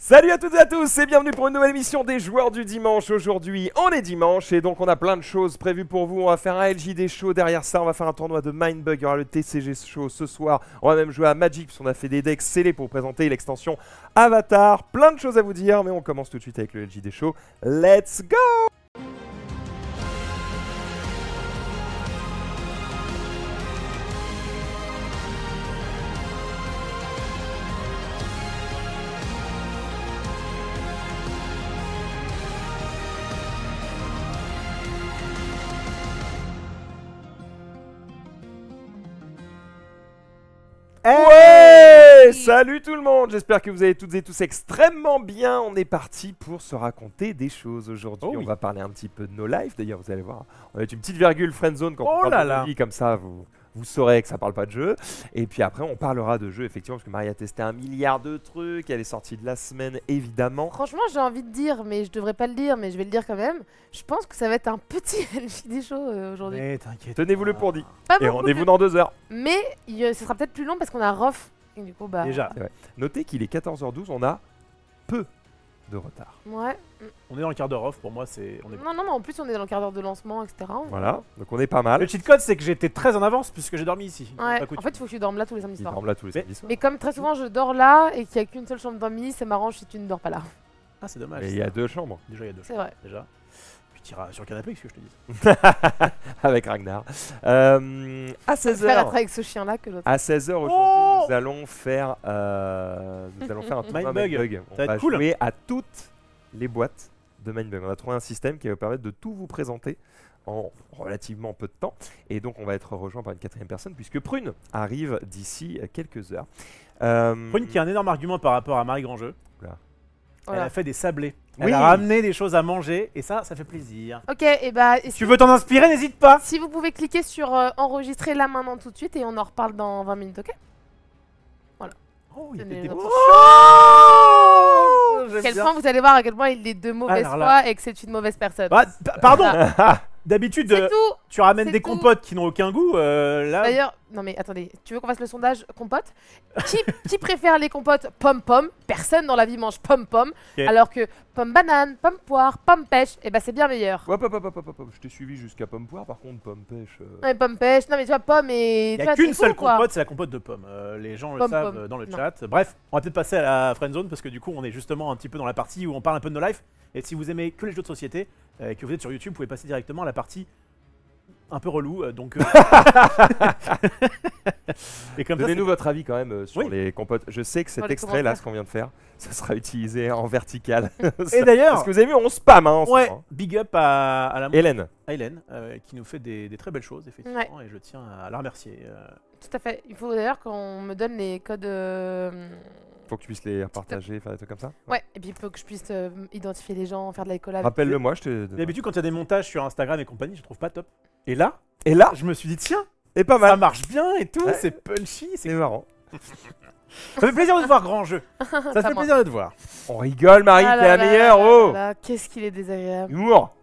Salut à toutes et à tous et bienvenue pour une nouvelle émission des joueurs du dimanche. Aujourd'hui on est dimanche et donc on a plein de choses prévues pour vous. On va faire un LJD show, derrière ça on va faire un tournoi de Mindbug, il y aura le TCG show ce soir. On va même jouer à Magic puisqu'on a fait des decks scellés pour présenter l'extension Avatar. Plein de choses à vous dire mais on commence tout de suite avec le LJD show. Let's go! Ouais! Salut tout le monde, j'espère que vous allez toutes et tous extrêmement bien. On est parti pour se raconter des choses aujourd'hui. On va parler un petit peu de nos lives. D'ailleurs, vous allez voir, on va mettre une petite virgule friendzone quand on parle de nos vies, comme ça vous saurez que ça parle pas de jeu. Et puis après, on parlera de jeux, effectivement, parce que Marie a testé 1 milliard de trucs. Elle est sortie de la semaine, évidemment. Franchement, j'ai envie de dire, mais je devrais pas le dire, mais je vais le dire quand même. Je pense que ça va être un petit LJD show aujourd'hui. Mais t'inquiète. Tenez-vous-le pour dit. Pas Et beaucoup rendez-vous de- dans 2 heures. Mais ce sera peut-être plus long parce qu'on a Rof. Et du coup, bah. Déjà, C'est vrai. Notez qu'il est 14h12, on a peu de retard. Ouais. on est dans le quart d'heure off. Pour moi, c'est. On est... Non, en plus, on est dans le quart d'heure de lancement, etc. Voilà, donc on est pas mal. Le cheat code, c'est que j'étais très en avance puisque j'ai dormi ici. Ouais, Pas cool. en fait, il faut que tu dormes là tous les samedis Il soirs. dorment là tous les Mais- samedis soirs. Mais comme très souvent, je dors là et qu'il n'y a qu'une seule chambre d'amis, ça m'arrange si tu ne dors pas là. Ah, c'est dommage. Et il y a 2 chambres. Déjà, il y a deux. C'est vrai. Déjà. Puis tu iras sur le canapé, ce que je te dis. Avec Ragnar. À Faire 16h. avec ce chien-là que l'autre. À 16h aujourd'hui, Oh nous allons faire un tournoi Mindbug. Mindbug. On Ça va va être cool. jouer à toutes les boîtes de Mindbug. On a trouvé un système qui va vous permettre de tout vous présenter en relativement peu de temps. Et donc on va être rejoint par une 4e personne puisque Prune arrive d'ici quelques heures. Prune qui a un énorme argument par rapport à Marie Grandjeu. Elle Voilà. a fait des sablés. Oui. Elle a ramené des choses à manger et ça fait plaisir. Ok, et bah. Si tu veux t'en inspirer, n'hésite pas. Si vous pouvez cliquer sur enregistrer là maintenant tout de suite et on en reparle dans 20 minutes, ok? Oh, il y a Tenez peut-être des... les Oh, j'aime Quel bien. point vous allez voir à quel point il est de mauvaise Alors là- foi et que c'est une mauvaise personne. Bah, pardon. Voilà. D'habitude, C'est tout. tu ramènes c'est des tout. compotes qui n'ont aucun goût. Là, D'ailleurs, non mais attendez, tu veux qu'on fasse le sondage compote qui préfère les compotes pomme-pomme? Personne dans la vie mange pomme-pomme, Ok. alors que pomme-banane, pomme-poire, pomme-pêche, et bah c'est bien meilleur. Hop, hop, hop, hop, hop, hop. Je t'ai suivi jusqu'à pomme poire, par contre pomme pêche. Non mais pomme-pêche, non mais tu vois, pomme et... il tu n'y vois, a qu'une c'est seule cool, quoi. compote, c'est la compote de pommes. Les gens le Pomme, savent pomme. dans le Non. chat. Bref, on va peut-être passer à la friendzone parce que du coup, on est justement un petit peu dans la partie où on parle un peu de nos lives. Et si vous aimez que les jeux de société, que vous êtes sur YouTube, vous pouvez passer directement à la partie un peu relou. Et comme ça, Donnez-nous votre avis quand même sur Oui. les compotes. Je sais que Sur cet les extrait là, commentaires. ce qu'on vient de faire, ça sera utilisé en vertical. Et d'ailleurs, Parce que vous avez vu, on spam hein, en ce ouais, moment, hein. big up à la Hélène. à Hélène qui nous fait des très belles choses, effectivement. Et je tiens à la remercier. Tout à fait. Il faut d'ailleurs qu'on me donne les codes... Faut que tu puisses les partager, faire des trucs comme ça. Ouais, et puis il faut que je puisse identifier les gens, faire de la collab. Rappelle-le moi, je te. D'habitude, quand il y a des montages sur Instagram et compagnie, je trouve pas top. Et là, Et là, je me suis dit, tiens, et pas ça mal. marche bien et tout, Ouais. c'est punchy, C'est marrant. ça fait plaisir de te voir, grand jeu. Ça Pas fait moi. plaisir de te voir. On rigole, Marie, Ah t'es là la là meilleure. là Oh, là, qu'est-ce qu'il est désagréable. humour.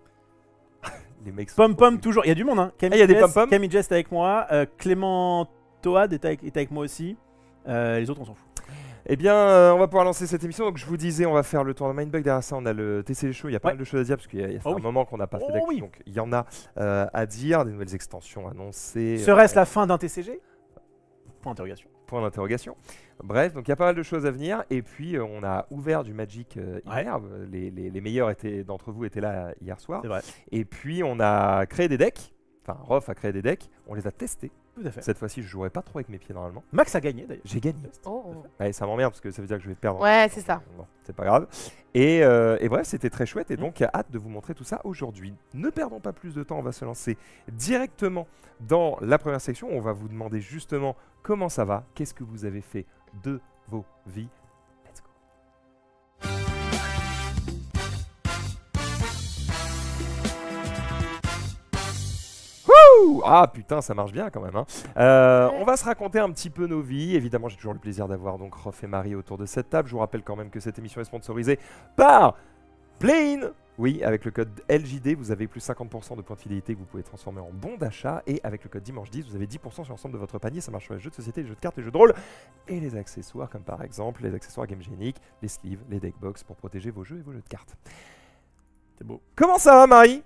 Les mecs. sont Pom Pom trop toujours, il y a du monde hein. il y a des Jess- pom-pom Camille Jess est avec moi, Clément Toad est avec moi aussi. Les autres on s'en fout. Eh bien, on va pouvoir lancer cette émission. Donc, je vous disais, on va faire le tour de Mindbug. Derrière ça, on a le TCG Show. Il y a pas Ouais. mal de choses à dire parce qu'il y a Oh un oui. moment qu'on n'a pas Oh fait d'actu. oui. Donc, il y en a à dire. Des nouvelles extensions annoncées. Serait-ce la fin d'un TCG? Point d'interrogation. Point d'interrogation. Bref, donc il y a pas mal de choses à venir. Et puis, on a ouvert du Magic hier. Les meilleurs d'entre vous étaient là hier soir. C'est vrai. Et puis, on a créé des decks. Enfin, Rof a créé des decks. On les a testés. Tout à fait. Cette fois-ci, je jouerai pas trop avec mes pieds normalement. Max a gagné d'ailleurs. J'ai gagné. Oh. Ouais, ça m'emmerde parce que ça veut dire que je vais perdre. Ouais, c'est ça. Non, c'est pas grave. Et bref, c'était très chouette et donc hâte de vous montrer tout ça aujourd'hui. Ne perdons pas plus de temps, on va se lancer directement dans la première section. On va vous demander justement comment ça va, qu'est-ce que vous avez fait de vos vies. Let's go. Wouh! Ah putain, ça marche bien quand même. Hein. On va se raconter un petit peu nos vies. Évidemment, j'ai toujours le plaisir d'avoir donc Rof et Marie autour de cette table. Je vous rappelle quand même que cette émission est sponsorisée par Play-in. Oui, avec le code LJD, vous avez plus 50% de points de fidélité que vous pouvez transformer en bon d'achat. Et avec le code Dimanche 10, vous avez 10% sur l'ensemble de votre panier. Ça marche sur les jeux de société, les jeux de cartes, les jeux de rôle et les accessoires, comme par exemple les accessoires Game Genic, les sleeves, les deckbox pour protéger vos jeux et vos jeux de cartes. C'est beau. Comment ça va, Marie?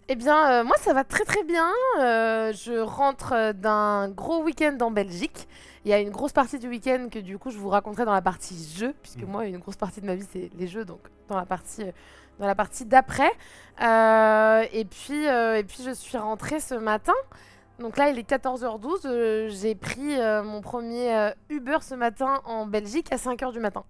Eh bien, moi, ça va très très bien. Je rentre d'un gros week-end en Belgique. Il y a une grosse partie du week-end que du coup, je vous raconterai dans la partie jeux, puisque moi, une grosse partie de ma vie, c'est les jeux, donc dans la partie d'après. Et puis, je suis rentrée ce matin. Donc là, il est 14h12. J'ai pris mon premier Uber ce matin en Belgique à 5h du matin.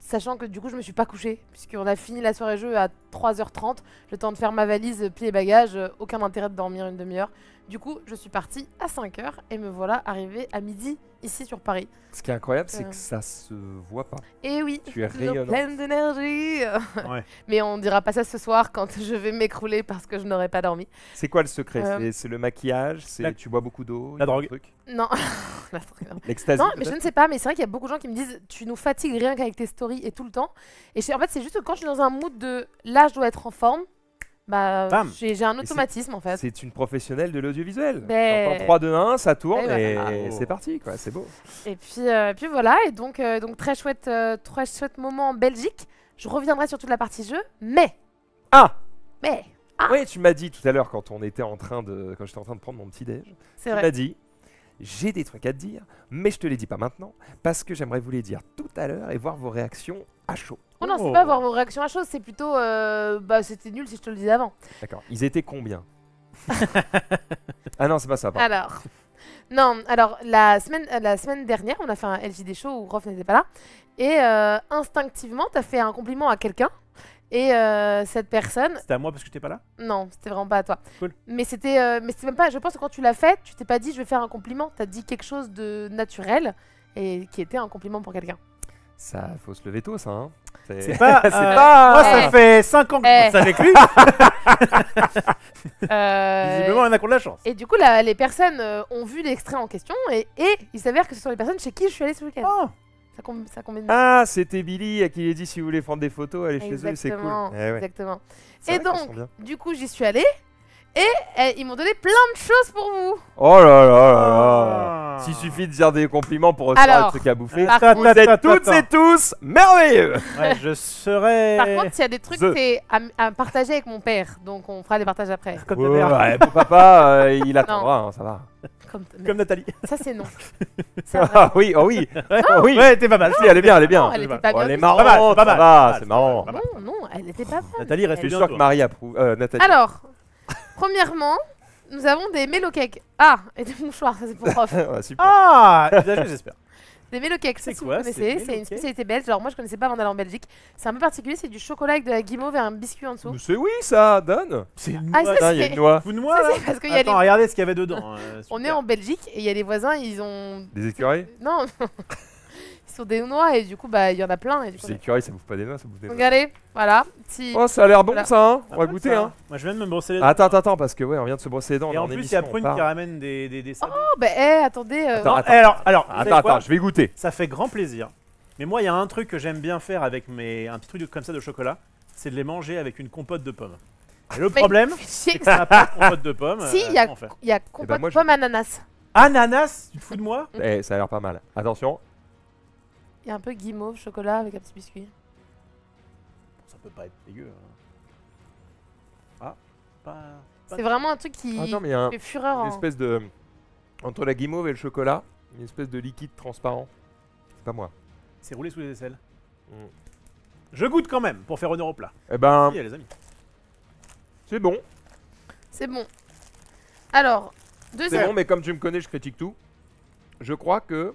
Sachant que du coup je me suis pas couchée puisqu'on a fini la soirée jeu à 3h30, le temps de faire ma valise, plier bagages, aucun intérêt de dormir une demi-heure. Du coup je suis partie à 5h et me voilà arrivée à midi ici sur Paris. Ce qui est incroyable, c'est que ça se voit pas. Et oui, Tu es toujours rayonnante. pleine d'énergie. Ouais. Mais on dira pas ça ce soir quand je vais m'écrouler parce que je n'aurai pas dormi. C'est quoi le secret? Euh, C'est le maquillage? La- Tu bois beaucoup d'eau? La il y a un drogue. truc Non, La drogue. L'ecstasy? Non, mais je peut-être ne sais pas, mais c'est vrai qu'il y a beaucoup de gens qui me disent tu nous fatigues rien qu'avec tes stories et tout le temps. Et en fait, c'est juste que quand je suis dans un mood de là, je dois être en forme, bah Bam. j'ai un c'est- automatisme en fait. C'est une professionnelle de l'audiovisuel. Ben- T'entends 3, 2, 1, ça tourne Et et voilà. c'est parti, quoi. C'est beau. Et puis voilà, et donc très chouette moment en Belgique. Je reviendrai sur toute la partie jeu, mais Ah Ah. Oui, tu m'as dit tout à l'heure quand j'étais en train de prendre mon petit déj. c'est Tu vrai. m'as dit, j'ai des trucs à te dire, mais je te les dis pas maintenant parce que j'aimerais vous les dire tout à l'heure et voir vos réactions à chaud. Oh non, Oh. c'est pas voir vos réactions à chose, c'est plutôt bah c'était nul si je te le disais avant. D'accord. Ils étaient combien? Ah non, c'est pas ça. pardon. Alors, non, alors la semaine dernière, on a fait un LJD show où Rof n'était pas là. Et instinctivement, t'as fait un compliment à quelqu'un. Et cette personne, C'était à moi parce que j'étais pas là. non, c'était vraiment pas à toi. Cool. Mais c'était même pas, je pense que quand tu l'as fait, tu t'es pas dit je vais faire un compliment. T'as dit quelque chose de naturel et qui était un compliment pour quelqu'un. Ça, faut se lever tôt, ça. Hein. C'est pas. c'est Moi, Eh. ça fait 5 ans que je bosse avec lui. Visiblement, on a qu'on de la chance. Et du coup, les personnes ont vu l'extrait en question et il s'avère que ce sont les personnes chez qui je suis allée ce week-end. Oh. Ça combine. Ah, c'était Billy à qui il a dit si vous voulez prendre des photos, allez chez eux, c'est cool. Exactement, Eh ouais. exactement. C'est Et vrai qu'elles donc, sont bien. du coup, j'y suis allée et ils m'ont donné plein de choses pour vous. Oh là là là Ah. là. S'il suffit de dire des compliments pour recevoir Alors, des trucs à bouffer, par Attends, vous êtes attends, toutes attends. et tous merveilleux. Ouais, je serais. Par contre, s'il y a des trucs, The- c'est à partager avec mon père. Donc, on fera les partages après. Comme ta Ouais, mère. ouais, pour papa, il attendra, hein, ça va. Comme Nathalie. Ça, c'est non. C'est vrai. Ah oui, oh oui, oh oui. Ouais, t'es pas mal. Si, elle est bien, elle est bien. Non, elle était pas Oh, bien. elle est du marrante, Pas mal, c'est pas mal, ça va, pas mal, c'est c'est marrant. pas mal. tout. Non, elle était pas bonne. Nathalie, Je reste suis bien. sûr que toi. Marie approuve. Nathalie. Alors, premièrement, nous avons des mélocakes. Ah, et des mouchoirs, ça c'est pour prof. Ouais, super. Ah, usagé, j'espère. Des mélocakes, C'est ça si quoi, vous c'est connaissez, des c'est une mélocakes spécialité belge. Alors moi je connaissais pas avant d'aller en Belgique. C'est un peu particulier, c'est du chocolat avec de la guimauve et un biscuit en dessous. Mais c'est oui, ça, donne. C'est une Ah, noix. ça, Ah, il y a c'est- une noix. Vous de moi Ça, là c'est parce qu'il y a Attends, les... regardez ce qu'il y avait dedans. On est en Belgique et il y a les voisins, ils ont... Des écureuils. Non, ils sont des noix et du coup bah il y en a plein. Et du coup, Ces écureuils, ça bouffe pas des noix, ça bouffe des noix. regardez, voilà. Si... Oh, ça a l'air bon, Voilà. ça, hein. On va goûter, hein. Moi, je viens de me brosser les dents. Attends, parce que ouais, on vient de se brosser les dents. Et on en est plus, il émission, y a on Prune part. qui ramène des sablés. Oh bah attendez. Attends, Non, alors, vous savez quoi Attends, je vais goûter. Ça fait grand plaisir. Mais moi, il y a un truc que j'aime bien faire avec un petit truc comme ça de chocolat, c'est de les manger avec une compote de pommes. Et le Mais- problème, Si, c'est que ça n'a pas de compote de pommes. il y a comment faire il y a compote moi, je- pomme ananas. Ananas, tu te fous de moi Eh, ça a l'air pas mal. Attention. Il y a un peu guimauve, chocolat avec un petit biscuit. Ça peut pas être dégueu. Ah, pas. C'est vraiment un truc qui Attends, mais il y a fait fureur. une en- espèce de. Entre la guimauve et le chocolat, une espèce de liquide transparent. C'est pas moi. C'est roulé sous les aisselles. Mm. Je goûte quand même pour faire honneur au plat. Eh ben, Si, les amis. c'est bon. C'est bon. Alors, C'est deuxième. bon, mais comme tu me connais, je critique tout. Je crois que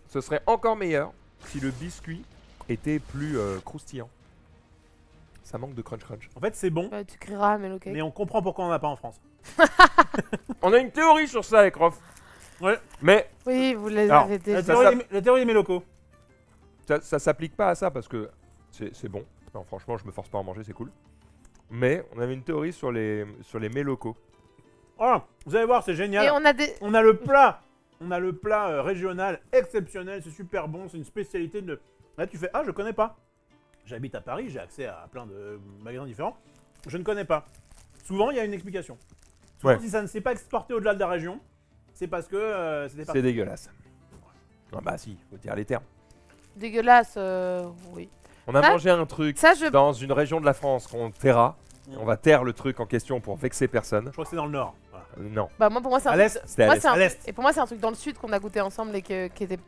ce serait encore meilleur si le biscuit était plus croustillant. Ça manque de crunch crunch. En fait, c'est bon, Bah, tu crieras, mais ok. mais on comprend pourquoi on n'a pas en France. On a une théorie sur ça, avec Rof. Ouais. Mais Oui, vous les Alors, avez déjà. La théorie des mélocos. ça s'applique pas à ça parce que c'est bon. Non, franchement, je me force pas à en manger, c'est cool. Mais on avait une théorie sur les mets locaux. Oh, vous allez voir, c'est génial. Et on a des. On a le plat. On a le plat régional exceptionnel, c'est super bon, c'est une spécialité de. Là, tu fais ah, je connais pas. j'habite à Paris, j'ai accès à plein de magasins différents. Je ne connais pas. Souvent, il y a une explication. Souvent, Ouais. si ça ne s'est pas exporté au-delà de la région, c'est parce que c'était pas. C'est dégueulasse. Ah bah si, faut dire les termes. Dégueulasse, oui. On a Ça- mangé un truc Ça, je. dans une région de la France qu'on taira. On va taire le truc en question pour vexer personne. Je crois que c'est dans le nord. Voilà. Non, Bah, moi, pour moi, c'est un À truc- l'est. c'était à Moi, l'est. c'est un- À l'est. Et pour moi, c'est un truc dans le sud qu'on a goûté ensemble et qui était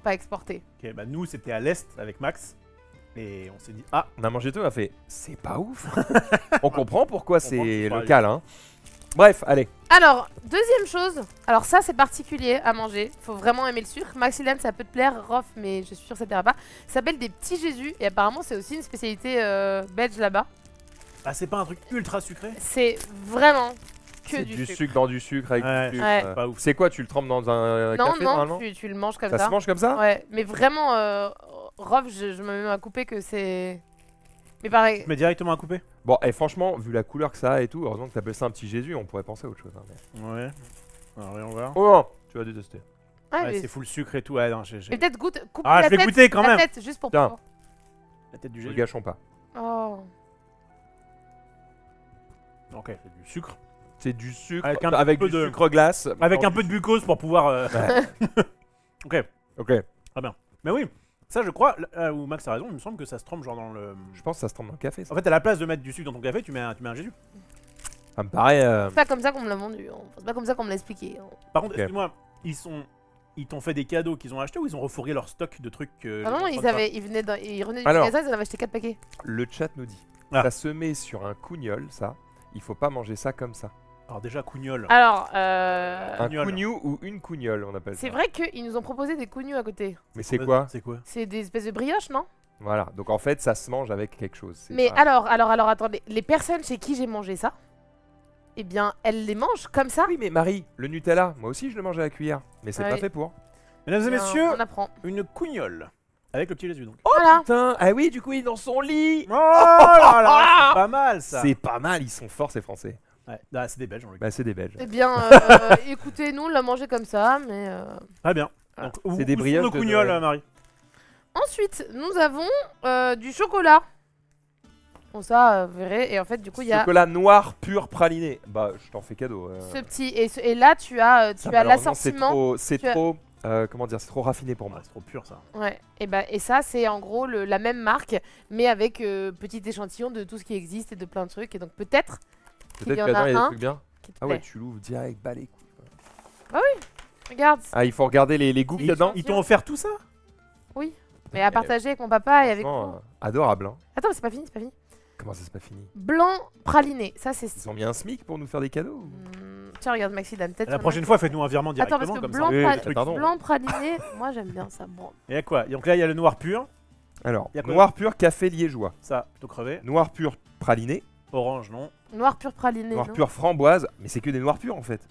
pas exporté. Ok, bah nous, c'était à l'est avec Max. Et on s'est dit, ah, On a mangé tout, on a fait c'est pas ouf. On comprend pourquoi comprend que c'est c'est pas local, hein. Bref, allez. Alors, deuxième chose. Alors, ça, c'est particulier à manger. Faut vraiment aimer le sucre. Maxilène, ça peut te plaire. Rof, mais je suis sûre que ça te plaira pas. Ça s'appelle des petits Jésus. Et apparemment, c'est aussi une spécialité belge là-bas. ah c'est pas un truc ultra sucré. C'est vraiment que C'est du, du sucre. sucre dans du sucre avec Ouais, du sucre. ouais. Pas ouf. C'est quoi, tu le trempes dans un Non, café non, normalement tu le manges comme Ça ça. se mange comme ça Ouais, mais vraiment, Rof, je me mets à couper que c'est. Mais pareil. Tu mets directement à couper. Bon, et franchement, vu la couleur que ça a et tout, heureusement que t'appelles ça un petit Jésus, on pourrait penser à autre chose. Hein, mais- Ouais. Alors, voyons voir. Oh non, tu vas détester. Ouais, Ouais, mais c'est full sucre et tout. Ouais, non, mais peut-être goûte. Coupe Ah, la je vais tête, goûter quand la même. tête, juste pour Tiens. pouvoir. La tête du Ne Jésus. gâchons pas. Oh. Ok, c'est du sucre. C'est du sucre Avec un avec peu du de- sucre glace. Avec dans un du peu de glucose pour pouvoir. Ok. Ok, Mais oui, ça je crois, là où Max a raison, il me semble que ça se trempe genre dans le. je pense que ça se trompe dans le café. Ça, En fait, à la place de mettre du sucre dans ton café, tu mets un Jésus. ça me paraît. C'est pas comme ça qu'on me l'a vendu. Hein. C'est pas comme ça qu'on me l'a expliqué. Hein. Par contre, Ok. excuse-moi, ils t'ont fait des cadeaux qu'ils ont achetés ou ils ont refourgué leur stock de trucs que. Ah non, les gens prennent ils revenaient du Alors. magasin, ils en avaient acheté 4 paquets. Le chat nous dit Ah. ça se met sur un cougnol, ça. Il faut pas manger ça comme ça. pas. Alors, déjà, cougnol. Alors, Un Cougnol. cougnou ou une cougnole, on appelle ça. c'est vrai qu'ils nous ont proposé des cougnous à côté. Mais c'est quoi C'est quoi C'est des espèces de brioches, non? Voilà, donc en fait, ça se mange avec quelque chose. c'est Mais pas- alors, attendez. Les personnes chez qui j'ai mangé ça, eh bien, elles les mangent comme ça. Oui, mais Marie, le Nutella, moi aussi je le mange à la cuillère. Mais c'est Ouais. pas fait pour. Mesdames et Bien, messieurs, on apprend. une cougnole. Avec le petit Jésus donc. Voilà. Putain, ah oui, du coup, il est dans son lit. Oh là là, c'est pas mal ça. C'est pas mal, ils sont forts ces Français. Ouais, ah, c'est des Belges, on le Bah, c'est des Belges. Eh bien, écoutez, nous, on l'a mangé comme ça, mais. Très bien. Voilà. Donc, C'est des où sont brioches nos de cougnols, Noël. Marie. Ensuite, nous avons du chocolat. Bon, ça, vous verrez. Et en fait, du coup, il y a Chocolat noir pur praliné. Bah, je t'en fais cadeau. ce petit. Et là, tu as Ça, tu as malheureusement, c'est l'assortiment. trop, c'est Tu as- trop, comment dire, c'est trop raffiné pour moi. Ouais, c'est trop pur ça. Ouais. Et ça, c'est en gros la même marque, mais avec petit échantillon de tout ce qui existe et de plein de trucs. Et donc, peut-être qu'il Peut-être y en que là-dedans, a il y a des un trucs bien. qui te Ah ouais, plaît. tu l'ouvres direct, bah les couilles. Regarde. Ah, il faut regarder les goûts qu'il y a dedans. Ils t'ont offert tout ça? Mais à partager avec mon papa et avec Franchement, vous. adorable, hein. Attends, mais c'est pas fini, c'est pas fini. Comment ça, c'est pas fini? Blanc praliné. Ça, c'est. Ils ont mis un SMIC pour nous faire des cadeaux ou- Tiens, regarde, Maxi, donne peut-être. La sur prochaine notre- fois, faites-nous un virement Attends, directement parce que comme blanc, ça. Oui, praliné, pardon. blanc praliné, moi j'aime bien ça. Bon. Et à quoi? Donc là, il y a le noir pur, Alors, Y a quoi noir pur café liégeois. ça, plutôt crevé. Noir pur praliné. Orange, non. Noir pur praliné. Noir non pur framboise. Mais c'est que des noirs purs en fait.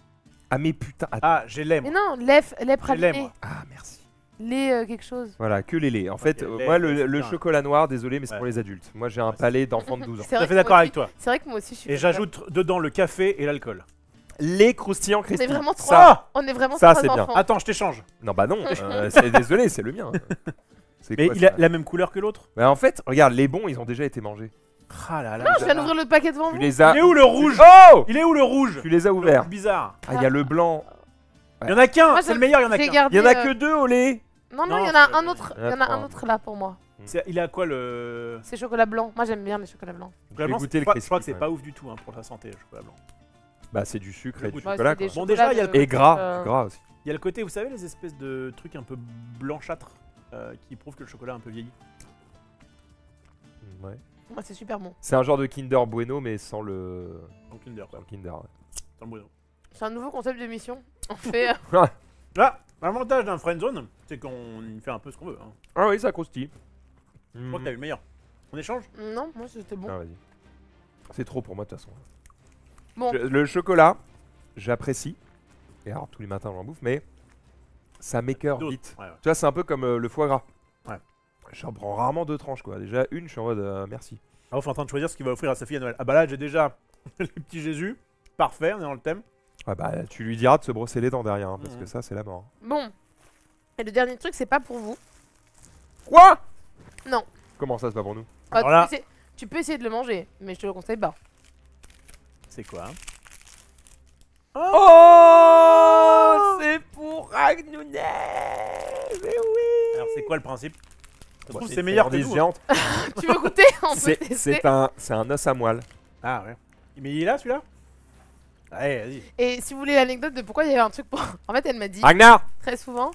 Ah, mais putain. Attends. Ah, j'ai lait, Mais moi. non, lait J'ai praliné. lait, moi. Ah, merci. Lait quelque chose. Voilà, que les laits. En fait, lait, moi, lait, c'est le bien. chocolat noir, désolé, mais c'est Ouais. pour les adultes. Moi, j'ai un Ouais, c'est- palais d'enfant de 12 ans. C'est Tout à vrai fait que d'accord moi avec aussi- toi. C'est vrai que moi aussi je suis. Et j'ajoute dedans le café et l'alcool. Les croustillants On est Christine. vraiment Ça. trois. On est vraiment ça, trois c'est bien. enfants. Attends, je t'échange. Non, bah non. Désolé, c'est le mien. C'est Mais quoi, il ça a la même couleur que l'autre. Bah, en fait, regarde, les bons, ils ont déjà été mangés. Ah là là. Non, je viens d'ouvrir le paquet devant Tu vous. les as. Il est où le rouge? Oh Il est où le rouge? Tu les as Le ouverts. rouge bizarre. Ah, il y a le blanc. Il y en a qu'un, Moi, c'est j'ai- le meilleur, il y en a J'ai qu'un. Il gardé. y en a que deux au lait. Non, non, Non, il y en a c'est- un autre. Il y en a un Attends. autre là pour moi. Il a quoi le. C'est chocolat blanc. Moi j'aime bien les chocolats blancs. Je vais Blanc, goûter le je crois crispy, que c'est ouais. pas ouf du tout hein, pour la santé, le chocolat blanc. Bah, c'est du sucre et du Écoute, Ouais, chocolat. c'est des quoi. Bon, déjà, il y a chocolats Et de- gras, euh, gras aussi. Il y a le côté, vous savez, les espèces de trucs un peu blanchâtres qui prouvent que le chocolat a un peu vieilli. Ouais. Moi c'est super bon. C'est un genre de Kinder Bueno, mais sans le, Donc Kinder, sans quoi. le Kinder. ouais. Dans le Bueno. C'est un nouveau concept d'émission. On fait. Là, l'avantage d'un friendzone, c'est qu'on fait un peu ce qu'on veut. Hein. Ah oui, ça croustille. Je crois que t'as eu le meilleur. On échange? Non, moi c'était bon. Ah, vas-y. C'est trop pour moi de toute façon. Bon. Le chocolat, j'apprécie. Et alors, tous les matins, j'en bouffe, mais ça m'écœure D'autres. vite. Ouais, ouais. Tu vois, c'est un peu comme le foie gras. Ouais. J'en prends rarement deux tranches, quoi. Déjà, une, je suis en mode merci. Alors, on est en train de choisir ce qu'il va offrir à sa fille à Noël. Ah bah là, j'ai déjà les petits Jésus. Parfait, on est dans le thème. Ah bah, tu lui diras de se brosser les dents derrière, hein, parce Mhm. que ça, c'est la mort. Bon. Et le dernier truc, c'est pas pour vous. Quoi? Non. Comment ça, c'est pas pour nous? Ah, Alors là- tu peux essayer de le manger, mais je te le conseille pas. C'est quoi hein? Oh, c'est pour Ragnounet. Mais oui. Alors c'est quoi le principe? Bon, c'est meilleur que des nous. géantes. Tu veux goûter? On peut tester. C'est un os à moelle. Ah ouais. Mais il est là celui-là? Allez, vas-y. Et si vous voulez l'anecdote de pourquoi il y avait un truc pour... En fait, elle m'a dit Ragnar. très souvent,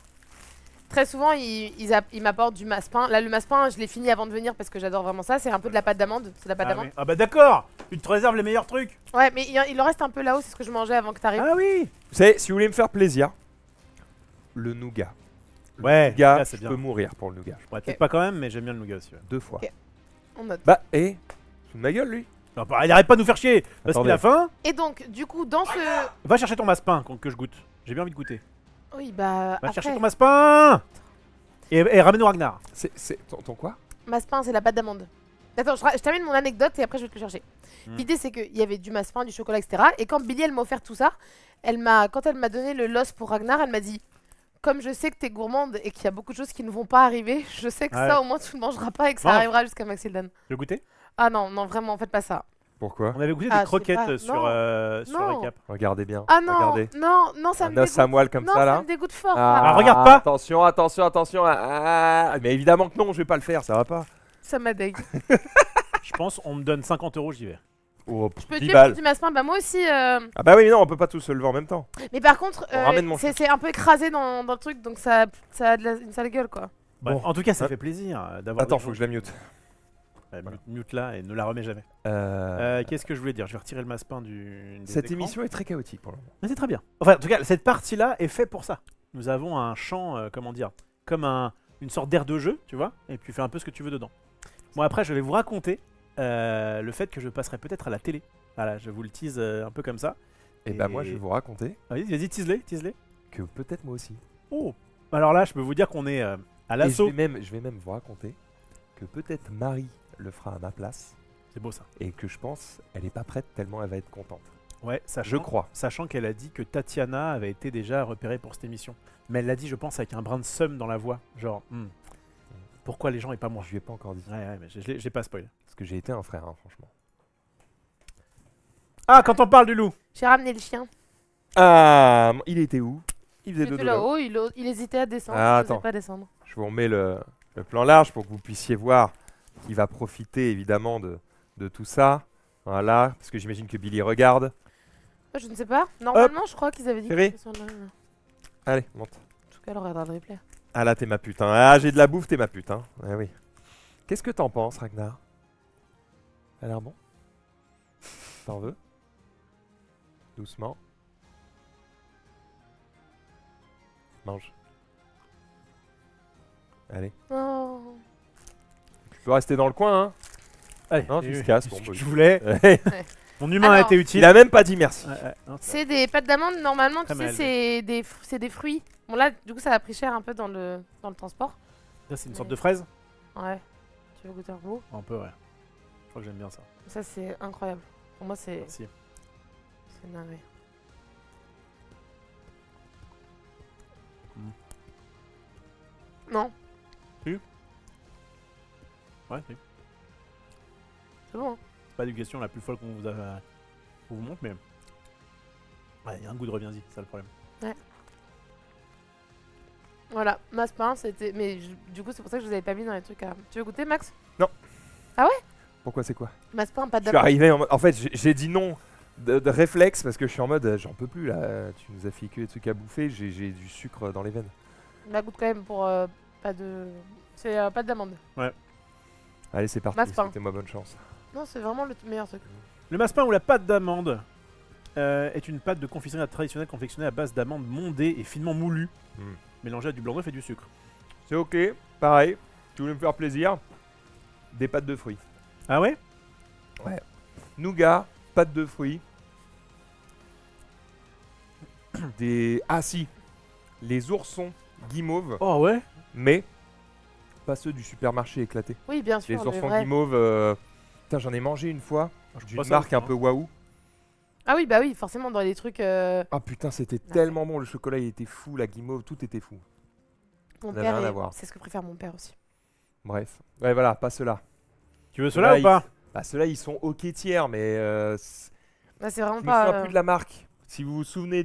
ils m'apportent du massepain. Là, le massepain, je l'ai fini avant de venir parce que j'adore vraiment ça. C'est un peu de la pâte d'amande. C'est de la pâte Ah, d'amande. oui. Ah bah d'accord. Tu te réserves les meilleurs trucs. Ouais, mais il en reste un peu là-haut. C'est ce que je mangeais avant que t'arrives. Ah oui. Vous savez, si vous voulez me faire plaisir, le nougat. Le Ouais, nougat, là, c'est je bien. peux mourir pour le nougat. Ouais, peut-être pas quand même, mais j'aime bien le nougat aussi. Ouais. 2 fois. Ok. On note. Bah, sous ma gueule, lui. Non, bah, il arrête pas de nous faire chier parce Attendez. qu'il a faim. Et donc, du coup, dans ce... Va chercher ton massepain que je goûte. J'ai bien envie de goûter. Oui, bah... Va chercher après, ton massepain. Et ramène-nous Ragnar. C'est ton quoi? massepain, c'est la pâte d'amande. Attends, je termine mon anecdote et après je vais te le chercher. Hmm. L'idée, c'est qu'il y avait du massepain, du chocolat, etc. Et quand Billy, elle m'a offert tout ça, quand elle m'a donné le los pour Ragnar, elle m'a dit... Comme je sais que t'es gourmande et qu'il y a beaucoup de choses qui ne vont pas arriver, je sais que Ouais. ça au moins tu ne mangeras pas et que ça Mange. arrivera jusqu'à Maxildan. Tu veux goûter? Ah non, non, vraiment, faites pas ça. Pourquoi? On avait goûté Ah, des je sais croquettes pas. sur Non. Recap. Regardez bien. Ah non, Regardez. non, ça Un me os à dégoûte. moelle comme Non, ça, là. me dégoûte fort. Ah, regarde pas. Attention, attention, attention. Mais évidemment que non, je vais pas le faire, ça va pas. Ça m'a dégue. Je pense on me donne 50 €, j'y vais. Oh, Je peux 10 tuer balles. pour du massepain, bah moi aussi. Ah bah oui, mais non, on peut pas tous se lever en même temps. Mais par contre, On ramène mon c'est un peu écrasé dans le truc, donc ça a une sale gueule quoi. Bon. Bon. En tout cas, ça Hein fait plaisir d'avoir. Attends, des faut gens que je la mute. qui- mute là et ne la remets jamais. Qu'est-ce que je voulais dire? Je vais retirer le massepain des Cette écrans. émission est très chaotique pour le moment. Mais c'est très bien. Enfin, en tout cas, cette partie-là est faite pour ça. Nous avons un champ, comment dire, comme une sorte d'aire de jeu, tu vois, et puis tu fais un peu ce que tu veux dedans. Bon, après, je vais vous raconter le fait que je passerai peut-être à la télé. Voilà, je vous le tease un peu comme ça. Et bah moi, je vais vous raconter Vas-y, vas-y, tease-les. que peut-être moi aussi. Oh. Alors là, je peux vous dire qu'on est à Et l'assaut. je vais même vous raconter que peut-être Marie le fera à ma place C'est beau ça. et que je pense elle est pas prête tellement elle va être contente. Ouais, Je crois. Sachant qu'elle a dit que Tatiana avait été déjà repérée pour cette émission. Mais elle l'a dit, je pense, avec un brin de seum dans la voix. Genre, pourquoi les gens et pas moi? Je lui ai pas encore dit. Ouais, mais j'ai pas spoil. Parce que j'ai été un frère, hein, franchement. Ah, quand on parle du loup. J'ai ramené le chien. Ah, il était où? Il faisait Il était dodo là-haut. là-haut, il hésitait à descendre. Ah, il osait attends. pas descendre. Je vous remets le plan large pour que vous puissiez voir qui va profiter évidemment de tout ça. Voilà, parce que j'imagine que Billy regarde. Je ne sais pas. Normalement, je crois qu'ils avaient dit Chérie. que ce soit là. Allez, monte. En tout cas, elle regardera le replay. Ah là, t'es ma pute. Hein. Ah, j'ai de la bouffe, t'es ma pute. Hein. Ah oui. Qu'est-ce que t'en penses, Ragnar? Ça a l'air bon? T'en veux? Doucement. Mange. Allez. Oh. Tu peux rester dans le coin, hein? Allez, Non, tu te casses, bon, bah, je voulais. Mon humain a Alors, été utile. Il a même pas dit merci. Non, C'est des pâtes d'amande, normalement, Très tu sais, mal c'est des fruits. Bon, là, du coup, ça a pris cher un peu dans le transport. ça, c'est une sorte de fraise. Ouais. Tu veux goûter un goût? Un peu, ouais. Je crois que j'aime bien ça. Ça, c'est incroyable. Pour moi, c'est Merci. dingue. Non, Ouais, c'est c'est bon. Hein. pas l'éducation la plus folle qu'on vous montre, mais. Ouais, il y a un goût de reviens-y, c'est ça le problème. Voilà, massepain, c'était. Mais du coup, c'est pour ça que je vous avais pas mis dans les trucs à. Tu veux goûter, Max? Pourquoi c'est quoi? Massepain, pâte Je suis d'amande. arrivé en mode... En fait, j'ai dit non de réflexe parce que je suis en mode j'en peux plus là. Tu nous as fait que des trucs à bouffer, j'ai du sucre dans les veines. Bah, goûte quand même pour pas de. C'est pâte d'amande. Allez, c'est parti. Massepain. Souhaitez-moi bonne chance. Non, c'est vraiment le meilleur truc. Le massepain ou la pâte d'amande est une pâte de confiserie traditionnelle confectionnée à base d'amandes mondées et finement moulues, mélangée à du blanc d'œuf et du sucre. C'est ok, pareil. Tu voulais me faire plaisir? Des pâtes de fruits. Ah ouais? Nougat, pâtes de fruits. Ah si, les oursons guimauves, Oh ouais? mais pas ceux du supermarché éclatés. Oui, bien Les sûr, mais oursons vrai. guimauves, putain j'en ai mangé une fois, Je d'une crois ça marque aussi, un hein. peu waouh. Ah oui, bah oui, forcément, dans les trucs. Ah putain c'était tellement bon, le chocolat il était fou, la guimauve, tout était fou. Mon Ça n'a rien à père, voir. c'est ce que préfère mon père aussi. Bref. Ouais, voilà, pas ceux-là. Tu veux cela ou pas? Bah, ceux-là, ils sont ok tiers, mais Bah, c'est vraiment je me souviens pas. plus de la marque. Si vous vous souvenez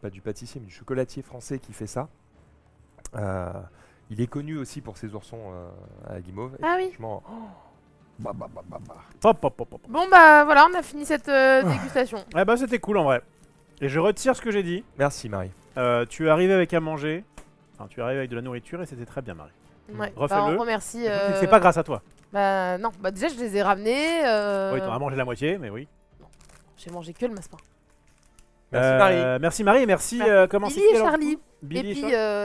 pas du pâtissier, mais du chocolatier français qui fait ça. Il est connu aussi pour ses oursons à Guimauve. Ah oui. Franchement, bah. Hop, hop, hop, hop. Bon, bah voilà, on a fini cette dégustation. Ah bah c'était cool en vrai. Et je retire ce que j'ai dit. Merci Marie. Tu es arrivé avec à manger. Enfin, tu es arrivé avec de la nourriture et c'était très bien, Marie. Ouais. Refais-le. Bah, on remercie. C'est pas grâce à toi. Bah non, bah déjà je les ai ramenés. Oui, t'en as mangé la moitié, mais oui. J'ai mangé que le massepain. Merci Marie. Merci Marie, merci. Merci. Comment Billy c'est et Charlie. Billy Et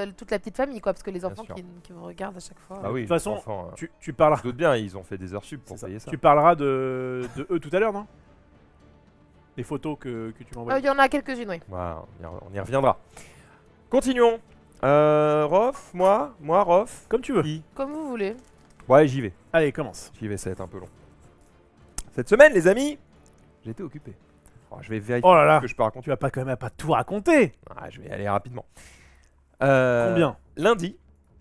puis toute la petite famille, quoi, parce que les enfants sûr. qui me regardent à chaque fois. Bah oui, De toute façon, les enfants, tu parleras. je doute bien, ils ont fait des heures sup pour C'est ça. payer ça. Tu parleras de eux tout à l'heure, non? Les photos que tu m'envoies. Il y en a quelques-unes, oui. Voilà, on y reviendra. Continuons. Rof, moi, Rof. Comme tu veux. Qui Comme vous voulez. Ouais, j'y vais. Allez, commence. J'y vais, ça va être un peu long. Cette semaine, les amis, j'ai été occupé. Alors, je vais vérifier Oh là là. ce que je peux raconter. Tu vas pas quand même pas tout raconter. Ah, je vais aller rapidement. Combien? Lundi,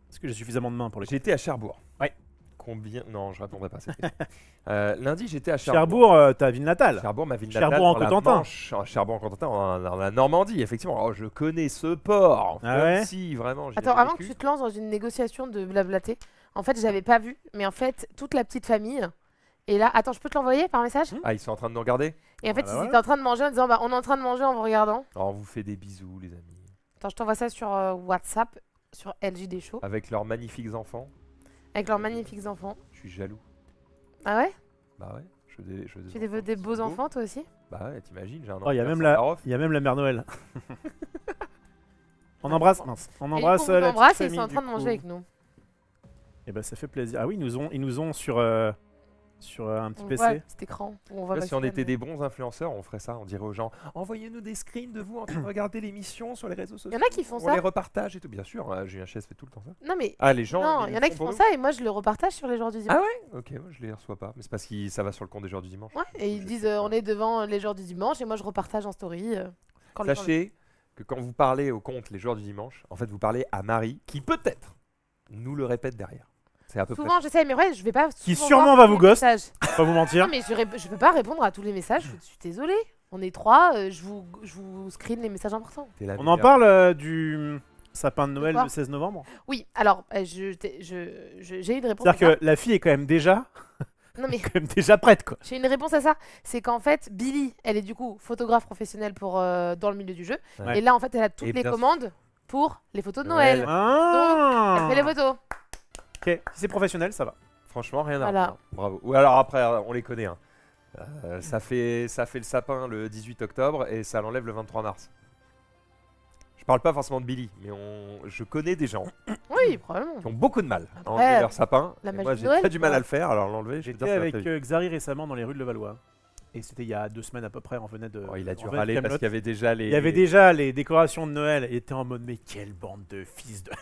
Parce que j'ai suffisamment de mains pour les. j'étais à Cherbourg. Ouais. Combien? Non, je répondrai pas à cette question. Lundi, j'étais à Cherbourg, ta ville natale. Cherbourg, ma ville natale. Cherbourg-en-Cotentin. Cherbourg-en-Cotentin, dans la Normandie, effectivement. Oh, je connais ce port. Ah Comme ouais si, vraiment, j'y Attends, avais avant que vécu. tu te lances dans une négociation de blablater, en fait, j'avais pas vu, mais en fait, toute la petite famille. Et là, attends, je peux te l'envoyer par message? Ah, ils sont en train de nous regarder? Et en fait, bah ils ouais. étaient en train de manger en disant bah, on est en train de manger en vous regardant. Alors, on vous fait des bisous, les amis. Attends, je t'envoie ça sur WhatsApp, sur LJD Show, Avec leurs magnifiques enfants. avec leurs magnifiques enfants. Je suis jaloux. Ah ouais? Bah ouais. Je veux Tu veux des beaux enfants, toi aussi? Bah ouais, t'imagines, j'ai un Oh, il y a enfant même sans Rof. il y a même la mère Noël. On embrasse. Mince. On embrasse. Et la on embrasse petite et ils sont en famille, train de du manger coup. avec nous. Et bah ça fait plaisir. Ah oui, ils nous ont sur un petit On PC. voit cet écran où on voit Tu vois, si on Pascal, était mais- des bons influenceurs, on ferait ça. On dirait aux gens envoyez-nous des screens de vous en train de regarder l'émission sur les réseaux sociaux. Il y en a qui font on ça. les repartage et tout. Bien sûr, Julien Chies fait tout le temps ça. Non, mais Ah, les gens. non, ils il y en le a qui pour font nous ça et moi je le repartage sur les jours du dimanche. Ah ouais. Ok, moi je les reçois pas. Mais c'est parce que ça va sur le compte des jours du dimanche. Ouais, et ils Je disent sais pas. on est devant les jours du dimanche et moi je repartage en story. Quand les gens- Sachez que quand vous parlez au compte les jours du dimanche, en fait, vous parlez à Marie qui peut-être nous le répète derrière. C'est à peu près. Souvent j'essaie, mais ouais, je vais pas. Qui souvent sûrement voir va tous vous les ghost. messages. Pas vous mentir. Non, mais je peux pas répondre à tous les messages, je suis désolée. On est trois, je vous screen les messages importants. T'es la On en meilleure. parle du sapin de Noël quoi le 16 novembre. Oui, alors j'ai une réponse. C'est-à-dire à que la fille est quand même déjà ça. Non mais quand même déjà prête quoi. j'ai une réponse à ça. C'est qu'en fait, Billy, elle est du coup photographe professionnelle pour dans le milieu du jeu. Ouais. Et là, en fait, elle a toutes Et les bien commandes pour les photos de Noël. Noël. Ah. Elle fait les photos. Ok, si c'est professionnel, ça va. Franchement, rien à Voilà. redire. Bravo. Ou alors après, on les connaît. Hein. Ça fait le sapin le 18 octobre et ça l'enlève le 23 mars. Je parle pas forcément de Billy, mais je connais des gens Oui, probablement. qui ont beaucoup de mal à Après, enlever leur sapin. la Et magie moi, de j'ai Noël, très du mal quoi. à le faire, alors l'enlever, je peux J'étais dire, c'est avec pas très Xari récemment dans les rues de Levallois. Et c'était il y a 2 semaines à peu près, on venait de. Oh, il a dû on venait de râler parce Kaamelott. qu'il y avait déjà les. Il y avait déjà les décorations de Noël. Il était en mode mais quelle bande de fils de.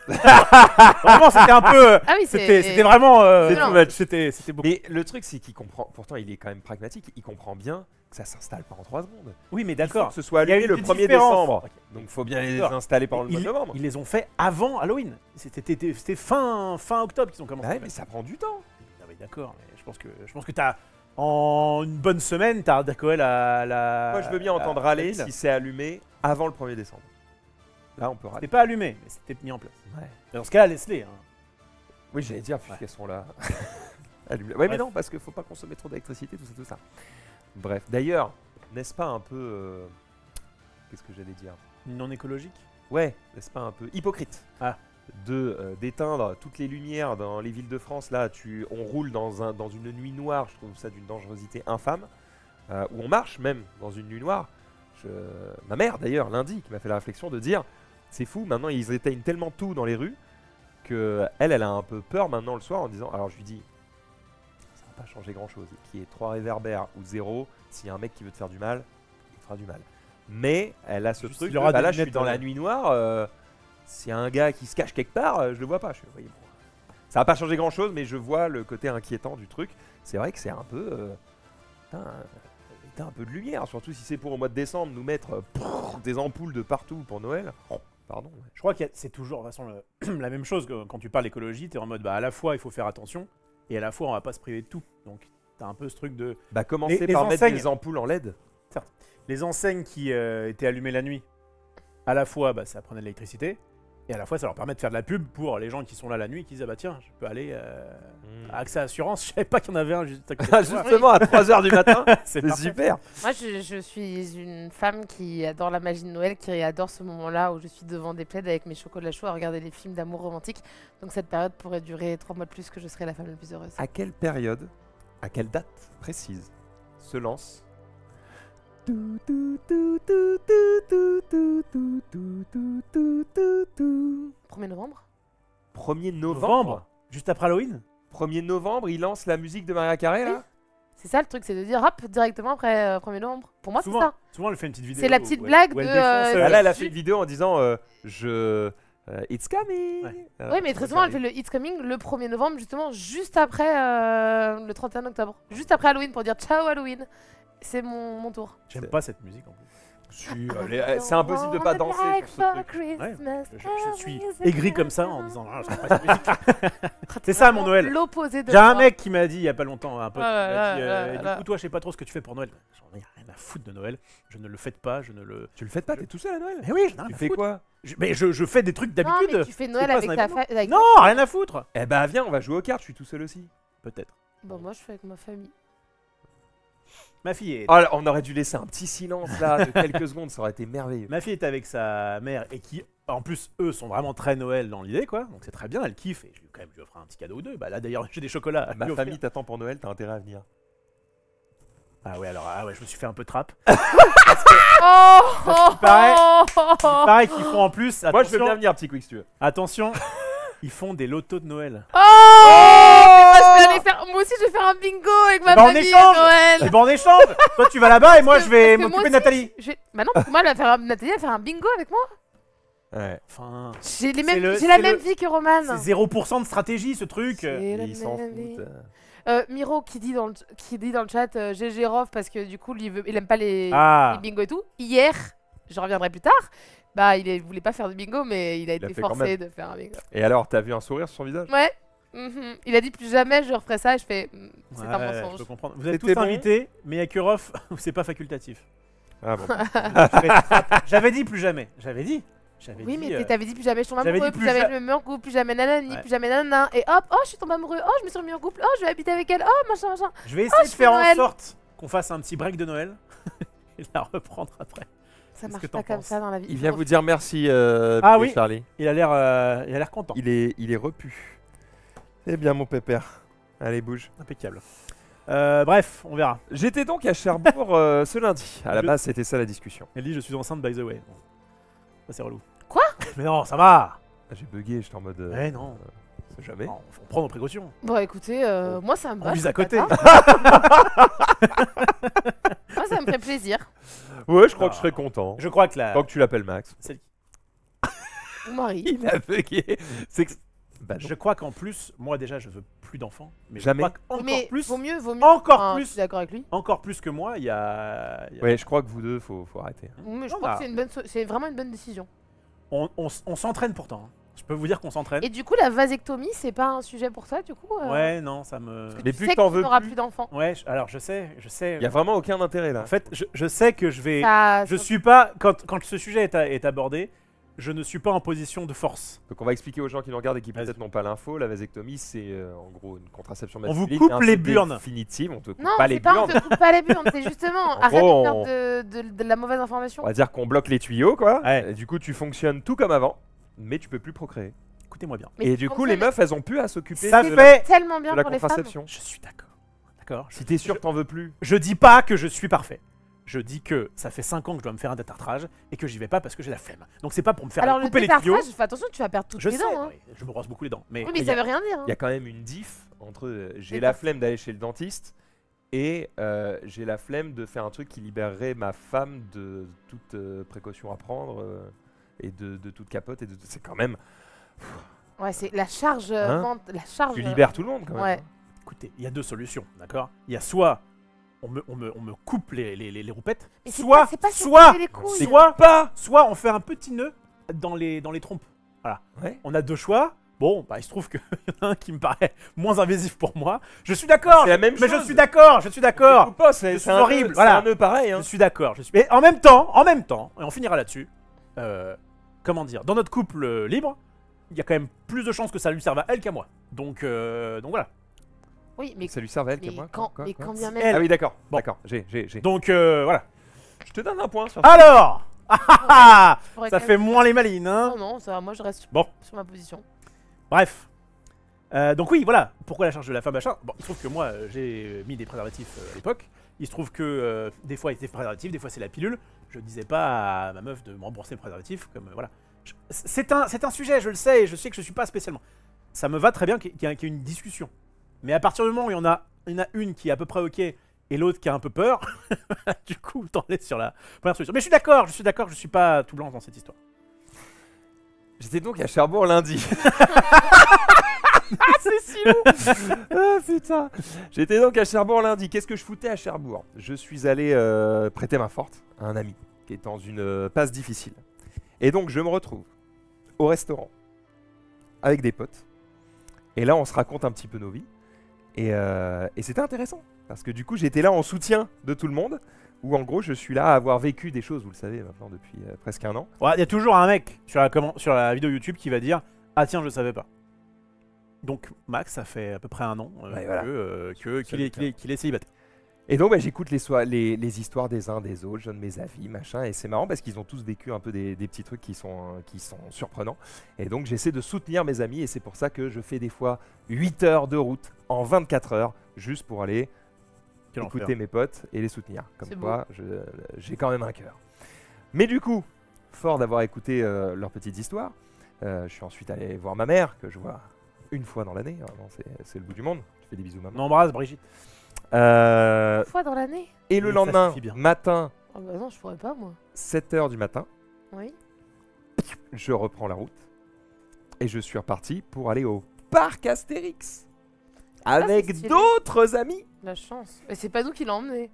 Vraiment, c'était un peu. Ah oui, C'était vraiment. C'est too much. C'était beaucoup. Mais le truc, c'est qu'il comprend. Pourtant, il est quand même pragmatique. Il comprend bien que ça s'installe pas en 3 secondes. Oui, mais Il faut d'accord. que ce soit Il y a allumé une le petite 1er différence. décembre. Ok. Donc, faut bien les D'accord. installer pendant le mois de Ils, novembre. ils les ont fait avant Halloween. C'était fin octobre qu'ils ont commencé. Ouais, à mais faire. ça prend du temps. Ah oui, d'accord, mais je pense que t'as en une bonne semaine, t'as décoré la. Moi, je veux bien entendre la râler ville. si c'est allumé avant le 1er décembre. Là, on peut râler. C'était pas allumé, mais c'était mis en place. Ouais. Mais dans ce cas, laisse-les. Hein. Oui, j'allais dire, Ouais. puisqu'elles sont là. Allumées. Ouais, mais Bref. non, parce qu'il faut pas consommer trop d'électricité, tout ça. Bref, d'ailleurs, n'est-ce pas un peu. Qu'est-ce que j'allais dire? Non écologique. Ouais, n'est-ce pas un peu hypocrite Ah. d'éteindre toutes les lumières dans les villes de France? Là, on roule dans une nuit noire, je trouve ça d'une dangerosité infâme. Où on marche même dans une nuit noire. Ma mère, d'ailleurs, lundi, qui m'a fait la réflexion de dire c'est fou, maintenant ils éteignent tellement tout dans les rues que elle a un peu peur maintenant le soir en disant. Alors je lui dis ça va pas changer grand chose. Qu'il y ait 3 réverbères ou 0, s'il y a un mec qui veut te faire du mal, il te fera du mal. Mais elle a ce Juste, truc il de, aura bah des là je suis lunettes, dans la nuit noire, s'il y a un gars qui se cache quelque part, je le vois pas. Je fais, oui, bon, ça va pas changer grand chose, mais je vois le côté inquiétant du truc. C'est vrai que c'est un peu. Putain, mettez un peu de lumière, surtout si c'est pour au mois de décembre nous mettre des ampoules de partout pour Noël. Oh, pardon. Je crois que c'est toujours de toute façon, la même chose que quand tu parles d'écologie, tu es en mode à la fois il faut faire attention et à la fois on va pas se priver de tout. Donc tu as un peu ce truc de... Bah commencer Les par mettre enseignes. des ampoules en LED. Les enseignes qui étaient allumées la nuit, à la fois ça prenait de l'électricité et à la fois ça leur permet de faire de la pub pour les gens qui sont là la nuit et qui disent ah bah tiens je peux aller à Accès Assurance, je savais pas qu'il y en avait un juste à côté de moi. Justement à 3h du matin, c'est parfait. super. Moi, je suis une femme qui adore la magie de Noël, qui adore ce moment-là où je suis devant des plaids avec mes chocolats chauds à regarder des films d'amour romantique. Donc cette période pourrait durer 3 mois de plus que je serai la femme la plus heureuse. À quelle période, à quelle date précise se lance 1er novembre. 1er novembre. Novembre, juste après Halloween. 1er novembre, il lance la musique de Mariah Carey là. C'est ça le truc, c'est de dire hop, directement après 1er novembre. Pour moi, c'est ça. Souvent elle fait une petite vidéo. C'est la petite où blague où elle de, défonce, Ah, là, elle a fait une vidéo en disant It's coming. Ouais. Oui, mais très souvent, elle fait le It's Coming le 1er novembre, justement, juste après le 31 octobre. Juste après Halloween pour dire ciao Halloween. C'est mon tour. J'aime pas cette musique en plus. C'est impossible de pas danser sur ce truc. Ouais, je suis aigri comme ça en disant ah, j'aime pas cette musique. C'est ça mon Noël. L'opposé de J'ai un moi. mec qui m'a dit il y a pas longtemps, un pote, Oh là qui m'a là dit là là. du coup toi je sais pas trop ce que tu fais pour Noël. J'en ai rien à foutre de Noël. Je ne le fête pas, je ne le. Tu le fais pas, t'es tout seul à Noël. Mais oui, j'en ai rien Tu à fais foutre. quoi? Mais je fais des trucs Non, d'habitude. mais tu fais Noël pas avec un ta événement. famille. Non, rien à foutre. Eh bah viens, on va jouer aux cartes, je suis tout seul aussi. Peut-être. Bon, moi, je fais avec ma famille. Ma fille est. Oh là, on aurait dû laisser un petit silence là de quelques secondes, ça aurait été merveilleux. Ma fille est avec sa mère et qui, en plus, eux sont vraiment très Noël dans l'idée, quoi. Donc c'est très bien, elle kiffe et je lui offre un petit cadeau ou deux. Bah là d'ailleurs, j'ai des chocolats. à Ma lui offrir. famille t'attend pour Noël, t'as intérêt à venir. Ah ouais, alors, je me suis fait un peu trappe. Oh, Pareil qu'ils font en plus. Moi je veux attention, bien venir, petit quick si tu veux. Attention, ils font des lotos de Noël. Moi aussi, je vais faire un bingo avec ma Bah, en famille échange. à Noël. Et ben on échange. Toi tu vas là-bas et moi je vais Parce que m'occuper de moi aussi, Nathalie. Bah non, moi, Nathalie va faire un bingo avec moi. Ouais. Enfin, J'ai C'est la le- même vie que Roman. c'est 0% de stratégie ce truc. C'est la Ils s'en même vie. foutent. Miro qui dit dans le chat GG Rof parce que du coup il aime pas les Ah, bingos et tout. Hier, je reviendrai plus tard, bah voulait pas faire de bingo mais il a été fait quand forcé même. de faire un bingo. Et alors, t'as vu un sourire sur son visage? Ouais. Il a dit plus jamais je referai ça et je fais c'est un ouais, je mensonge. peux comprendre. Vous êtes C'était tous bon invités, mais il y a que Rof où c'est pas facultatif. Ah bon. J'avais dit plus jamais. J'avais dit. Oui mais t'avais dit plus jamais je tombe j'avais amoureux, dit plus plus jamais ja- je me mets en couple, plus jamais nanani, Ouais. plus jamais nanana et hop, oh je suis tombée amoureux, oh je me suis remis en couple, oh je vais habiter avec elle, oh machin machin. Je vais essayer de je faire fais en Noël. sorte qu'on fasse un petit break de Noël et la reprendre après. Ça Qu'est-ce marche que pas t'en comme penses ça dans la vie. Il vient Faut- vous dire merci, Ah oui. Charlie. Il a l'air content. Il est repu. Eh bien, mon pépère. Allez, bouge. Impeccable. Bref, on verra. J'étais donc à Cherbourg ce lundi. À la Je- base, c'était ça la discussion. Elle dit je suis enceinte by the way. Bon. Ça c'est relou. Quoi? Mais non, ça va. J'ai bugué, j'étais en mode. Eh non. C'est jamais. Non, on prend nos précautions. Bon écoutez, moi ça me On va. vise je à suis côté. pas Moi ça me ferait plaisir. Ouais, je crois que je Ah. serais content. Je crois que la. Tant que tu l'appelles Max. Mon mari. Il a bugué. C'est que. Bah non. Je crois qu'en plus, moi déjà, je veux plus d'enfants. Mais Jamais. Je crois qu'encore Mais plus. vaut mieux. Encore Enfin, plus. Je suis d'accord avec lui. Encore plus que moi, il y a. Ouais, je crois que vous deux, faut arrêter. Mais je Non, crois bah. que c'est une bonne, c'est vraiment une bonne décision. On s'entraîne pourtant. hein. Je peux vous dire qu'on s'entraîne. Et du coup, la vasectomie, c'est pas un sujet pour toi, du coup Ouais, non, ça me. Mais Tu plus sais que t'en tu veux n'auras plus. plus d'enfants. Ouais, alors je sais. Il y a vraiment aucun intérêt là. En fait, je sais que je vais. Ça- Je ça- suis pas. Quand ce sujet est abordé, je ne suis pas en position de force. Donc on va expliquer aux gens qui nous regardent et qui Vas-y. peut-être n'ont pas l'info. La vasectomie, c'est en gros une contraception On vous masculine. coupe un les peu burnes. définitive, on te coupe Non, pas c'est les pas on burnes. te coupe pas les burnes, c'est justement arrête gros, de on- faire de la mauvaise information. On va dire qu'on bloque les tuyaux quoi. Ouais. Et du coup, tu fonctionnes tout comme avant, mais tu peux plus procréer. Écoutez-moi bien. Mais Et tu du coup, fonctionnes les meufs, elles ont plus à s'occuper Ça de fait. tellement bien de la pour les femmes. contraception. Je suis d'accord. D'accord. Si t'es sûr que t'en veux plus. Je dis pas que je suis parfait. Je dis que ça fait 5 ans que je dois me faire un détartrage et que j'y vais pas parce que j'ai la flemme. Donc c'est pas pour me faire Alors le couper les tuyaux. détartrage, fais attention, tu vas perdre toutes Je tes sais, dents. Hein. oui, je me brosse beaucoup les dents. Mais, Oui, mais il y ça a- veut rien dire. hein. Il y a quand même une diff entre j'ai Et la pas- flemme d'aller chez le dentiste et j'ai la flemme de faire un truc qui libérerait ma femme de toute précaution à prendre et de toute capote. C'est quand même. Ouais, c'est la charge. Hein la charge. Tu libères tout le monde quand même. Ouais. hein. Écoutez, il y a deux solutions, d'accord. Il y a soit on me coupe les roupettes, Mais c'est soit, pas sur soit, couper les couilles. soit on fait un petit nœud dans les trompes. Voilà. Ouais. On a 2 choix. Bon, bah il se trouve qu'il y en a un qui me paraît moins invasif pour moi. Je suis d'accord. C'est la même Mais chose. je suis d'accord. Je suis d'accord. C'est suis horrible, C'est voilà. un nœud pareil. Hein. Je suis d'accord. Mais en même temps, et on finira là-dessus. Comment dire, dans notre couple libre, il y a quand même plus de chances que ça lui serve à elle qu'à moi. Donc voilà. Oui, mais, Ça lui servait à elle mais qu'à moi. quand, quoi, mais quoi. quand bien Elle. même. Ah oui, d'accord. Bon. D'accord. J'ai. Donc voilà. Je te donne un point sur. Alors, je pourrais ça quand fait même- moins les malines, hein. Non, non, ça va, moi je reste Bon. sur ma position. Bref. Donc oui, voilà. Pourquoi la charge de la femme machin. Bon, il se trouve que moi, j'ai mis des préservatifs à l'époque. Il se trouve que des fois, il était préservatif, des fois, c'est la pilule. Je disais pas à ma meuf de me rembourser le préservatif, comme voilà. C'est un sujet, je le sais, et je sais que je suis pas spécialement. Ça me va très bien qu'il y ait une discussion. Mais à partir du moment où il y en a une qui est à peu près ok et l'autre qui a un peu peur, du coup, t'en es sur la première solution. Mais je suis d'accord, je suis pas tout blanc dans cette histoire. J'étais donc à Cherbourg lundi. C'est si lourd. Ah putain. J'étais donc à Cherbourg lundi. Qu'est-ce que je foutais à Cherbourg? Je suis allé prêter main forte à un ami qui est dans une passe difficile. Et donc je me retrouve au restaurant avec des potes. Et là on se raconte un petit peu nos vies. Et c'était intéressant. Parce que du coup j'étais là en soutien de tout le monde. Où en gros je suis là à avoir vécu des choses, vous le savez maintenant depuis presque un an. Il y a toujours un mec sur la vidéo YouTube qui va dire ah tiens je savais pas. Donc Max, ça fait à peu près un an Ouais, voilà. qu'il est célibataire. Et donc bah, j'écoute les histoires des uns des autres, je donne mes avis, machin, et c'est marrant parce qu'ils ont tous vécu un peu des petits trucs qui sont surprenants. Et donc j'essaie de soutenir mes amis et c'est pour ça que je fais des fois 8 heures de route en 24 heures juste pour aller Quel écouter enfer. mes potes et les soutenir. Comme C'est quoi, j'ai quand même un cœur. Mais du coup, fort d'avoir écouté leurs petites histoires, je suis ensuite allé voir ma mère, que je vois une fois dans l'année, vraiment c'est le bout du monde. Je fais des bisous maman. On embrasse Brigitte. Une fois dans l'année. Et le Oui, ça lendemain, suffit bien. matin, Ah bah non, je pourrais pas moi. 7h du matin, Oui. je reprends la route et je suis reparti pour aller au parc Astérix avec c'est stylé. d'autres amis. La chance. Mais c'est pas nous qui l'ont emmené.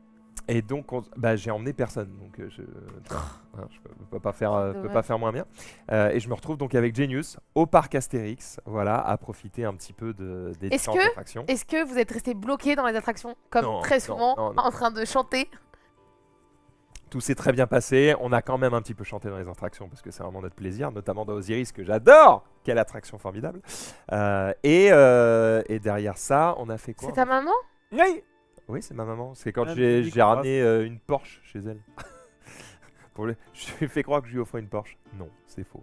Et donc, j'ai emmené personne, donc je peux pas faire, peux pas Dommage. faire moins bien. Et je me retrouve donc avec Genius au parc Astérix, voilà, à profiter un petit peu des Est-ce différentes que- attractions. Est-ce que vous êtes resté bloqué dans les attractions comme Non, très non, souvent non, non. en train de chanter? Tout s'est très bien passé. On a quand même un petit peu chanté dans les attractions parce que c'est vraiment notre plaisir, notamment dans Osiris que j'adore. Quelle attraction formidable. Et derrière ça, on a fait quoi? C'est ta maman? Oui. Oui, c'est ma maman. C'est quand Ah, j'ai mais j'ai ramené une Porsche chez elle. Je lui ai fait croire que je lui offrais une Porsche. Non, c'est faux.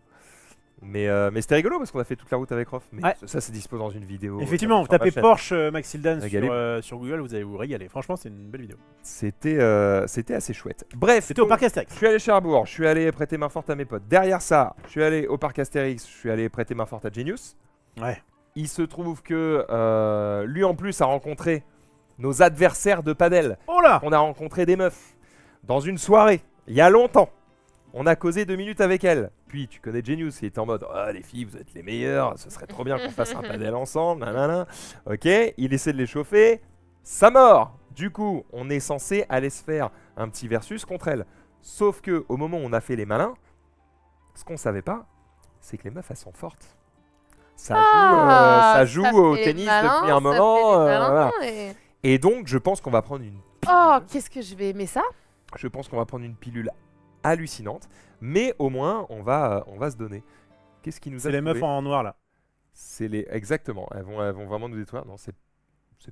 Mais c'était rigolo parce qu'on a fait toute la route avec Rof. Mais Ouais. ça c'est dispo dans une vidéo. Effectivement, vous sur ma tapez chaîne. Porsche Maxildan Régalé. sur Google, vous allez vous régaler. Franchement, c'est une belle vidéo. C'était assez chouette. Bref, C'était au donc, parc Astérix. je suis allé à Cherbourg, je suis allé prêter main forte à mes potes. Derrière ça, je suis allé au parc Astérix, je suis allé prêter main forte à Genius. Ouais. Il se trouve que lui en plus a rencontré nos adversaires de padel. Oh là. On a rencontré des meufs dans une soirée, il y a longtemps. On a causé 2 minutes avec elles. Puis tu connais Genius, il était en mode oh, les filles, vous êtes les meilleures, ce serait trop bien qu'on fasse un padel ensemble. Nanana. Ok, il essaie de les chauffer, ça mord. Du coup, on est censé aller se faire un petit versus contre elles. Sauf que au moment où on a fait les malins, ce qu'on savait pas, c'est que les meufs elles sont fortes. Ça joue ça au fait les tennis malins, depuis un ça moment. fait les malins, Voilà. et- Et donc, je pense qu'on va prendre une Oh, qu'est-ce que je vais aimer ça? Je pense qu'on va prendre une pilule hallucinante, mais au moins on va se donner. Qu'est-ce qui nous a C'est les trouvé meufs en noir là. C'est les exactement. Elles vont vraiment nous détruire. Non, c'est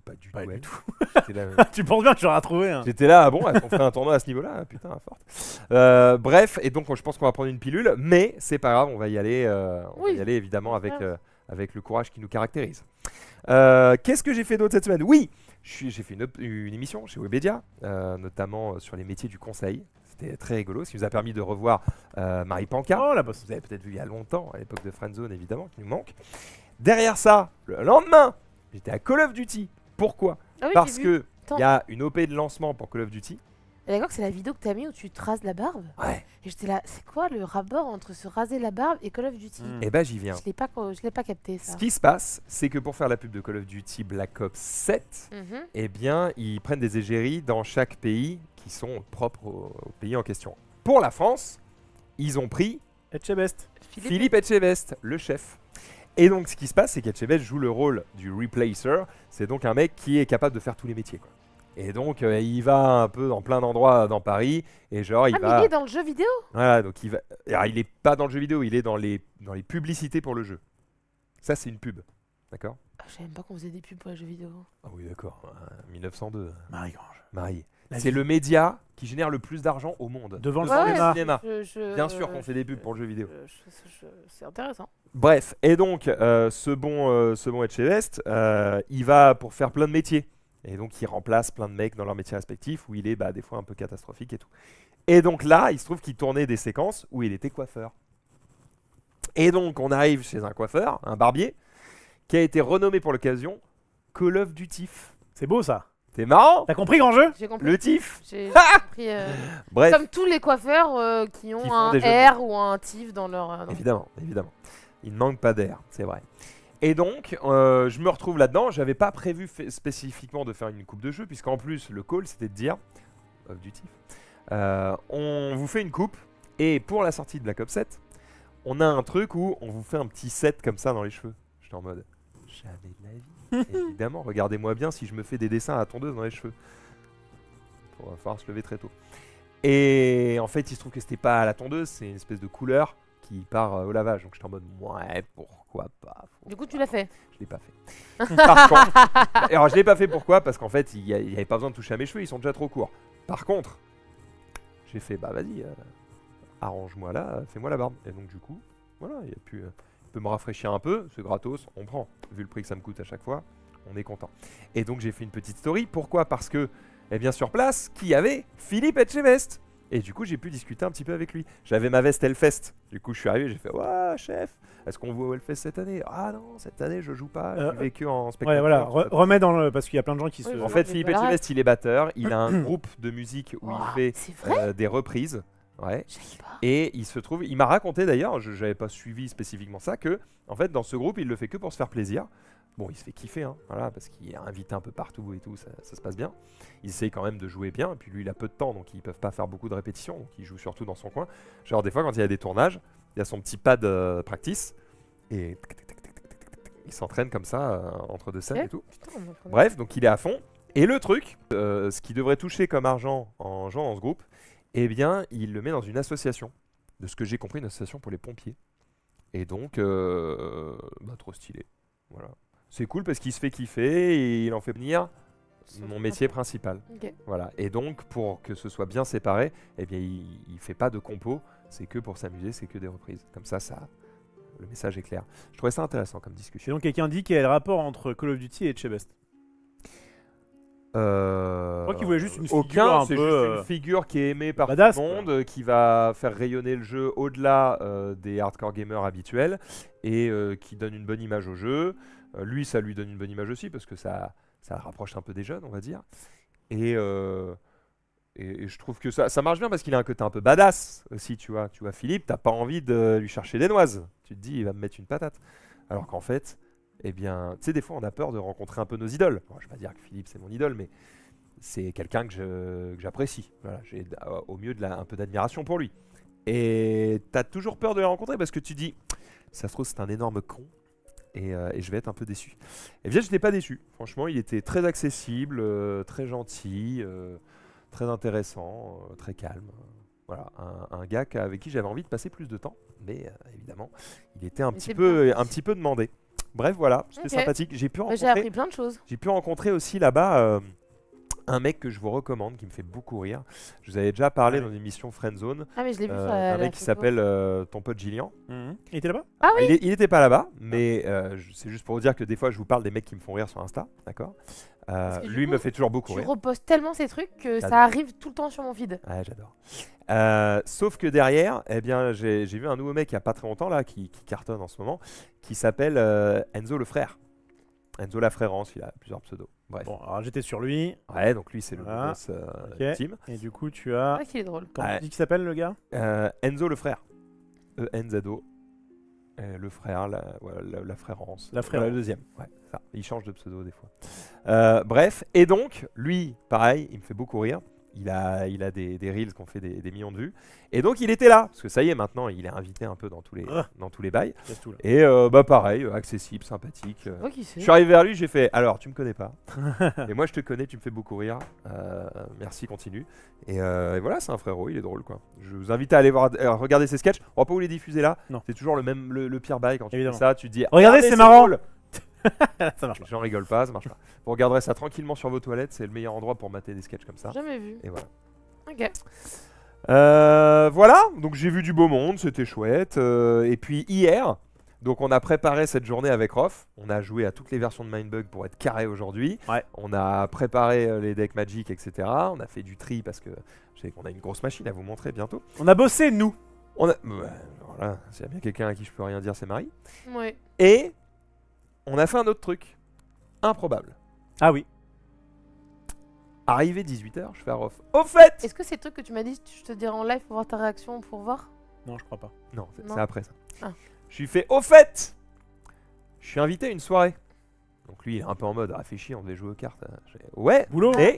pas du Pas tout. du elles. tout. J'étais là, Tu penses bien que j'aurais trouvé un. J'étais là, bon, on ferait un tournoi à ce niveau-là, hein, putain, forte. Bref, et donc je pense qu'on va prendre une pilule, mais c'est pas grave, on va y aller. On va Oui. y aller évidemment avec Ouais. avec le courage qui nous caractérise. Qu'est-ce que j'ai fait d'autre cette semaine? Oui, j'ai fait une émission chez Webedia, notamment sur les métiers du conseil. C'était très rigolo, ce qui nous a permis de revoir Marie Panca. Oh la bosse. Vous avez peut-être vu il y a longtemps, à l'époque de Friendzone évidemment, qui nous manque. Derrière ça, le lendemain, j'étais à Call of Duty. Pourquoi? Ah oui, Parce j'ai vu. que Attends. il y a une OP de lancement pour Call of Duty. Et d'accord que c'est la vidéo que t'as mis où tu te rases la barbe? Ouais. Et j'étais là, c'est quoi le rapport entre se raser la barbe et Call of Duty? Mm. Et ben j'y viens. Je l'ai pas capté ça. Ce qui se passe, c'est que pour faire la pub de Call of Duty Black Ops 7, Mhm. eh bien, ils prennent des égéries dans chaque pays qui sont propres au pays en question. Pour la France, ils ont pris Etchebest. Philippe Etchebest, le chef. Et donc, ce qui se passe, c'est qu'Etchebest joue le rôle du replacer. C'est donc un mec qui est capable de faire tous les métiers, quoi. Et donc, il va un peu dans plein d'endroits dans Paris. Et genre, il va. Mais il est dans le jeu vidéo. Voilà, donc il va. Alors, il est pas dans le jeu vidéo, il est dans les publicités pour le jeu. Ça, c'est une pub. D'accord? Je savais même pas qu'on faisait des pubs pour les jeux vidéo. Ah oui, d'accord. 1902. Marie-Grange. Marie. La C'est vie. le média qui génère le plus d'argent au monde. Devant le Devant cinéma. Bien sûr qu'on fait des pubs pour le jeu vidéo. C'est intéressant. Bref, et donc ce bon Etchebest, il va pour faire plein de métiers. Et donc il remplace plein de mecs dans leurs métiers respectifs où il est des fois un peu catastrophique et tout. Et donc là, il se trouve qu'il tournait des séquences où il était coiffeur. Et donc on arrive chez un coiffeur, un barbier, qui a été renommé pour l'occasion Call of Duty. C'est beau ça. C'est marrant? T'as compris, grand jeu? J'ai compris. Le TIF. J'ai compris. Bref, Comme tous les coiffeurs qui ont Qui font un des jeux R ou un TIF dans leur. évidemment, évidemment. Il ne manque pas d'air, c'est vrai. Et donc, je me retrouve là-dedans. J'avais pas prévu spécifiquement de faire une coupe de jeu, puisqu'en plus, le call, c'était de dire, du TIF, on vous fait une coupe, et pour la sortie de Black Ops 7, on a un truc où on vous fait un petit set comme ça dans les cheveux. J'étais en mode, jamais de la vie. Évidemment, regardez-moi bien si je me fais des dessins à la tondeuse dans les cheveux. Il va falloir se lever très tôt. Et en fait, il se trouve que c'était pas à la tondeuse, c'est une espèce de couleur qui part au lavage. Donc j'étais en mode, ouais, pourquoi pas. Du coup, tu l'as fait. Je l'ai pas fait. Par contre, alors je l'ai pas fait pourquoi? Parce qu'en fait, il y avait pas besoin de toucher à mes cheveux, ils sont déjà trop courts. Par contre, j'ai fait, vas-y, arrange-moi là, fais-moi la barbe. Et donc du coup, voilà, il peut me rafraîchir un peu, c'est gratos, on prend. Vu le prix que ça me coûte à chaque fois, on est content. Et donc j'ai fait une petite story. Pourquoi? Parce que, eh bien sur place, qui y avait Philippe Etchebest. Et du coup, j'ai pu discuter un petit peu avec lui. J'avais ma veste Hellfest. Du coup, je suis arrivé, j'ai fait, ouais, chef, est-ce qu'on voit au Hellfest cette année? Ah non, cette année, je joue pas, je vais que en spectacle. Ouais, voilà, remets dans le. Parce qu'il y a plein de gens qui Oui, se. voilà. En fait, mais Philippe voilà. Etchebest, il est batteur. Il a un groupe de musique où Oh, il fait c'est vrai. des reprises. Ouais. Je savais pas. Et il se trouve, il m'a raconté d'ailleurs, je n'avais pas suivi spécifiquement ça, que en fait dans ce groupe il le fait que pour se faire plaisir. Bon, il se fait kiffer, hein, voilà, parce qu'il est invité un peu partout et tout, ça se passe bien. Il essaye quand même de jouer bien, et puis lui il a peu de temps, donc ils peuvent pas faire beaucoup de répétitions, donc il joue surtout dans son coin. Genre des fois quand il y a des tournages, il y a son petit pad practice, et il s'entraîne comme ça entre deux scènes Ok. et tout. Putain, on m'en prenait. Bref, donc il est à fond. Et le truc, ce qui devrait toucher comme argent en jouant dans ce groupe, eh bien, il le met dans une association. De ce que j'ai compris, une association pour les pompiers. Et donc, trop stylé. Voilà. C'est cool parce qu'il se fait kiffer et il en fait venir mon métier principal. Ok. Voilà. Et donc, pour que ce soit bien séparé, eh bien, il fait pas de compo. C'est que pour s'amuser, c'est que des reprises. Comme ça, le message est clair. Je trouvais ça intéressant comme Et discussion. donc quelqu'un dit quel est le rapport entre Call of Duty et Etchebest. Je crois qu'il voulait juste une figure aucun, un c'est peu, juste une figure qui est aimée par badass, tout le monde, qui va faire rayonner le jeu au-delà des hardcore gamers habituels et qui donne une bonne image au jeu. Lui, ça lui donne une bonne image aussi parce que ça le rapproche un peu des jeunes, on va dire. Et je trouve que ça marche bien parce qu'il a un côté un peu badass aussi, tu vois. Tu vois, Philippe, t'as pas envie de lui chercher des noises. Tu te dis, il va me mettre une patate. Alors qu'en fait, eh bien, tu sais, des fois, on a peur de rencontrer un peu nos idoles. Bon, je vais pas dire que Philippe, c'est mon idole, mais c'est quelqu'un que j'apprécie. Voilà, j'ai au mieux un peu d'admiration pour lui. Et t'as toujours peur de le rencontrer parce que tu dis, ça se trouve, c'est un énorme con. Et je vais être un peu déçu. Et bien, je n'étais pas déçu. Franchement, il était très accessible, très gentil, très intéressant, très calme. Voilà, un gars avec qui j'avais envie de passer plus de temps. Mais évidemment, il était un Mais petit c'est peu bien. demandé. Bref, voilà, c'était Ok. sympathique. J'ai pu J'ai appris rencontrer, plein de choses. aussi là-bas un mec que je vous recommande, qui me fait beaucoup rire. Je vous avais déjà parlé Ouais. dans l'émission Friendzone. Ah, mais je l'ai vu sur Un la mec qui photo. s'appelle ton pote Gillian. Il était là-bas? Ah oui. Il n'était pas là-bas, mais c'est juste pour vous dire que des fois je vous parle des mecs qui me font rire sur Insta, d'accord? Parce que du Lui coup, me fait toujours beaucoup Tu rire. repostes tellement ces trucs que J'adore. ça arrive tout le temps sur mon feed. Ouais, j'adore. Sauf que derrière, eh bien, j'ai vu un nouveau mec il n'y a pas très longtemps là, qui cartonne en ce moment, qui s'appelle Enzo le frère. Enzo la frérance, il a plusieurs pseudos. Bref. Bon, alors j'étais sur lui. Ouais, donc lui c'est le Voilà. boss Ok. ultime. Et du coup, tu as. Ouais, qu'il est drôle. Comment Ouais. tu dis qu'il s'appelle le gars? Enzo le frère. E-N-Z-O. Le frère, la frérance. La frérance. Le deuxième, ouais, ça. Il change de pseudo des fois. Bref, et donc, lui, pareil, il me fait beaucoup rire. Il a des reels qui ont fait des millions de vues. Et donc il était là, parce que ça y est, maintenant il est invité un peu dans tous les bails. Tout, là. Et pareil, accessible, sympathique. Oh, qui sait. Je suis arrivé vers lui, j'ai fait alors tu me connais pas. Et moi je te connais, tu me fais beaucoup rire. Merci, continue. Et voilà, c'est un frérot, il est drôle quoi. Je vous invite à aller regarder ses sketchs. On va pas vous les diffuser là. Non. C'est toujours le pire bail quand tu Évidemment. fais ça, tu te dis Regardez, c'est marrant. drôle. Ça marche pas. J'en rigole pas, ça marche pas. Vous regarderez ça tranquillement sur vos toilettes, c'est le meilleur endroit pour mater des sketchs comme ça. Jamais vu. Et voilà. Ok. Voilà, donc j'ai vu du beau monde, c'était chouette. Et puis hier, donc on a préparé cette journée avec Rof. On a joué à toutes les versions de Mindbug pour être carré aujourd'hui. Ouais. On a préparé les decks Magic, etc. On a fait du tri parce que je sais qu'on a une grosse machine à vous montrer bientôt. On a bossé, nous. Voilà, s'il y a bien quelqu'un à qui je peux rien dire, c'est Marie. Ouais. Et on a fait un autre truc improbable. Ah oui. Arrivé 18h, je fais à Rof. Au fait Est-ce que c'est le truc que tu m'as dit, je te dirai en live pour voir ta réaction, pour voir? Non, je crois pas. Non, Non. c'est après ça. Ah. Je lui fais au fait, je suis invité à une soirée. Donc lui, il est un peu en mode réfléchi, on devait jouer aux cartes. Ouais, Boulot. Et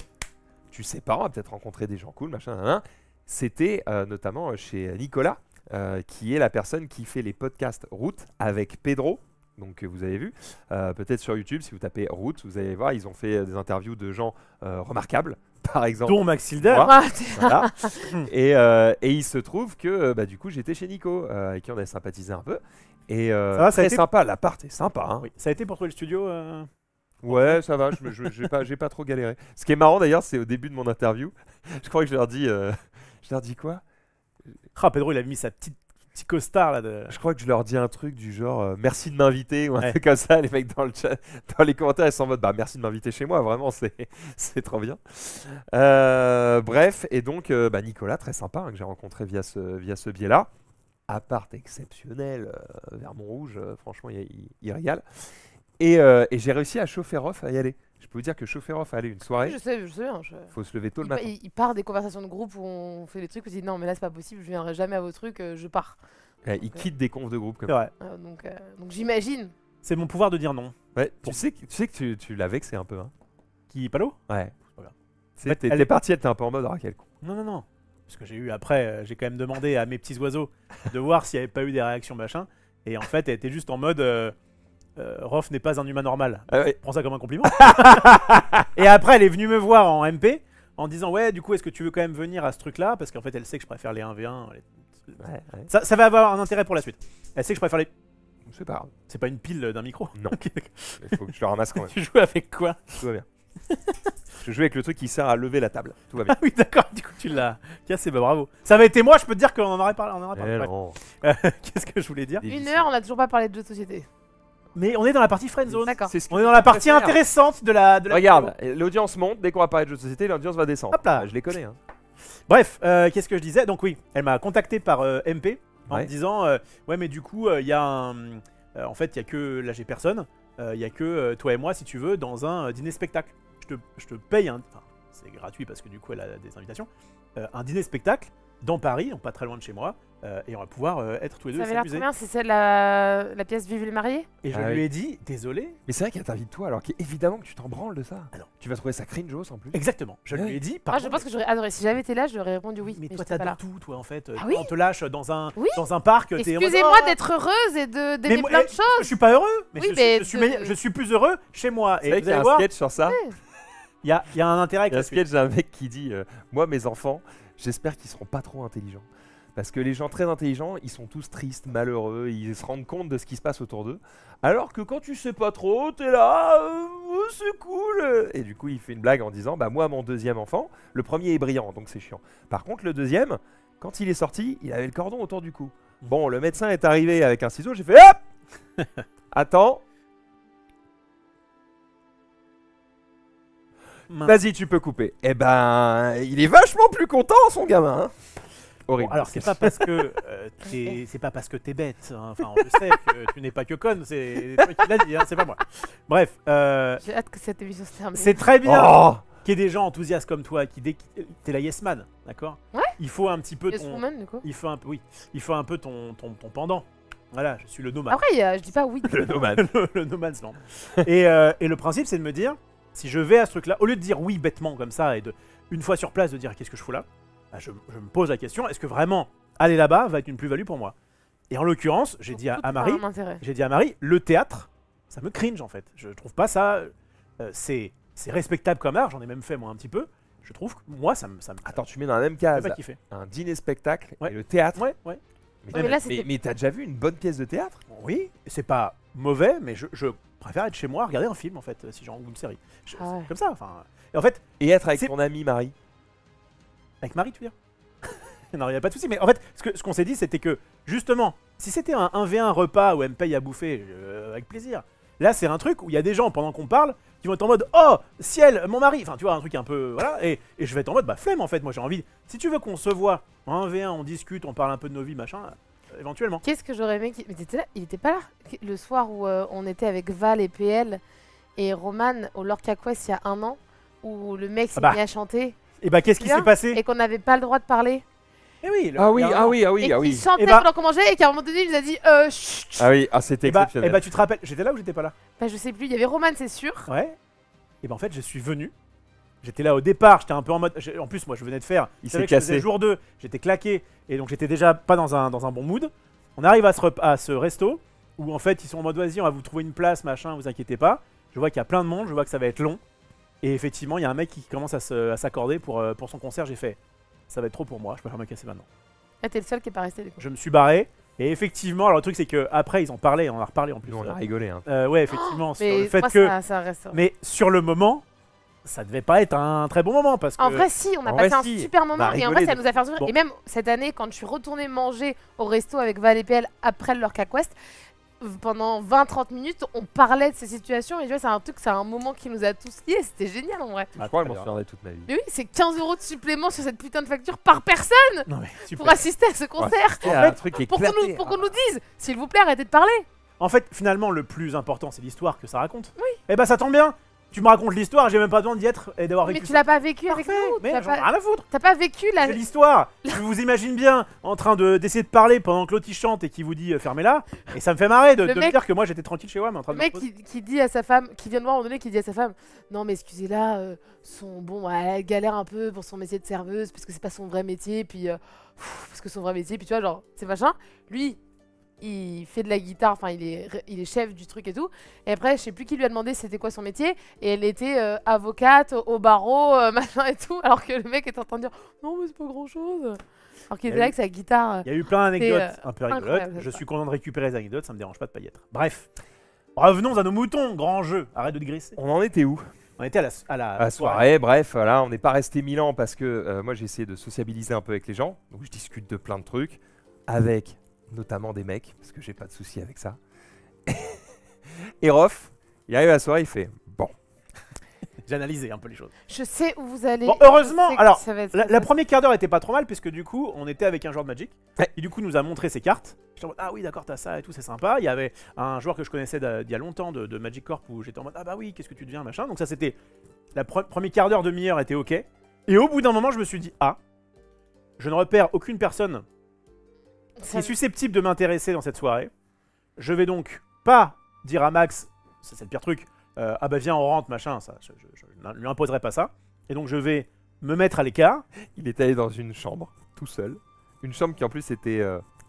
tu sais pas, on va peut-être rencontrer des gens cool, machin. C'était notamment chez Nicolas, qui est la personne qui fait les podcasts Route avec Pedro. Donc vous avez vu, peut-être sur YouTube, si vous tapez Route, vous allez voir, ils ont fait des interviews de gens remarquables, par exemple. Dont Maxilder. Moi. Ah, Voilà. Et il se trouve que du coup j'étais chez Nico, avec qui on a sympathisé un peu. Et va, ça a très été sympa, l'appart est sympa. Hein. Oui. Ça a été pour trouver le studio. Ouais, ça va, j'ai pas trop galéré. Ce qui est marrant d'ailleurs, c'est au début de mon interview, je crois que je leur dis quoi? Ah, Pedro, il a mis sa petit costard là de. Je crois que je leur dis un truc du genre merci de m'inviter ou un Ouais. truc comme ça. Les mecs dans le chat, dans les commentaires, ils sont en mode merci de m'inviter chez moi, vraiment, c'est trop bien. Bref, et donc Nicolas, très sympa, hein, que j'ai rencontré via ce biais-là. Appart exceptionnel vers Montrouge, franchement, il régale. Et j'ai réussi à chauffer Rof à y aller. Je peux vous dire que chauffer Rof à aller une soirée, je sais bien. faut se lever tôt le matin. Il part des conversations de groupe où on fait des trucs où il dit non mais là c'est pas possible, je viendrai jamais à vos trucs, je pars. Il quitte des confs de groupe comme C'est vrai. Donc j'imagine. C'est mon pouvoir de dire non. Ouais, tu sais que tu l'as vexé un peu. Hein. Qui Palo? Ouais. pas grave. C'est- En fait, T'es elle est parti, elle était un peu en mode ah quel con. Non. Parce que j'ai eu après, j'ai quand même demandé à mes petits oiseaux de voir s'il n'y avait pas eu des réactions machin. Et en fait, elle était juste en mode Rof n'est pas un humain normal. Ah ouais. Prends ça comme un compliment. Et après, elle est venue me voir en MP en disant ouais, du coup, est-ce que tu veux quand même venir à ce truc-là? Parce qu'en fait, elle sait que je préfère les 1v1. Ouais. Ça va avoir un intérêt pour la suite. Elle sait que je préfère les. C'est pas grave. C'est pas une pile d'un micro. Non. Ok, d'accord. Il faut que je le ramasse quand même. Tu joues avec quoi? Tout va bien. Je joue avec le truc qui sert à lever la table. Tout va bien. Ah oui, d'accord. Du coup, tu l'as cassé. Bah bravo. Ça avait été moi. Je peux te dire qu'on en aurait parlé. Eh Ouais. non. Qu'est-ce que je voulais dire? Des Une vicieux. heure, on a toujours pas parlé de jeux de société. Mais on est dans la partie friendzone. D'accord. C'est ce On est dans la partie préfère. intéressante de la. Regarde, l'audience monte, dès qu'on va parler de jeux de société, l'audience va descendre. Hop là. Je les connais. Hein. Bref, qu'est-ce que je disais? Donc oui, elle m'a contacté par MP en Ouais. me disant ouais mais du coup il y a un en fait il y a que là j'ai personne, il y a que toi et moi si tu veux dans un dîner spectacle. Je te paye enfin c'est gratuit parce que du coup elle a des invitations, un dîner spectacle dans Paris, donc pas très loin de chez moi, et on va pouvoir être tous les deux Ça et avait l'air trop s'amuser. bien, c'est celle la pièce Vive les mariés. Et je Ah lui oui. ai dit désolé. Mais c'est vrai qu'elle t'invite toi, alors qu'évidemment que tu t'en branles de ça. Ah non. Tu vas trouver ça cringeos en plus. Exactement. Je Ouais. lui ai dit Moi pardon, je pense que j'aurais adoré. Si j'avais été là, j'aurais répondu oui. mais toi j'étais pas t'adores là. tout toi en fait. Ah oui On te lâche dans un Oui. parc. t'es en mode, Excusez-moi Ah, d'être heureuse et d'aimer Mais moi- plein de choses. Je suis pas heureux, mais, Oui, je, mais suis, de- je suis plus heureux chez moi. C'est Et vrai vous qu'il y a allez un voir, sketch sur ça. il y a un intérêt avec Il y a un la suite. sketch d'un mec qui dit moi, mes enfants, j'espère qu'ils seront pas trop intelligents. Parce que les gens très intelligents, ils sont tous tristes, malheureux, ils se rendent compte de ce qui se passe autour d'eux. Alors que quand tu sais pas trop, t'es là, c'est cool. Et du coup, il fait une blague en disant moi, mon deuxième enfant, le premier est brillant, donc c'est chiant. Par contre, le deuxième, quand il est sorti, il avait le cordon autour du cou. Bon, le médecin est arrivé avec un ciseau, j'ai fait hop Attends, vas-y, tu peux couper. Eh ben, il est vachement plus content, son gamin. Hein. Horrible. Bon, alors c'est pas parce que c'est pas parce que t'es bête. Hein. Enfin, on le sait que tu n'es pas que conne. C'est toi qui l'as dit. Hein, c'est pas moi. Bref, J'ai hâte que cette émission se termine. c'est très bien Oh qu'il y ait des gens enthousiastes comme toi qui t'es la yes man, d'accord? Ouais. Il faut un petit peu Yes ton, Woman, du coup. il faut un peu, oui, il faut un peu ton pendant. Voilà, je suis le nomade. Après, je dis pas oui. Le nomade. le No Man's Land. Et le principe, c'est de me dire, si je vais à ce truc-là, au lieu de dire oui bêtement comme ça et une fois sur place de dire qu'est-ce que je fous là, bah, je me pose la question, est-ce que vraiment aller là-bas va être une plus-value pour moi? Et en l'occurrence, j'ai dit à Marie, le théâtre, ça me cringe en fait. Je trouve pas ça, c'est respectable comme art, j'en ai même fait moi un petit peu. Je trouve que moi ça me Attends, tu mets dans la même case pas kiffé. un dîner-spectacle Ouais. et le théâtre. Ouais. Mais t'as déjà vu une bonne pièce de théâtre? Oui, c'est pas mauvais, mais je préfère être chez moi, regarder un film en fait, si j'ai ou une série. C'est comme ça, enfin. Et en fait, Et être avec C'est- ton ami Marie. avec Marie, tu veux dire? Non, il n'y a pas de souci, mais en fait, ce qu'on s'est dit, c'était que justement, si c'était un 1v1 repas où elle me paye à bouffer, avec plaisir. Là, c'est un truc où il y a des gens pendant qu'on parle qui vont être en mode oh ciel, mon mari, enfin tu vois, un truc un peu voilà, et je vais être en mode bah flemme en fait, moi j'ai envie. Si tu veux qu'on se voit en 1v1, on discute, on parle un peu de nos vies, machin, éventuellement. Qu'est-ce que j'aurais aimé Mais t'étais là, il était pas là le soir où on était avec Val et PL et Roman au Lorca Quest il y a 1 an, où le mec s'est bah. mis à chanter Et bah qu'est-ce qui s'est passé? et qu'on n'avait pas le droit de parler. Eh oui, Ah oui, il y a un ah moment. oui, ah oui, Et ah qu'il oui. chantait Et bah- pendant qu'on mangeait et qu'à un moment donné il nous a dit chut. Ah oui, ah c'était Et bah exceptionnel. tu te rappelles, j'étais là ou j'étais pas là? Bah je sais plus, il y avait Roman c'est sûr. Ouais. Et bah en fait, je suis venu. J'étais là au départ, j'étais un peu en mode. En plus, moi je venais de faire. Il c'est vrai s'est que je faisais cassé. jour 2, j'étais claqué. Et donc j'étais déjà pas dans un bon mood. On arrive à ce resto où en fait ils sont en mode vas-y, on va vous trouver une place, machin, vous inquiétez pas. Je vois qu'il y a plein de monde, je vois que ça va être long. Et effectivement, il y a un mec qui commence à s'accorder pour son concert. J'ai fait ça va être trop pour moi, je préfère me casser maintenant. Ah, t'es le seul qui est pas resté du coup. Je me suis barré. Et effectivement, alors le truc c'est que après ils en parlaient, on en a reparlé en plus. Nous on a rigolé. Hein. Ouais, effectivement, sur Mais le fait moi, que. ça reste. Mais sur le moment, ça devait pas être un très bon moment parce que. En vrai, si, on a en passé vrai, un si. super On moment a et en vrai, rigolé ça de- nous a fait un souvenir. Bon. Et même cette année, quand je suis retournée manger au resto avec Val et PL après le Lorca Quest, pendant 20-30 minutes, on parlait de ces situations et tu vois, c'est un truc, c'est un moment qui nous a tous liés. C'était génial en vrai. Je crois que je m'en souviendrai toute ma vie. Mais oui, c'est 15 € de supplément sur cette putain de facture par personne Non mais super. pour assister à ce concert. C'est En un fait, truc Pour qu'on éclaté. nous dise, s'il vous plaît, arrêtez de parler. En fait, finalement, le plus important, c'est l'histoire que ça raconte. Oui. Et bah ça tombe bien. Tu me racontes l'histoire, j'ai même pas besoin d'y être et d'avoir Mais vécu tu ça. l'as pas vécu avec Parfait, nous. mais T'as j'en ai pas, rien à foutre. t'as pas vécu la. C'est l'histoire. Je vous imagine bien en train d'essayer de parler pendant que l'autre il chante et qui vous dit fermez-la. Et ça me fait marrer de Le me mec- dire que moi j'étais tranquille chez moi, mais en train Le de me mec reposer. qui dit à sa femme, qui vient de voir à un moment donné, qui dit à sa femme, non mais excusez-la, elle galère un peu pour son métier de serveuse parce que c'est pas son vrai métier, puis parce que son vrai métier, puis tu vois genre c'est machin. Lui, il fait de la guitare, enfin il est chef du truc et tout. Et après, je sais plus qui lui a demandé c'était quoi son métier, et elle était avocate au barreau, machin et tout, alors que le mec est en train de dire non mais c'est pas grand chose. Alors qu'il Il y était a là eu- avec sa guitare. Il y a eu plein d'anecdotes un peu rigolotes. incroyable, Je ça. suis content de récupérer les anecdotes, ça me dérange pas de pas y être. Bref. Revenons à nos moutons, grand jeu. Arrête de te graisser. On en était où? On était à À la soirée, bref, voilà, on n'est pas resté 1000 ans parce que moi j'ai essayé de sociabiliser un peu avec les gens. Donc je discute de plein de trucs avec notamment des mecs parce que j'ai pas de souci avec ça. Et Rof, il arrive à la soirée, il fait bon. J'ai analysé un peu les choses. Je sais où vous allez. Bon, heureusement, Je sais que alors, ça va être- La première quart d'heure était pas trop mal puisque du coup on était avec un joueur de Magic Ouais. qui du coup nous a montré ses cartes. J'étais en mode ah oui d'accord t'as ça et tout c'est sympa. Il y avait un joueur que je connaissais d'il y a longtemps de Magic Corp où j'étais en mode ah bah oui qu'est-ce que tu deviens machin. Donc ça c'était la première quart d'heure demi-heure était ok. Et au bout d'un moment je me suis dit ah je ne repère aucune personne qui Ça- est susceptible de m'intéresser dans cette soirée. Je vais donc pas dire à Max c'est le pire truc ah bah viens on rentre machin ça je ne lui imposerai pas ça. Et donc je vais me mettre à l'écart. Il est allé dans une chambre, tout seul. Une chambre qui en plus était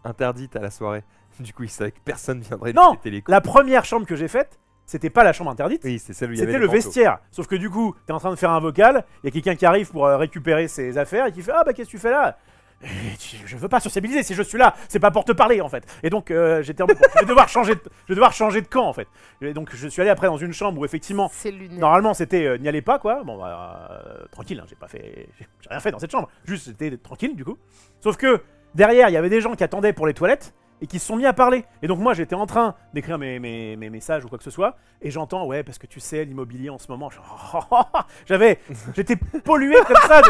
interdite à la soirée. Du coup, il savait que personne viendrait lui Non, péter les couilles. La première chambre que j'ai faite, c'était pas la chambre interdite, Oui, c'est celle où il y avait c'était les le manteaux. vestiaire. Sauf que du coup, t'es en train de faire un vocal, il y a quelqu'un qui arrive pour récupérer ses affaires et qui fait ah bah qu'est-ce que tu fais là? Je veux pas sociabiliser, si je suis là, c'est pas pour te parler en fait. Et donc j'étais en mode, je vais devoir changer de camp en fait. Et donc je suis allé après dans une chambre où effectivement C'est lunaire. normalement c'était n'y allez pas quoi. Bon bah tranquille, hein, j'ai rien fait dans cette chambre. Juste c'était tranquille du coup. Sauf que derrière il y avait des gens qui attendaient pour les toilettes et qui se sont mis à parler. Et donc moi j'étais en train d'écrire mes messages ou quoi que ce soit et j'entends ouais parce que tu sais l'immobilier en ce moment j'étais pollué comme ça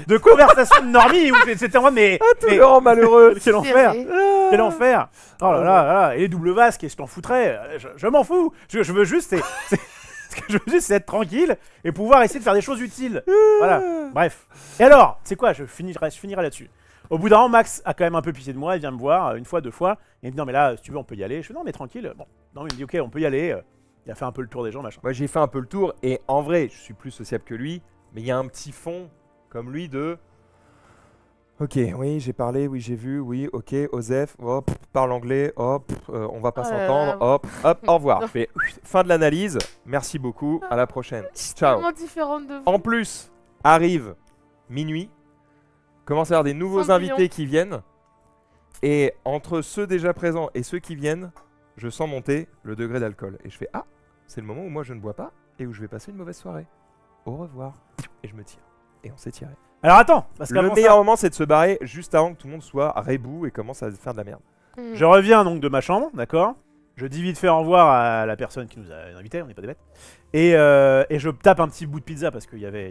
de conversations de normies où c'était en mode mais Laurent malheureux. quel enfer. Serré. Quel enfer! Oh là là, là, et les doubles vasques, et je t'en foutrais, je m'en fous! Je veux juste, ce que je veux juste, c'est être tranquille et pouvoir essayer de faire des choses utiles. Voilà, bref. Et alors, c'est quoi? Je finirai là-dessus. Au bout d'un an, Max a quand même un peu pitié de moi, il vient me voir une fois, deux fois, et il me dit non, mais là, si tu veux, on peut y aller. Je fais non, mais tranquille. Bon, non, il me dit ok, on peut y aller. Il a fait un peu le tour des gens, machin. Moi, j'ai fait un peu le tour et en vrai, je suis plus sociable que lui Mais il y a un petit fond comme lui de... Ok, oui, j'ai parlé, oui, j'ai vu, oui, ok, Osef, hop, parle anglais, hop, on va pas s'entendre, hop, au revoir. Je fais fin de l'analyse, merci beaucoup, à la prochaine. Ciao. Tellement différente de vous. En plus, arrive minuit, commence à y avoir des nouveaux 100 invités millions. qui viennent, et entre ceux déjà présents et ceux qui viennent, je sens monter le degré d'alcool. Et je fais, ah, c'est le moment où moi je ne bois pas, et où je vais passer une mauvaise soirée. Au revoir. Et je me tire. Et on s'est tiré. Alors attends, parce Le qu'avant meilleur ça, moment, c'est de se barrer juste avant que tout le monde soit rebou et commence à faire de la merde. je reviens donc de ma chambre, d'accord. Je dis vite fait au revoir à la personne qui nous a invités, on n'est pas des bêtes. Et je tape un petit bout de pizza parce qu'il y avait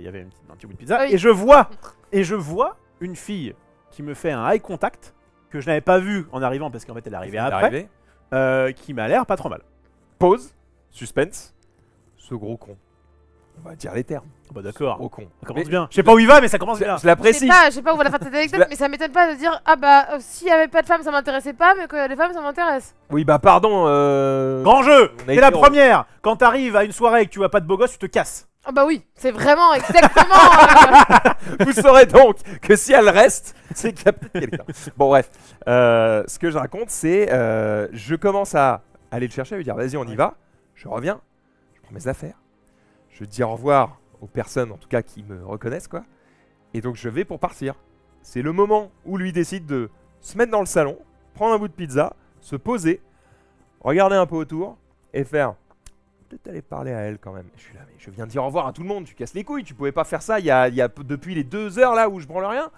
un petit bout de pizza. Oui. Et je vois une fille qui me fait un eye contact que je n'avais pas vu en arrivant parce qu'en fait elle arrivait après, qui m'a l'air pas trop mal. Pause, suspense, ce gros con. On va dire les termes. Bah d'accord, Gros con. ça commence Mais bien. Je sais pas où il va mais ça commence bien. je l'apprécie. Je sais pas où va la fin de cette anecdote, mais ça m'étonne pas de dire ah bah s'il y avait pas de femmes ça m'intéressait pas, mais quand il y a des femmes ça m'intéresse. Oui, bah pardon. Grand jeu. on a C'est été la en- première. Quand t'arrives à une soirée et que tu vois pas de beau gosse, tu te casses. Ah bah oui, c'est vraiment exactement. Vous saurez donc que si elle reste, c'est qu'il y a peut-être quelqu'un. Bon, bref. Ce que je raconte, c'est je commence à aller le chercher, à lui dire vas-y, on y va. Je reviens, je prends mes affaires, je dis au revoir aux personnes, en tout cas, qui me reconnaissent, quoi. Et donc, je vais pour partir. C'est le moment où lui décide de se mettre dans le salon, prendre un bout de pizza, se poser, regarder un peu autour et faire. Peut-être aller parler à elle quand même. Je suis là, mais je viens de dire au revoir à tout le monde, tu casses les couilles, tu pouvais pas faire ça il y a depuis les 2 heures là où je branle rien.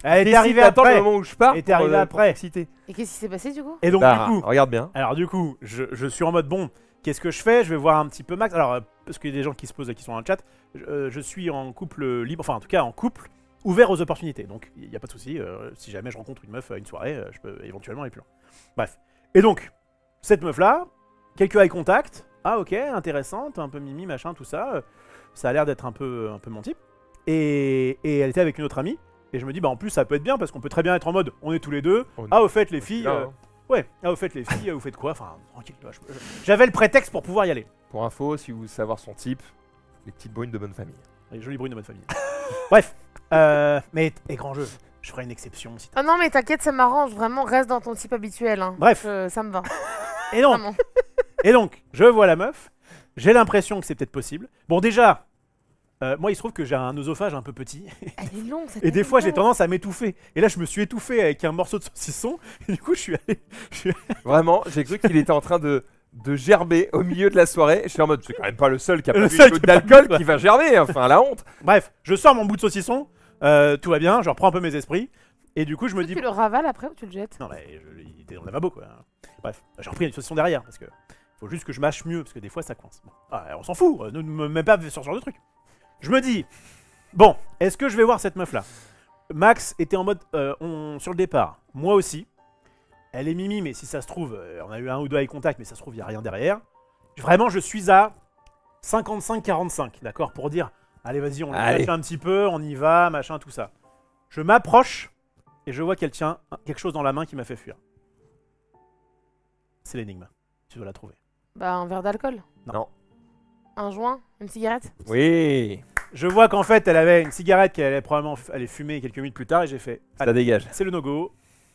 Elle était Décide arrivée d'attendre après. le moment où je pars. Elle était arrivée pour après. t'exciter. Et qu'est-ce qui s'est passé du coup? Et donc Bah, du coup, regarde bien. alors du coup, je suis en mode bon, qu'est-ce que je fais? Je vais voir un petit peu Max. Alors parce qu'il y a des gens qui se posent, qui sont dans le chat. Je suis en couple libre, enfin en tout cas en couple ouvert aux opportunités. Donc il n'y a pas de souci. Si jamais je rencontre une meuf à une soirée, je peux éventuellement aller plus loin. Bref. Et donc cette meuf là, quelques eye contact. Ah ok, intéressante, un peu mimi, machin, tout ça. Ça a l'air d'être un peu mon type. Et elle était avec une autre amie. Et je me dis bah en plus ça peut être bien parce qu'on peut très bien être en mode on est tous les deux. Ah au fait les filles. Là, hein. Ouais, ah, au fait, les filles, vous faites quoi? Enfin, tranquille, tu vois, j'avais le prétexte pour pouvoir y aller. Pour info, si vous voulez savoir son type, les petites brunes de bonne famille. Les jolies brunes de bonne famille. Bref, mais et grand jeu, je ferai une exception si t'as. Ah non mais t'inquiète, ça m'arrange, vraiment reste dans ton type habituel. Hein. Bref. Ça me va. Et donc, Vraiment. et donc, je vois la meuf, j'ai l'impression que c'est peut-être possible. Bon, déjà, moi, il se trouve que j'ai un oesophage un peu petit. Elle est longue cette Et des fois, j'ai anecdote. tendance à m'étouffer. Et là, je me suis étouffé avec un morceau de saucisson. Et du coup, je suis allé. Vraiment, j'ai cru qu'il était en train de gerber au milieu de la soirée. Je suis en mode, c'est quand même pas le seul qui a pas Le bu seul une qui goutte a pas bu, d'alcool quoi. qui va gerber. Enfin, la honte. Bref, je sors mon bout de saucisson. Tout va bien, je reprends un peu mes esprits. Et du coup, je me Est-ce que dis. tu le ravales après ou tu le jettes? Non, mais il était dans le lavabo, quoi. Bref, j'ai repris une saucisson derrière, parce que faut juste que je mâche mieux, parce que des fois ça coince. Bon. Ah, on s'en fout, ne me mets pas sur ce genre de truc. Je me dis, bon, est-ce que je vais voir cette meuf-là? Max était en mode, sur le départ, moi aussi. Elle est mimi, mais si ça se trouve, on a eu un ou deux eye contact, mais ça se trouve, il n'y a rien derrière. Vraiment, je suis à 55-45, d'accord? Pour dire, allez, vas-y, on Allez. lâche un petit peu, on y va, machin, tout ça. Je m'approche, et je vois qu'elle tient quelque chose dans la main qui m'a fait fuir. C'est l'énigme. Tu dois la trouver. Bah un verre d'alcool. Non. Un joint? Une cigarette? Oui, Je vois qu'en fait, elle avait une cigarette qu'elle allait probablement aller fumer quelques minutes plus tard, et j'ai fait, ça allez, dégage. c'est le no-go.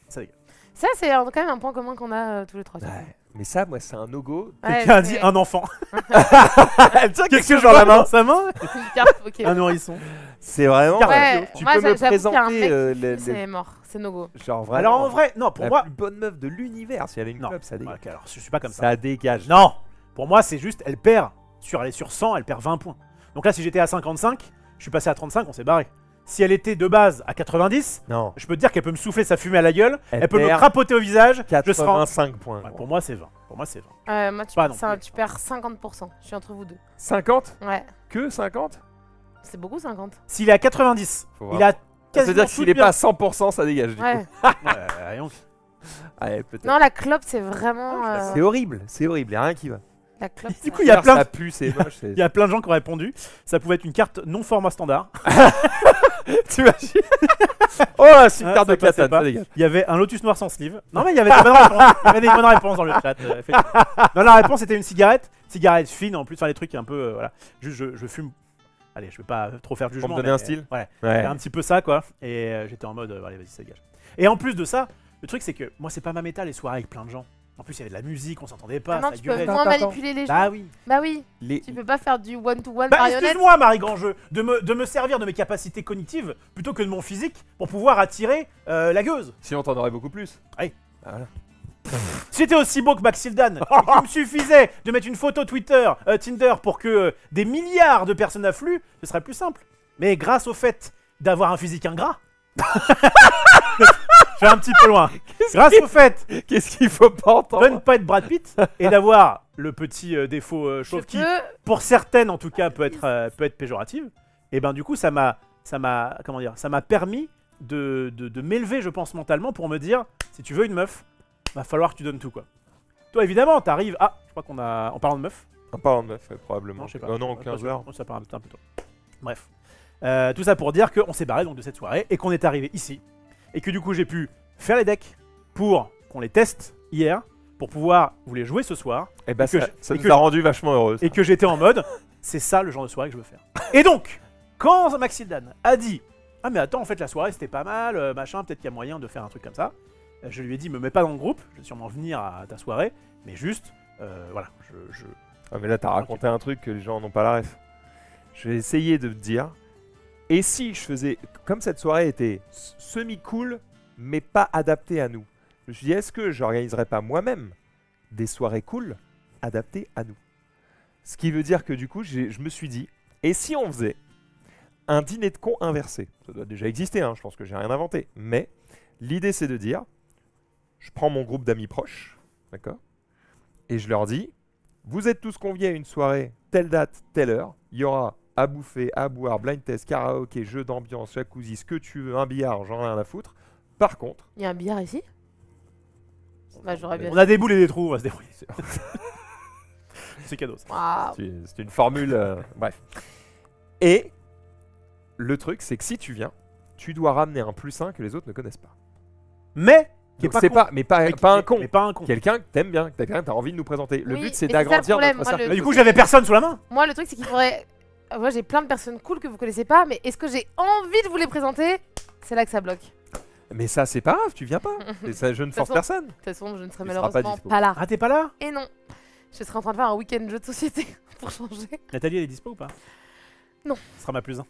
Ça dégage. Ça c'est quand même un point commun qu'on a tous les trois. Ouais. Mais ça, moi, c'est un no-go. Ouais, Quelqu'un a dit c'est un enfant. Elle tient quelque Qu'est-ce que chose je dans la vois main. dans sa main? une carte Pokémon. Un nourrisson. C'est vraiment. Ouais, tu moi, peux me j'avoue qu'il y a un présenter mec les- C'est mort, c'est no go. genre vraiment. Alors en vrai, non, pour la moi. plus bonne meuf de l'univers. Si elle a une Non. club, ça dégage. Ok, alors je suis pas comme ça. Ça dégage. Non, pour moi, c'est juste, elle perd. Elle est sur 100, elle perd 20 points. Donc là, si j'étais à 55, je suis passé à 35, on s'est barré. Si elle était de base à 90, Non. je peux te dire qu'elle peut me souffler sa fumée à la gueule, Elle elle peut me perd crapoter au visage, je serai en... 85 points. Ouais, pour moi, c'est 20. Pour moi, c'est 20. Moi, Pas non tu perds 50%. Je suis entre vous deux. 50? Ouais, Que 50? c'est beaucoup 50. S'il est à 90, Faut voir. il a Ça veut quasiment dire que s'il est pas à 100%, ça dégage. Du Ouais. rien que- Ouais, peut-être. Non, la clope, c'est vraiment. C'est horrible, c'est horrible. Y a rien qui va. La clope. Du coup, il y a Alors, plein ça de... pue, c'est moche. Il y a plein de gens qui ont répondu. Ça pouvait être une carte non format standard. T'imagines? Oh, c'est une Ah, carte ça de passait Catane, pas. ça dégage. Il y avait un lotus noir sans sleeve. Non, mais il y avait des bonnes réponses. Il y avait des bonnes réponses dans le chat. Effectivement. Non, la réponse était une cigarette. Cigarette fine en plus. Enfin, les trucs un peu. Voilà. Juste, je fume. Allez, je vais pas trop faire de Pour jugement. me donner un style. Ouais. Ouais. Un petit peu ça, quoi. Et j'étais en mode, allez, vas-y, ça dégage. Et en plus de ça, le truc, c'est que moi, c'est pas ma méta, les soirées avec plein de gens. En plus, il y avait de la musique, on s'entendait pas. Ah non, ça tu peux gueulait. moins Attends. manipuler les gens. Bah oui. Bah oui, Les... tu peux pas faire du one-to-one Bah, marionnette. excuse-moi, Marie Grandjeu, de me servir de mes capacités cognitives plutôt que de mon physique pour pouvoir attirer la gueuse. Sinon, t'en aurais beaucoup plus. Ouais. Ah, voilà. Si j'étais aussi beau que Maxildan, et qu'il me suffisait de mettre une photo Twitter, Tinder pour que des milliards de personnes affluent, ce serait plus simple. Mais grâce au fait d'avoir un physique ingrat, je vais un petit peu loin. Grâce au fait Qu'est-ce qu'il faut pas de entendre? ne pas être Brad Pitt et d'avoir le petit défaut Je chauve qui, peux... pour certaines en tout cas, peut être péjorative, et ben du coup ça m'a permis de m'élever, je pense, mentalement pour me dire, si tu veux une meuf, va falloir que tu donnes tout, quoi. Toi évidemment t'arrives, je crois en parlant de meuf, Pas en meuf, probablement. non je sais pas, non, je sais pas, 15 heures. ça part un peu tôt. Bref, tout ça pour dire qu'on s'est barré donc de cette soirée et qu'on est arrivé ici et que du coup j'ai pu faire les decks pour qu'on les teste hier pour pouvoir vous les jouer ce soir. Et bah, Et que ça et nous que a rendu vachement heureux. Et que j'étais en mode, c'est ça le genre de soirée que je veux faire. Et donc, quand Maxildan a dit, ah mais attends, en fait la soirée c'était pas mal, machin, peut-être qu'il y a moyen de faire un truc comme ça, je lui ai dit, me mets pas dans le groupe, je vais sûrement venir à ta soirée, mais juste, voilà, Ah, mais là, t'as raconté un truc que les gens n'ont pas la ref. Je vais essayer de te dire. Et si je faisais. Comme cette soirée était semi-cool, mais pas adaptée à nous, je me suis dit, est-ce que j'organiserais pas moi-même des soirées cool adaptées à nous? Ce qui veut dire que du coup, je me suis dit, et si on faisait un dîner de cons inversé? Ça doit déjà exister, hein, je pense que j'ai rien inventé. Mais l'idée, c'est de dire, je prends mon groupe d'amis proches, d'accord? Et je leur dis, vous êtes tous conviés à une soirée, telle date, telle heure. Il y aura à bouffer, à boire, blind test, karaoké, jeu d'ambiance, jacuzzi, ce que tu veux, un billard, j'en ai rien à foutre. Par contre, Il y a un billard ici? Bah j'aurais bien... on a des boules et des trous, on va se débrouiller. C'est cadeau ça. Waouh. c'est une formule. Bref. Et le truc, c'est que si tu viens, tu dois ramener un +1 que les autres ne connaissent pas. Mais, qui est Donc pas c'est con. pas, mais pas, Mais pas un con. Mais pas un con. Quelqu'un que t'aimes bien, que t'as envie de nous présenter. Le Oui, but, c'est mais c'est ça le d'agrandir problème, notre moi, cercle. le- Du coup, j'avais personne sous la main. Moi le truc c'est qu'il faudrait... Moi j'ai plein de personnes cool que vous connaissez pas, mais est-ce que j'ai envie de vous les présenter? C'est là que ça bloque. Mais ça, c'est pas grave, tu viens pas. Et ça, je ne force façon- personne. De toute façon, je ne serai Il sera pas malheureusement dispo. pas là. Ah, t'es pas là? Et non, je serai en train de faire un week-end jeu de société pour changer. Nathalie, elle est dispo ou pas? Non. Ce sera ma +1.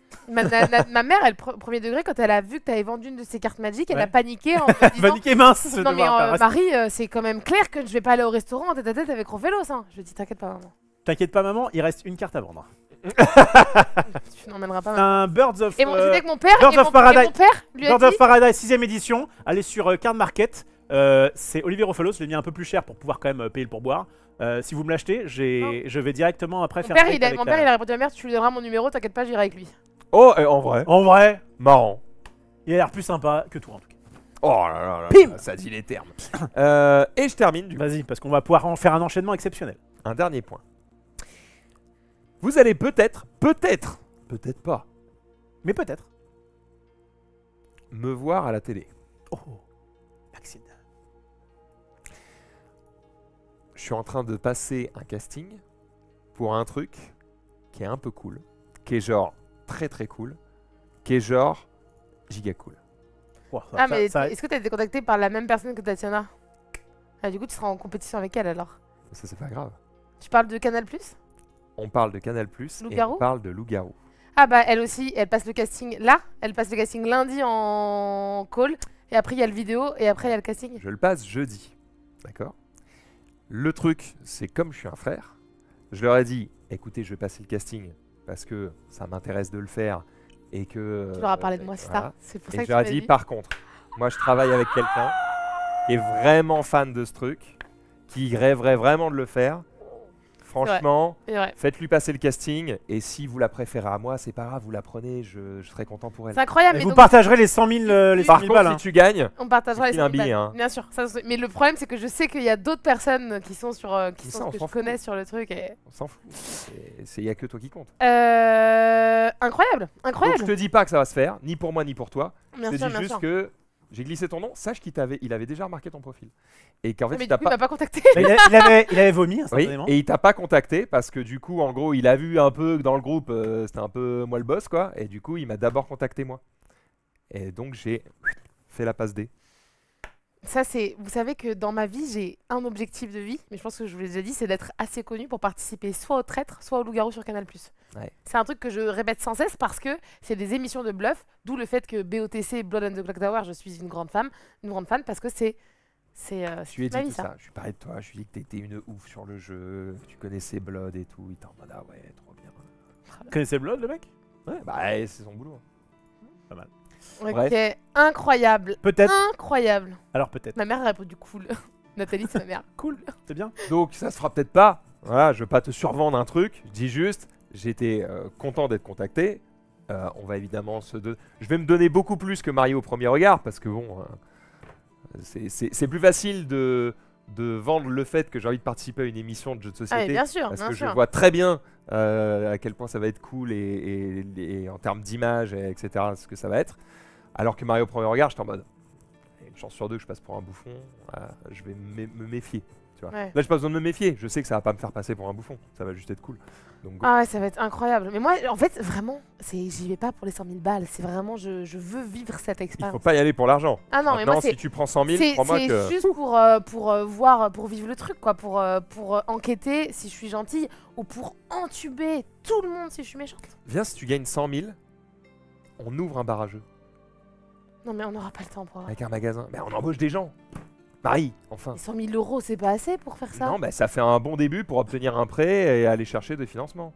Ma mère, elle, premier degré, quand elle a vu que tu avais vendu une de ses cartes Magic, elle Ouais. a paniqué en me disant... Paniqué mince, je vais Non mais devoir faire rester. Marie, c'est quand même clair que je vais pas aller au restaurant en tête-à-tête avec Rofelos. Hein. Je lui dis t'inquiète pas maman. T'inquiète pas, maman, il reste une carte à vendre. Tu n'emmèneras pas maman. Un Birds of, Et bon, j'étais avec mon père, Birds et of mon Paradise. père lui a Birds dit... of Paradise 6ème édition. Allez sur Card Market. C'est Olivier Rofelos, je l'ai mis un peu plus cher pour pouvoir quand même payer le pourboire. Si vous me l'achetez, je vais directement après Mon faire père, avec il a répondu à ma mère, tu lui donneras mon numéro, t'inquiète pas, j'irai avec lui. Oh, en vrai, En vrai, marrant. il a l'air plus sympa que toi en tout cas. Oh là là là, Pim ça dit les termes. Et je termine du coup. Vas-y, parce qu'on va pouvoir en faire un enchaînement exceptionnel. Un dernier point. Vous allez peut-être pas, Mais peut-être. me voir à la télé. Oh, Maxime. Je suis en train de passer un casting pour un truc qui est un peu cool, qui est genre très très cool, qui est genre giga cool. Wow, Ah mais est-ce que t'as été contacté par la même personne que Tatiana? Ah du coup tu seras en compétition avec elle alors. Ça, c'est pas grave. Tu parles de Canal+? On parle de Canal+, et Loup-garou on parle de Loup-garou. Ah bah elle aussi, elle passe le casting là, elle passe le casting lundi en call, et après il y a le vidéo, et après il y a le casting. Je le passe jeudi. D'accord? Le truc, c'est comme je suis un frère, je leur ai dit, écoutez, je vais passer le casting parce que ça m'intéresse de le faire et que... Tu leur as parlé de moi, c'est voilà. ça? C'est pour Et ça je que leur ai tu m'as dit, dit. par contre, moi je travaille avec quelqu'un qui est vraiment fan de ce truc, qui rêverait vraiment de le faire. Franchement, C'est vrai. faites-lui passer le casting et si vous la préférez à moi, c'est pas grave, vous la prenez, je serai content pour elle. C'est incroyable, Et mais vous donc, partagerez les 100 000, les 100 Par 000 contre, balles. si Hein. tu gagnes, on partagera les file un 100 000 billet, balles. hein. Bien sûr. Mais le problème c'est que je sais qu'il y a d'autres personnes qui sont sur qui Mais ça, sont on que s'en je fout. connais sur le truc. Et... on s'en fout. Il n'y a que toi qui compte. Incroyable, Donc incroyable. je te dis pas que ça va se faire, ni pour moi ni pour toi. Bien je te sûr, dis bien juste sûr. que j'ai glissé ton nom, sache il avait déjà remarqué ton profil. Et qu'en fait, Mais il du t'a coup, il pas. m'a pas contacté. Mais il avait vomi Oui, instantanément. et il t'a pas contacté parce que du coup, en gros, il a vu un peu que dans le groupe, c'était un peu moi le boss, quoi. Et du coup, il m'a d'abord contacté moi. Et donc, j'ai fait la passe D. Ça, c'est. Vous savez que dans ma vie, j'ai un objectif de vie, mais je pense que je vous l'ai déjà dit, c'est d'être assez connu pour participer soit au Traître, soit au Loup-Garou sur Canal+. Ouais. C'est un truc que je répète sans cesse parce que c'est des émissions de bluff, d'où le fait que BOTC, Blood and the Clock Tower, je suis une grande fan parce que c'est Je lui ai ma dit vie, tout ça. ça. Je lui parlais de toi. Je lui ai dit que t'étais une ouf sur le jeu, que tu connaissais Blood et tout. Il était en mode ah ouais, trop bien. Vous connaissez Blood, le mec? Ouais, bah ouais, c'est son boulot. Pas mal. Ok, Bref. incroyable. Peut-être. Incroyable. Alors peut-être. Ma mère a répondu cool. Nathalie, c'est ma mère. Cool, c'est bien. Donc ça se fera peut-être pas. Voilà, je veux pas te survendre un truc. Je dis juste, j'étais content d'être contacté. On va évidemment je vais me donner beaucoup plus que Mario au premier regard parce que bon, c'est plus facile de vendre le fait que j'ai envie de participer à une émission de jeux de Ah, mais société. bien sûr, Parce bien que sûr. je vois très bien à quel point ça va être cool et en termes d'image, etc., ce que ça va être. Alors que Mario au premier regard, j'étais en mode, il y a une chance sur deux que je passe pour un bouffon, je vais me méfier. Tu vois. Ouais. Là, j'ai pas besoin de me méfier, je sais que ça va pas me faire passer pour un bouffon, ça va juste être cool. Donc, go. Ah ouais, ça va être incroyable. Mais moi, en fait, vraiment, j'y vais pas pour les 100 000 balles. C'est vraiment, je veux vivre cette Il expérience. faut pas y aller pour l'argent. Ah non, mais Maintenant, moi, si c'est tu prends 100 000, c'est crois-moi que. juste pour voir, pour vivre le truc, quoi. Pour enquêter si je suis gentille ou pour entuber tout le monde si je suis méchante. Viens, si tu gagnes 100 000, on ouvre un bar à jeux Non, mais on n'aura pas le temps pour. avec un magasin. Mais on embauche des gens. Marie, enfin. Les 100 000 euros, c'est pas assez pour faire ça. Non, mais ça fait un bon début pour obtenir un prêt et aller chercher des financements.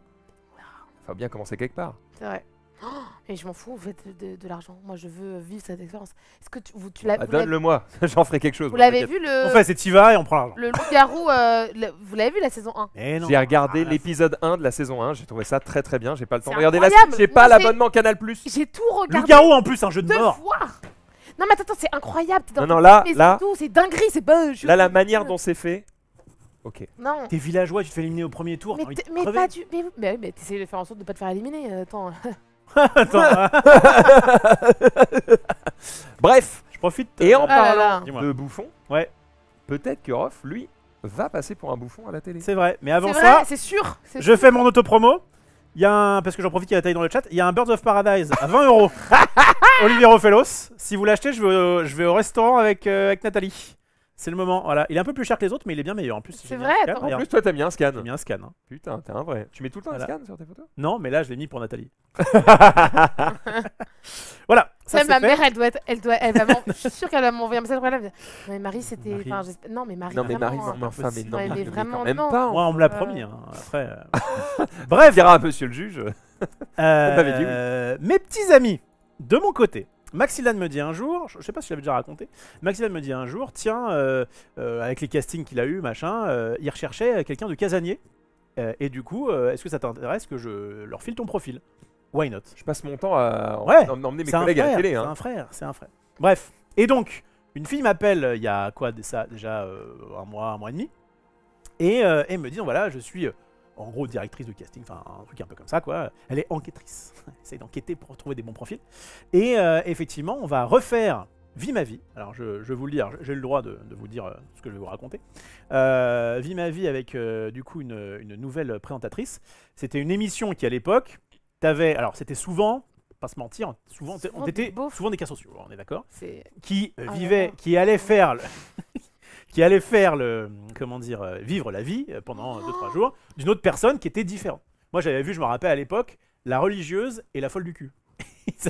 Faut bien commencer quelque part. C'est vrai. Oh, et je m'en fous en fait de l'argent. Moi, je veux vivre cette expérience. Est-ce que tu l'as, Bah, donne-le-moi, j'en ferai quelque chose. vous moi, l'avez t'inquiète. vu On fait, c'est t'y vas et on prend l'argent. le loup-garou vous l'avez vu la saison 1? Mais non. J'ai regardé Ah, l'épisode 1 de la saison 1, j'ai trouvé ça très très bien, j'ai pas le temps C'est de regarder la incroyable. suite, j'ai Moi, pas j'ai- l'abonnement Canal+. J'ai tout regardé Loup-garou en plus, un jeu de 2 mort. fois. Non mais attends, c'est incroyable. T'es dans Non, une là, maison là, et tout, c'est dinguerie, c'est pas. là, la manière dont c'est fait, ok. Non. T'es villageois, tu te fais éliminer au premier tour. t'as Mais, envie de mais crever. pas du. Mais oui, mais t'essayes de faire en sorte de pas te faire éliminer. Attends. Attends, Bref, je profite. et en Ah là parlant là. Dis-moi. de bouffon, Ouais. peut-être que Rof, lui, va passer pour un bouffon à la télé. C'est vrai, mais avant C'est ça, vrai, c'est sûr. c'est je sûr. fais mon auto-promo. Il y a un, parce que j'en profite qu'il y a la taille dans le chat, il y a un Birds of Paradise à 20 €. Olivier Rofelos. Si vous l'achetez, je vais au restaurant avec Nathalie. C'est le moment, voilà. Il est un peu plus cher que les autres, mais il est bien meilleur en plus. C'est génial. vrai, Scan, attends. En regarde. plus, toi, t'as mis un scan. J'ai mis un scan. Hein. Putain, t'es un vrai. Tu mets tout le temps Voilà. un scan sur tes photos? Non, mais là, je l'ai mis pour Nathalie. Voilà. Ça, Même c'est ma fait. mère, elle va je suis sûre qu'elle va m'envoyer un message pour elle. Non mais Marie, c'était. Marie. Enfin, non mais Marie. Non, mais Marie, vraiment, non, mais enfin, mais non, Ouais, mais mais vraiment, quand même non. pas. Moi, on me l'a Euh. promis. Hein. Après. Bref, dira à monsieur le juge. m'avait dit Mes petits amis, de mon côté, Maxilan me dit un jour, je sais pas si je l'avais déjà raconté, Maxilan me dit un jour, tiens, avec les castings qu'il a eu, machin, il recherchait quelqu'un de casanier. Et du coup, est-ce que ça t'intéresse que je leur file ton profil? Why not? Je passe mon temps à Ouais, emmener mes C'est un collègues à la frère, télé. c'est Hein. un frère, c'est un frère. Bref, et donc, une fille m'appelle il y a quoi de ça déjà un mois et demi, et me dit voilà, je suis en gros directrice de casting, enfin un truc un peu comme ça quoi. Elle est enquêtrice, elle essaye d'enquêter pour trouver des bons profils. Et effectivement, on va refaire Vie ma vie. Alors je vais vous le dire, j'ai le droit de vous dire ce que je vais vous raconter. Vie ma vie avec du coup une nouvelle présentatrice. C'était une émission qui à l'époque, t'avais, alors c'était souvent, pas se mentir, souvent Souvent on des était beaufs. souvent des cas sociaux, on est d'accord, C'est. qui là vivaient, là. qui allaient faire le qui allait faire le comment dire vivre la vie pendant 2-3 jours d'une autre personne qui était différente. Moi j'avais vu, je me rappelle à l'époque, la religieuse et la folle du cul.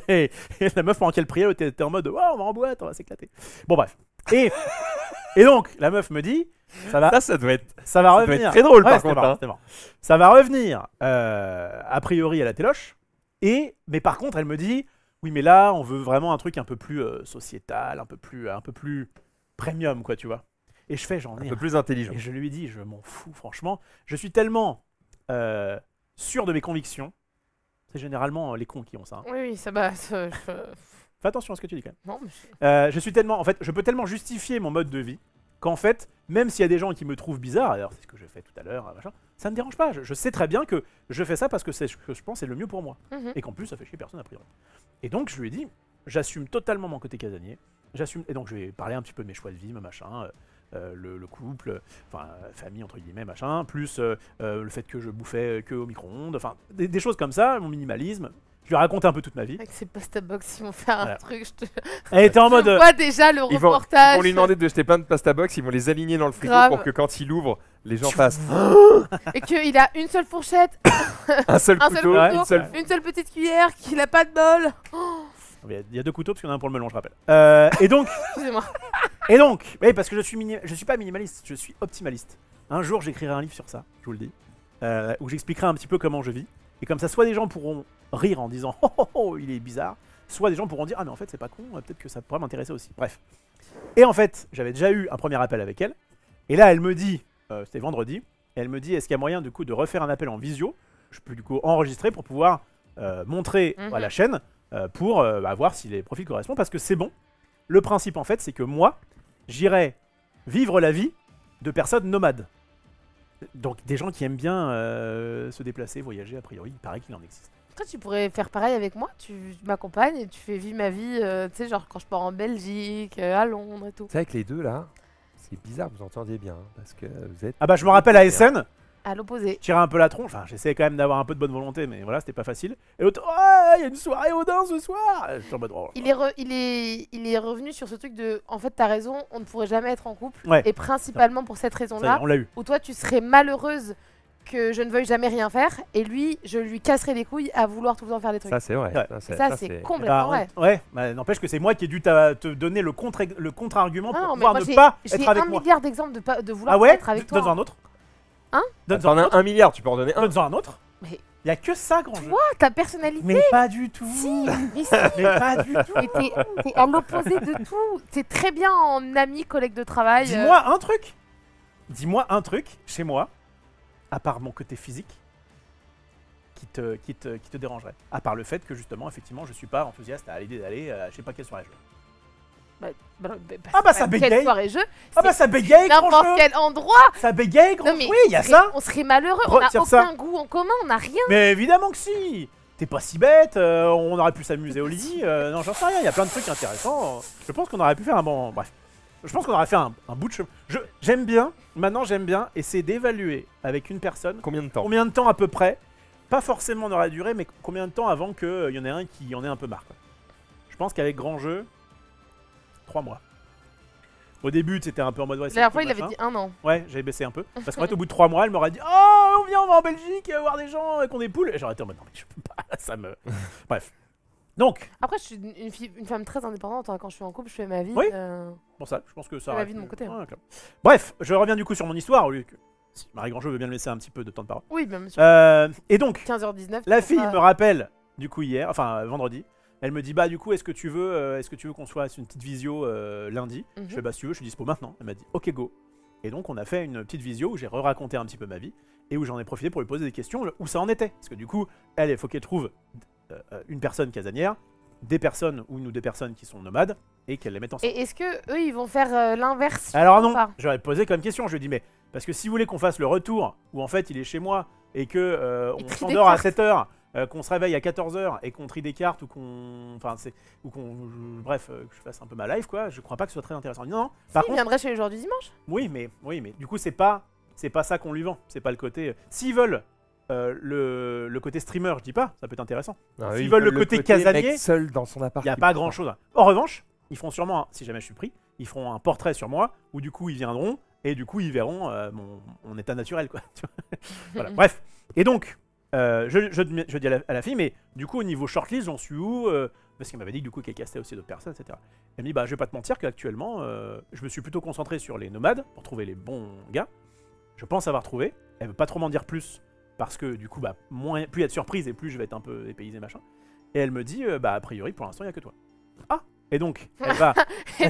Et la meuf pendant qu'elle priait était en mode on va en boîte, on va s'éclater. Bon bref. Et donc la meuf me dit ça va Ça doit être. ça va doit revenir. être très drôle, par c'était contre, marrant, hein. c'était marrant. Ça va revenir a priori à la téloche. Mais par contre, elle me dit oui, mais là, on veut vraiment un truc un peu plus sociétal, un peu plus premium, quoi, tu vois. Et je fais j'en ai Un peu plus intelligent. et je lui dis je m'en fous, franchement. Je suis tellement sûr de mes convictions. C'est généralement les cons qui ont ça. Hein. Oui, oui, ça va. Fais attention à ce que tu dis quand même. Non, mais Je suis tellement, en fait, je peux tellement justifier mon mode de vie qu'en fait, même s'il y a des gens qui me trouvent bizarre, alors c'est ce que je fais tout à l'heure, machin, ça me dérange pas. Je sais très bien que je fais ça parce que c'est ce que je pense c'est le mieux pour moi Mhm. et qu'en plus ça fait chier personne a priori. Et donc je lui ai dit, j'assume totalement mon côté casanier. j'assume. Et donc je vais parler un petit peu de mes choix de vie, machin, le couple, enfin famille entre guillemets, machin, plus le fait que je bouffais que au micro-ondes, enfin des choses comme ça, mon minimalisme. Je lui raconte un peu toute ma vie. Avec ces pasta box, ils vont faire un truc. Elle était en mode. Je vois déjà le Ils reportage. vont lui demander de jeter plein de pasta box, ils vont les aligner dans le frigo Grave. pour que quand il ouvre, les gens fassent Et qu'il a une seule fourchette, un seul un seul couteau, ouais, une couteau, seule. une seule petite cuillère, qu'il a pas de bol. Il y a 2 couteaux parce qu'il y en a un pour le melon, je rappelle. Et donc, Excusez-moi. oui, parce que je suis pas minimaliste, je suis optimaliste. Un jour, j'écrirai un livre sur ça, je vous le dis, où j'expliquerai un petit peu comment je vis. Et comme ça, soit des gens pourront rire en disant oh, oh, oh, il est bizarre, soit des gens pourront dire ah mais en fait c'est pas con, peut-être que ça pourrait m'intéresser aussi. Bref. Et en fait, j'avais déjà eu un premier appel avec elle. Et là, elle me dit, c'était vendredi, elle me dit est-ce qu'il y a moyen du coup de refaire un appel en visio? Je peux du coup enregistrer pour pouvoir montrer à la chaîne pour voir si les profils correspondent parce que c'est bon. Le principe en fait, c'est que moi, j'irai vivre la vie de personnes nomades. Donc des gens qui aiment bien se déplacer, voyager, a priori, il paraît qu'il en existe. Toi, tu pourrais faire pareil avec moi. Tu m'accompagnes et tu fais vivre ma vie, tu sais, genre quand je pars en Belgique, à Londres et tout. C'est vrai que les deux là, c'est bizarre, vous entendiez bien, hein, parce que vous êtes. Ah bah je me rappelle à SN, À l'opposé. tirer un peu la tronche, enfin j'essayais quand même d'avoir un peu de bonne volonté, mais voilà, c'était pas facile. Et l'autre, oh, il y a une soirée Odin ce soir. Je suis en mode, oh. Il est revenu sur ce truc de. En fait, t'as raison, on ne pourrait jamais être en couple. Ouais. Et principalement pour cette Ça y est, raison-là, on l'a eu. où toi, tu serais malheureuse que je ne veuille jamais rien faire. Et lui, je lui casserais les couilles à vouloir tout le temps faire des trucs. Ça c'est vrai. Ouais. Ça, c'est complètement vrai. Ouais, bah, n'empêche que c'est moi qui ai dû te donner le contre-argument pour Non, mais pouvoir moi, ne j'ai pas j'ai être avec un moi. milliard d'exemples de vouloir Ah ouais, être avec toi. donne-en un autre. Hein? Donne-en T'en un as autre. 1 milliard, tu peux en donner un. Donne-en un autre. Mais Il y a que ça, grand jeu. toi, ta personnalité. Mais pas du tout. Si, mais si. Mais pas du tout. Mais t'es à l'opposé de tout. T'es très bien en ami, collègue de travail. Dis-moi un truc. Dis-moi un truc chez moi, à part mon côté physique, qui te dérangerait. À part le fait que justement, effectivement, je suis pas enthousiaste à l'idée d'aller, je sais pas quelle soirée je veux. Ah bah ça bégaye. Quelle soirée jeu. Ah bah ça bégaye, grand N'importe jeu. quel endroit. Ça bégaye, grand Non, mais jeu. Oui, il y a ça. On serait malheureux. On n'a Retire aucun ça. goût en commun. On n'a rien. Mais évidemment que si. T'es pas si bête, on aurait pu s'amuser au lit. Non, j'en sais rien, il y a plein de trucs intéressants. Je pense qu'on aurait pu faire un bon... Bref. Je pense qu'on aurait fait un bout de chemin. J'aime bien, maintenant j'aime bien essayer d'évaluer avec une personne Combien de temps? combien de temps à peu près, pas forcément dans la durée, mais combien de temps avant qu'il y en ait un qui en ait un peu marre. Quoi. Je pense qu'avec grand jeu, 3 mois. Au début, c'était un peu en mode... Ouais, La dernière fois, il avait dit 1 an. Ouais, j'avais baissé un peu. Parce qu'en fait, au bout de 3 mois, elle m'aurait dit oh, on vient, on va en Belgique voir des gens qu'on des poules. Et j'aurais été en mode non, mais je peux pas, ça me. Bref. Donc, Après, je suis une femme très indépendante. Hein. Quand je suis en couple, je fais ma vie. Oui. Pour ça, je pense que ça. la aurait vie de pu- mon côté. Ouais, clairement. Bref, je reviens du coup sur mon histoire au lieu que. Si Marie Grandjeu veut bien me laisser un petit peu de temps de parole. Oui, bien sûr. Et donc, 15h19. la fille me rappelle du coup hier, enfin vendredi. Elle me dit bah du coup est-ce que tu veux qu'on soit sur une petite visio lundi. Mhm. Je fais bah si tu veux, je suis dispo maintenant. Elle m'a dit ok go. Et donc on a fait une petite visio où j'ai raconté un petit peu ma vie et où j'en ai profité pour lui poser des questions où ça en était. Parce que du coup elle il faut qu'elle trouve une personne casanière, des personnes ou une ou des personnes qui sont nomades et qu'elle les mette ensemble. Et est-ce que eux, ils vont faire l'inverse? Alors ou non, pas j'aurais posé comme question, je lui ai dit mais parce que si vous voulez qu'on fasse le retour où en fait il est chez moi et que Il on trie s'endort des à 7h, qu'on se réveille à 14h et qu'on trie des cartes ou qu'on bref que je fasse un peu ma life quoi, je crois pas que ce soit très intéressant. Non, par Il contre viendrait chez les joueurs du dimanche. oui mais du coup c'est pas ça qu'on lui vend, c'est pas le côté s'ils veulent le côté streamer, je dis pas, ça peut être intéressant. Ah, S'ils ils veulent le côté casanier, mec seul dans son appart. Il n'y a pas grand chose. En revanche, ils feront sûrement, si jamais je suis pris, ils feront un portrait sur moi où du coup ils viendront et du coup ils verront mon état naturel quoi. Tu vois. Voilà. Bref. Et donc, je dis à la fille, mais du coup au niveau shortlist, j'en suis où parce qu'elle m'avait dit que du coup qu'elle castait aussi d'autres personnes, etc. Elle me dit bah je vais pas te mentir qu'actuellement je me suis plutôt concentré sur les nomades pour trouver les bons gars. Je pense avoir trouvé. Elle veut pas trop m'en dire plus parce que du coup bah plus il y a de surprises et plus je vais être un peu dépaysé machin. Et elle me dit bah a priori pour l'instant il y a que toi. Ah. Et donc, elle va. Il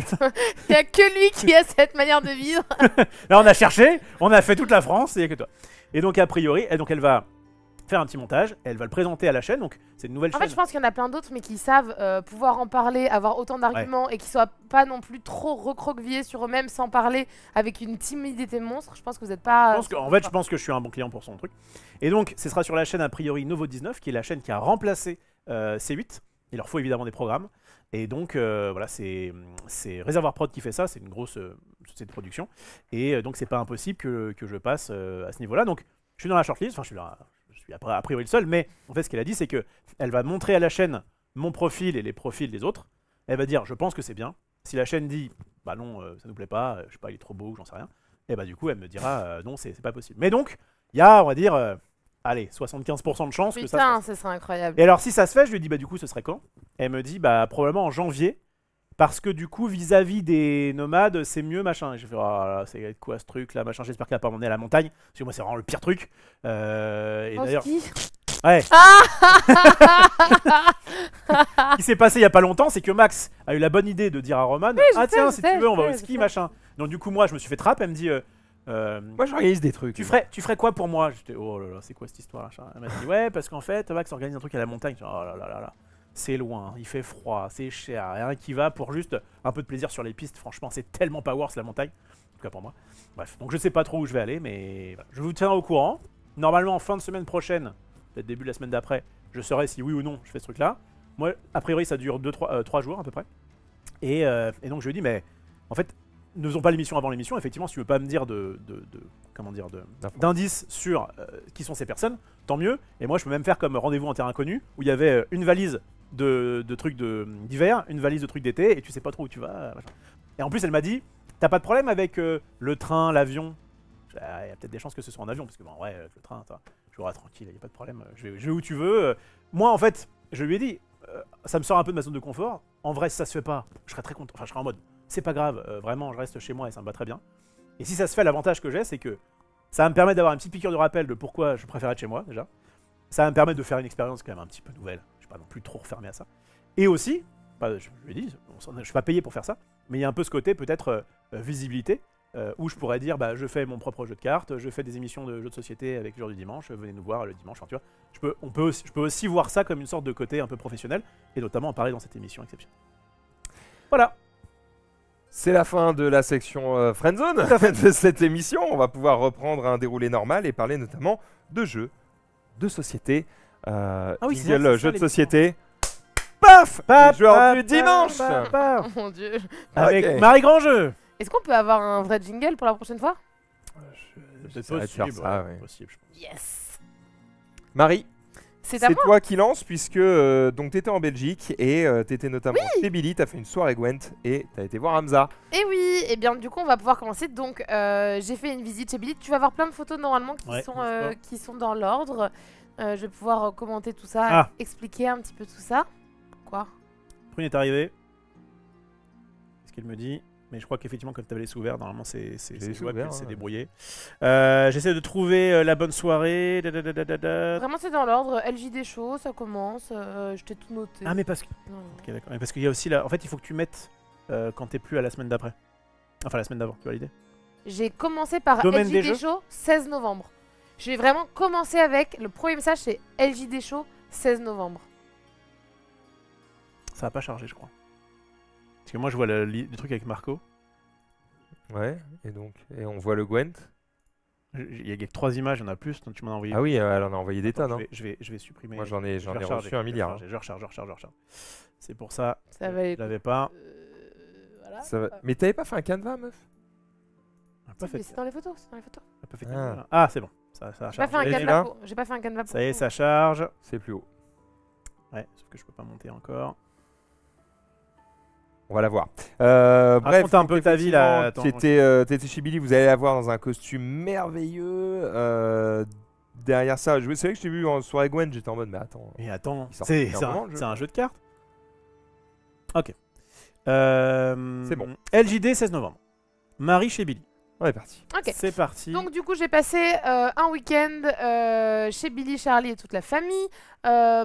n'y a que lui qui a cette manière de vivre. Là, on a cherché, on a fait toute la France, et il n'y a que toi. Et donc, a priori, elle va faire un petit montage, elle va le présenter à la chaîne, donc c'est une nouvelle En chaîne. fait, je pense qu'il y en a plein d'autres, mais qui savent pouvoir en parler, avoir autant d'arguments et qui soient pas non plus trop recroquevillés sur eux-mêmes sans parler avec une timidité monstre. Je pense que vous n'êtes pas. Je pense que je suis un bon client pour son truc. Et donc, ce sera sur la chaîne a priori Novo 19, qui est la chaîne qui a remplacé C8. Il leur faut évidemment des programmes. Et donc, voilà, c'est Réservoir Prod qui fait ça. C'est une grosse société de production. Et donc, c'est pas impossible que je passe à ce niveau-là. Donc, je suis dans la shortlist. Enfin, je suis a priori le seul. Mais en fait, ce qu'elle a dit, c'est qu'elle va montrer à la chaîne mon profil et les profils des autres. Elle va dire, je pense que c'est bien. Si la chaîne dit, bah non, ça nous plaît pas, je sais pas, il est trop beau, j'en sais rien. Et bah du coup, elle me dira, non, c'est pas possible. Mais donc, il y a, on va dire, allez, 75% de chance que ça se Putain, fasse. ce serait incroyable. Et alors, si ça se fait, je lui dis, bah du coup, ce serait quand? Elle me dit, bah probablement en janvier. Parce que du coup, vis-à-vis des nomades, c'est mieux, machin. Et je fais, oh là là, c'est quoi ce truc là, machin. J'espère qu'elle va pas m'emmener à la montagne. Parce que moi, c'est vraiment le pire truc. Et En d'ailleurs, ski. ouais. Ce qui s'est passé il y a pas longtemps, c'est que Max a eu la bonne idée de dire à Roman, ah tiens, si tu veux, on va au ski, machin. Donc du coup, moi, je me suis fait trappe. Elle me dit, Moi, j'organise des trucs. tu ferais quoi pour moi? J'étais, oh là là, c'est quoi cette histoire machin. Elle m'a dit, ouais, parce qu'en fait, Max organise un truc à la montagne. Je dis, oh là là là là. C'est loin, il fait froid, c'est cher, rien qui va pour juste un peu de plaisir sur les pistes. Franchement, c'est tellement pas worth la montagne. En tout cas pour moi. Bref, donc je sais pas trop où je vais aller, mais voilà. Je vous tiendrai au courant. Normalement, en fin de semaine prochaine, peut-être début de la semaine d'après, je saurai si oui ou non je fais ce truc-là. Moi, a priori, ça dure 3 jours à peu près. Et donc je lui dis, mais en fait, ne faisons pas l'émission avant l'émission. Effectivement, si tu veux pas me dire d'indices sur qui sont ces personnes, tant mieux. Et moi, je peux même faire comme Rendez-vous en terrain inconnu, où il y avait une valise de trucs d'hiver, une valise de trucs d'été, et tu sais pas trop où tu vas. Machin. Et en plus, elle m'a dit, t'as pas de problème avec le train, l'avion? Il y a peut-être des chances que ce soit en avion, parce que bon, ouais, le train, je serai tranquille, il n'y a pas de problème, je vais où tu veux. Moi, en fait, je lui ai dit, ça me sort un peu de ma zone de confort. En vrai, si ça se fait pas, je serais très content. Enfin, je serais en mode, c'est pas grave, vraiment, je reste chez moi et ça me va très bien. Et si ça se fait, l'avantage que j'ai, c'est que ça va me permettre d'avoir une petite piqûre de rappel de pourquoi je préfère être chez moi, déjà. Ça va me permettre de faire une expérience quand même un petit peu nouvelle. Je ne suis pas non plus trop refermé à ça. Et aussi, je lui ai dit, je suis pas payé pour faire ça, mais il y a un peu ce côté peut-être visibilité, où je pourrais dire, bah, je fais mon propre jeu de cartes, je fais des émissions de jeux de société avec le jour du dimanche, venez nous voir le dimanche, enfin, tu vois. Je peux aussi voir ça comme une sorte de côté un peu professionnel, et notamment en parler dans cette émission exceptionnelle. Voilà. C'est la fin de la section Friendzone de cette émission. On va pouvoir reprendre un déroulé normal et parler notamment de jeux, de société. Oui, jingle, jeux de société. Paf, joueur du dimanche. Oh mon dieu. Avec Ok. Marie Grandjeu. Est-ce qu'on peut avoir un vrai jingle pour la prochaine fois? J'essaierai de faire ça, ouais. Possible, je pense. Yes. Marie, C'est à c'est moi. toi qui lance puisque donc t'étais en Belgique et t'étais notamment chez Billy, t'as fait une soirée Gwent et t'as été voir Hamza. Et oui, et bien du coup on va pouvoir commencer. Donc j'ai fait une visite chez Billy. Tu vas avoir plein de photos normalement Ouais, qui sont dans l'ordre. Je vais pouvoir commenter tout ça, Ah. expliquer un petit peu tout ça. Quoi? Prune est arrivé. C'est ce qu'il me dit. Mais je crois qu'effectivement, comme tu avais les sous ouverts, normalement, c'est les sous web ouverts, qui s'est ouais. débrouillé. J'essaie de trouver la bonne soirée. Vraiment c'est dans l'ordre. LJD Show, ça commence. Je t'ai tout noté. Ah, mais parce que. Non, non. Ok, d'accord. Mais parce qu'il y a aussi là. En fait, il faut que tu mettes quand t'es plus à la semaine d'après. Enfin, la semaine d'avant, tu vois l'idée? J'ai commencé par Domaine des LJD jeux Show 16 novembre. J'ai vraiment commencé avec le premier message, c'est LJD Show 16 novembre. Ça va pas charger, je crois. Parce que moi, je vois le truc avec Marco. Ouais, et on voit le Gwent. Il y a que 3 images, il y en a plus. Donc tu m'en as envoyé. Ah oui, elle en a envoyé des tonnes. Attends, Hein. je vais supprimer. Moi j'en ai Je vais recharger, reçu un milliard. Hein. Je recharge. C'est pour ça. Ça va Je l'avais pas. voilà. Ça va- Mais t'avais pas fait un canevas, meuf? On a pas fait. C'est dans les photos, c'est dans les photos. On a pas fait Ah. comme ça. Ah, c'est bon. Ça a J'ai pas chargé. fait un Et canevas là pour... J'ai pas fait un canevas pour Ça y est, tout. ça charge. C'est plus haut. Ouais, sauf que je peux pas monter encore. On va la voir. Bref, Raconte un donc, peu ta vie, là. effectivement, Attends, t'étais chez Billy, vous allez la voir dans un costume merveilleux. Derrière ça, c'est vrai que je t'ai vu en soirée Gwen, j'étais en mode, mais attends. Mais attends, Il sort c'est clairement, le jeu. c'est un jeu de cartes. Ok. C'est bon. LJD 16 novembre. Marie chez Billy. On est parti. Ok. C'est parti. Donc du coup j'ai passé un week-end chez Billy, Charlie et toute la famille,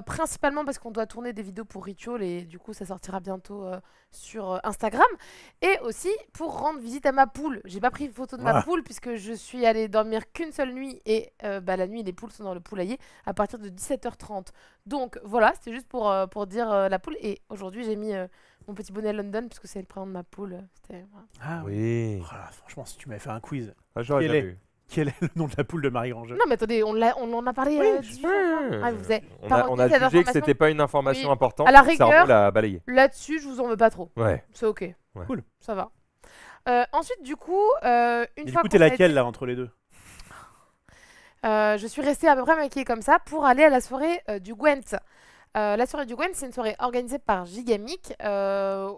principalement parce qu'on doit tourner des vidéos pour Ritual et du coup ça sortira bientôt sur Instagram, et aussi pour rendre visite à ma poule. J'ai pas pris photo de ma Voilà. poule puisque je suis allée dormir qu'une seule nuit et la nuit les poules sont dans le poulailler à partir de 17h30. Donc voilà, c'était juste pour dire la poule, et aujourd'hui j'ai mis mon petit bonnet London puisque c'est le prénom de ma poule. C'était... voilà. Ah oui. Oui. Oh là, franchement, si tu m'avais fait un quiz. Ah, j'aurais Quel bien est vu. Quel est le nom de la poule de Marie Grangeux? Non, mais attendez, on en a parlé. Oui, 18 fois. Ah, vous avez On pas a retenu cette jugé que information c'était pas une information Oui. importante. À la le cerveau rigueur- l'a balayé. Là-dessus, je vous en veux pas trop. Ouais. C'est ok. Ouais. Cool. Ça va. Ensuite, du coup, une Et du fois coup, qu'on t'es a laquelle été- là entre les deux? Je suis restée à peu près maquillée comme ça pour aller à la soirée du Gwent. La soirée du Gwent, c'est une soirée organisée par Gigamic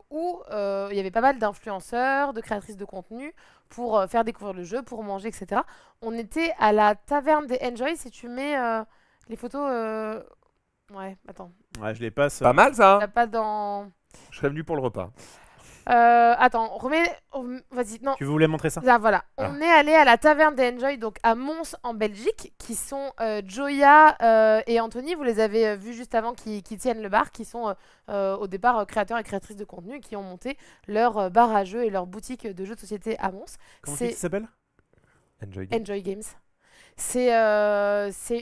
où il y avait pas mal d'influenceurs, de créatrices de contenu pour faire découvrir le jeu, pour manger, etc. On était à la taverne des Enjoy. Si tu mets les photos. Ouais, attends. Ouais, je les passe. Pas mal ça. T'as pas dans. Je serais venu pour le repas. Attends, remets. Vas-y, non. Tu voulais montrer ça? Là, voilà. Ah. On est allé à la taverne des Enjoy, donc à Mons en Belgique, qui sont Joya et Anthony, vous les avez vus juste avant, qui tiennent le bar, qui sont au départ créateurs et créatrices de contenu, et qui ont monté leur bar à jeux et leur boutique de jeux de société à Mons. Comment C'est ça s'appelle? Enjoy. Enjoy Games. C'est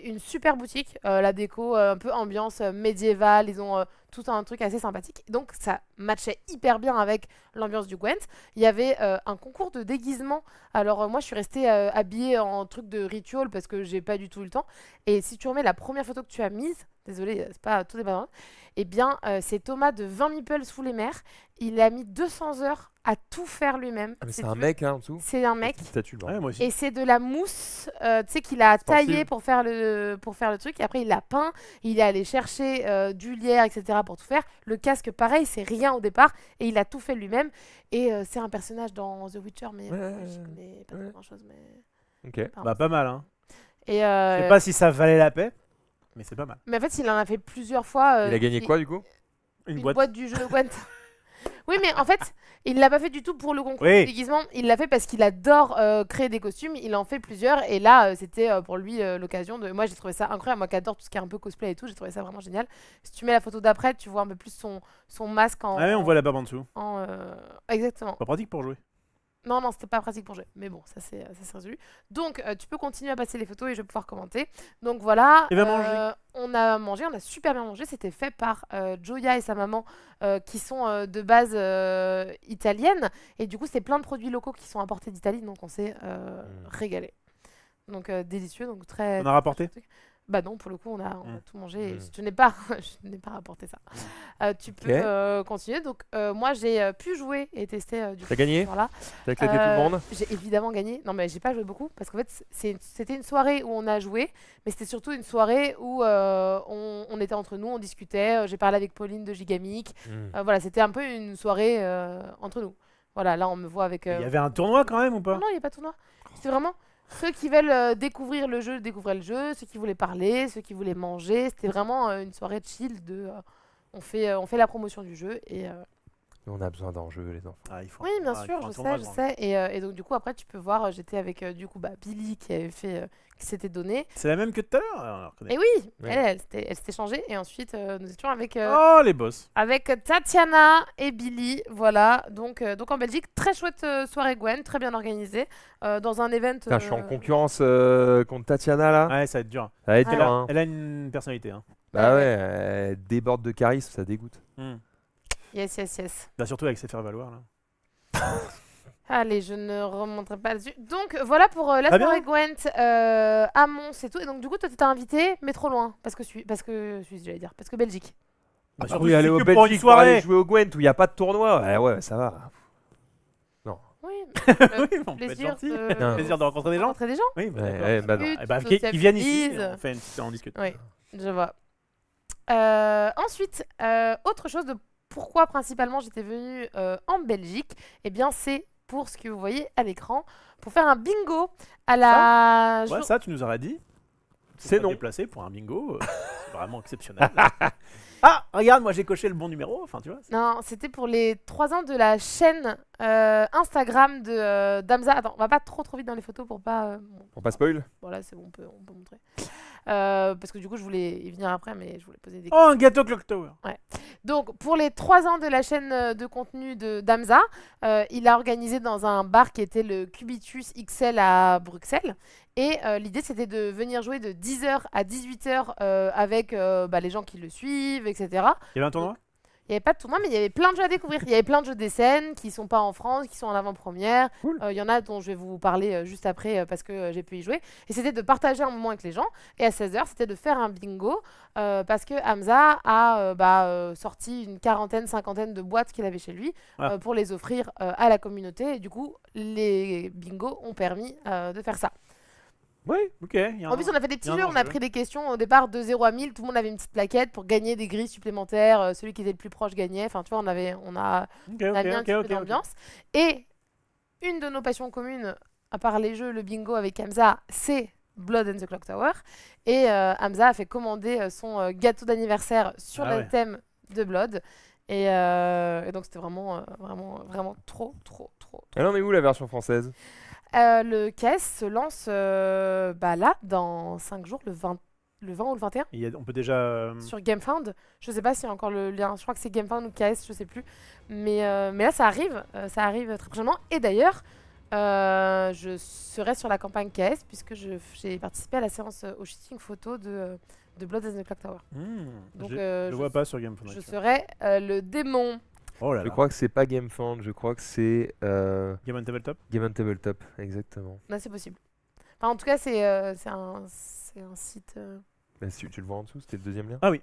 une super boutique, la déco un peu ambiance médiévale, ils ont tout un truc assez sympathique. Donc ça matchait hyper bien avec l'ambiance du Gwent. Il y avait un concours de déguisement. Alors moi je suis restée habillée en truc de ritual parce que j'ai pas du tout eu le temps. Et si tu remets la première photo que tu as mise, désolé, c'est pas tout est pas vrai, eh bien c'est Thomas de 20 Meeples sous les mers. Il a mis 200 heures à tout faire lui-même. Ah, mais Si c'est tu un veux. mec hein, en dessous. C'est un mec. Petite statue, non. Ouais, moi aussi. Et c'est de la mousse, tu sais, qu'il a Sportive. taillé pour faire le truc. Et après, il l'a peint. Il est allé chercher du lierre, etc. pour tout faire. Le casque, pareil, c'est rien au départ. Et il a tout fait lui-même. Et c'est un personnage dans The Witcher, mais Ouais, je connais pas ouais. grand-chose. Mais... Ok. Bah, pas mal, hein. Et, Je sais pas si ça valait la paix, mais c'est pas mal. mais en fait, il en a fait plusieurs fois. Il a gagné quoi du coup? Une Une boîte. boîte du jeu Gwent. Oui, mais en fait, il l'a pas fait du tout pour le concours Oui. de déguisement. Il l'a fait parce qu'il adore créer des costumes. Il en fait plusieurs. Et là, c'était pour lui l'occasion de. Moi, j'ai trouvé ça incroyable. Moi qui adore tout ce qui est un peu cosplay et tout, j'ai trouvé ça vraiment génial. Si tu mets la photo d'après, tu vois un peu plus son masque en. Ah ouais, on voit la barbe en dessous. Exactement. Pas pratique pour jouer. Non, non, c'était pas pratique pour jouer. Mais bon, ça c'est résolu. Donc, tu peux continuer à passer les photos et je vais pouvoir commenter. Donc voilà. Et va manger. On a mangé, on a super bien mangé. C'était fait par Joya et sa maman qui sont de base italiennes. Et du coup, c'est plein de produits locaux qui sont importés d'Italie. Donc, on s'est régalé. Donc, délicieux. Donc, très. On a rapporté? Bah non, pour le coup, on a tout mangé. Et Mm. je n'ai pas, je n'ai pas rapporté ça. Tu peux continuer. Donc, moi, j'ai pu jouer et tester du coup. T'as gagné? Voilà. T'as éclaté tout le monde? J'ai évidemment gagné. Non, mais j'ai pas joué beaucoup parce qu'en fait, c'était une soirée où on a joué, mais c'était surtout une soirée où on était entre nous, on discutait. J'ai parlé avec Pauline de Gigamic. Voilà, c'était un peu une soirée entre nous. Voilà, là, on me voit avec. Il y avait un tournoi quand même ou pas? Non, il n'y a pas de tournoi. C'était vraiment ceux qui veulent découvrir le jeu, découvraient le jeu. Ceux qui voulaient parler, ceux qui voulaient manger. C'était vraiment une soirée chill de. On fait la promotion du jeu et. On a besoin d'enjeux, les enfants. Ah, il faut Oui, un bien tournoi, il sûr, faut un je tournoi sais, je grand. sais. Et donc, du coup, après, tu peux voir, j'étais avec du coup Billy qui avait fait, qui s'était donné. C'est la même que tout à l'heure? On la reconnaît. Et oui, Ouais. elle s'était changée. Et ensuite, nous étions avec, Oh, les boss. avec Tatiana et Billy. Voilà, donc en Belgique, très chouette soirée Gwen, très bien organisée, dans un event. Putain, je suis en concurrence contre Tatiana là. Ouais, ça va être dur. Ça va être Ouais. dur, hein. Elle a une personnalité. Hein. Bah ouais, elle déborde de charisme, ça dégoûte. Yes, yes, yes. Bah, surtout avec ses faire-valoir. Là. Allez, je ne remonterai pas là-dessus. Donc voilà pour la Très bien. soirée Gwent à Mons et tout. Et donc du coup, toi, t'étais invité, mais trop loin. Parce que Suisse, j'allais dire. Parce que Belgique. Bah, Ah surtout, oui, c'est aller au que pour une Belgique pour aller soirée. jouer au Gwent où il n'y a pas de tournoi. Ouais, ouais, ça va. Oui, Oui, on peut être plaisir gentil. de... Plaisir de rencontrer des gens. rencontrer des gens. Oui, bah, Ouais, d'accord. ouais, bah non. Oui, Eh bah, tu qu'ils viennent ici, sociabilises. on discute. Oui, je vois. Ensuite, autre chose de pourquoi principalement j'étais venue en Belgique, eh bien c'est pour ce que vous voyez à l'écran, pour faire un bingo à la... Ouais, ça, tu nous aurais dit. C'est Pas non. déplacé pour un bingo. C'est vraiment exceptionnel. Ah, regarde, moi j'ai coché le bon numéro. Enfin, tu vois. Non, c'était pour les 3 ans de la chaîne Instagram de d'Amza. Attends, on va pas trop vite dans les photos pour pas... Pour pas spoil. Voilà, c'est bon, on peut montrer. Parce que du coup, je voulais y venir après, mais je voulais poser des Oh, un gâteau Clock Tower. Donc, pour les 3 ans de la chaîne de contenu de d'Amza, il a organisé dans un bar qui était le Cubitus XL à Bruxelles. Et l'idée, c'était de venir jouer de 10h à 18h avec les gens qui le suivent, etc. Il y avait un tournoi? Il n'y avait pas de tournoi, mais il y avait plein de jeux à découvrir. Il y avait plein de jeux des scènes qui sont pas en France, qui sont en avant-première. Cool. Il y en a dont je vais vous parler juste après parce que j'ai pu y jouer. Et c'était de partager un moment avec les gens. Et à 16h, c'était de faire un bingo parce que Hamza a sorti une quarantaine, cinquantaine de boîtes qu'il avait chez lui pour les offrir à la communauté. Et du coup, les bingos ont permis de faire ça. Oui, ok. En plus, on a fait des petits jeux, on a pris des questions au départ de 0 à 1000. Tout le monde avait une petite plaquette pour gagner des grilles supplémentaires. Celui qui était le plus proche gagnait. Enfin, tu vois, on a mis un petit peu d'ambiance. Et une de nos passions communes, à part les jeux, le bingo avec Hamza, c'est Blood and the Clock Tower. Et Hamza a fait commander son gâteau d'anniversaire sur le thème de Blood. Et donc, c'était vraiment trop. Elle en est où la version française? Le KS se lance là, dans 5 jours, le 20 ou le 21. On peut déjà... Sur GameFound. Je sais pas s'il y a encore le lien. Je crois que c'est GameFound ou KS, je sais plus. Mais là, ça arrive très prochainement. Et d'ailleurs, je serai sur la campagne KS puisque j'ai participé à la séance au shooting photo de Blood and the Clock Tower. Donc, je vois pas sur GameFound. Je serai le démon. Oh là là. Je crois que c'est pas GameFound, je crois que c'est Game on Tabletop. Game on Tabletop, exactement. Là, c'est possible. Enfin, en tout cas, c'est un site. Bah, si tu le vois en dessous, c'était le deuxième lien. Ah oui,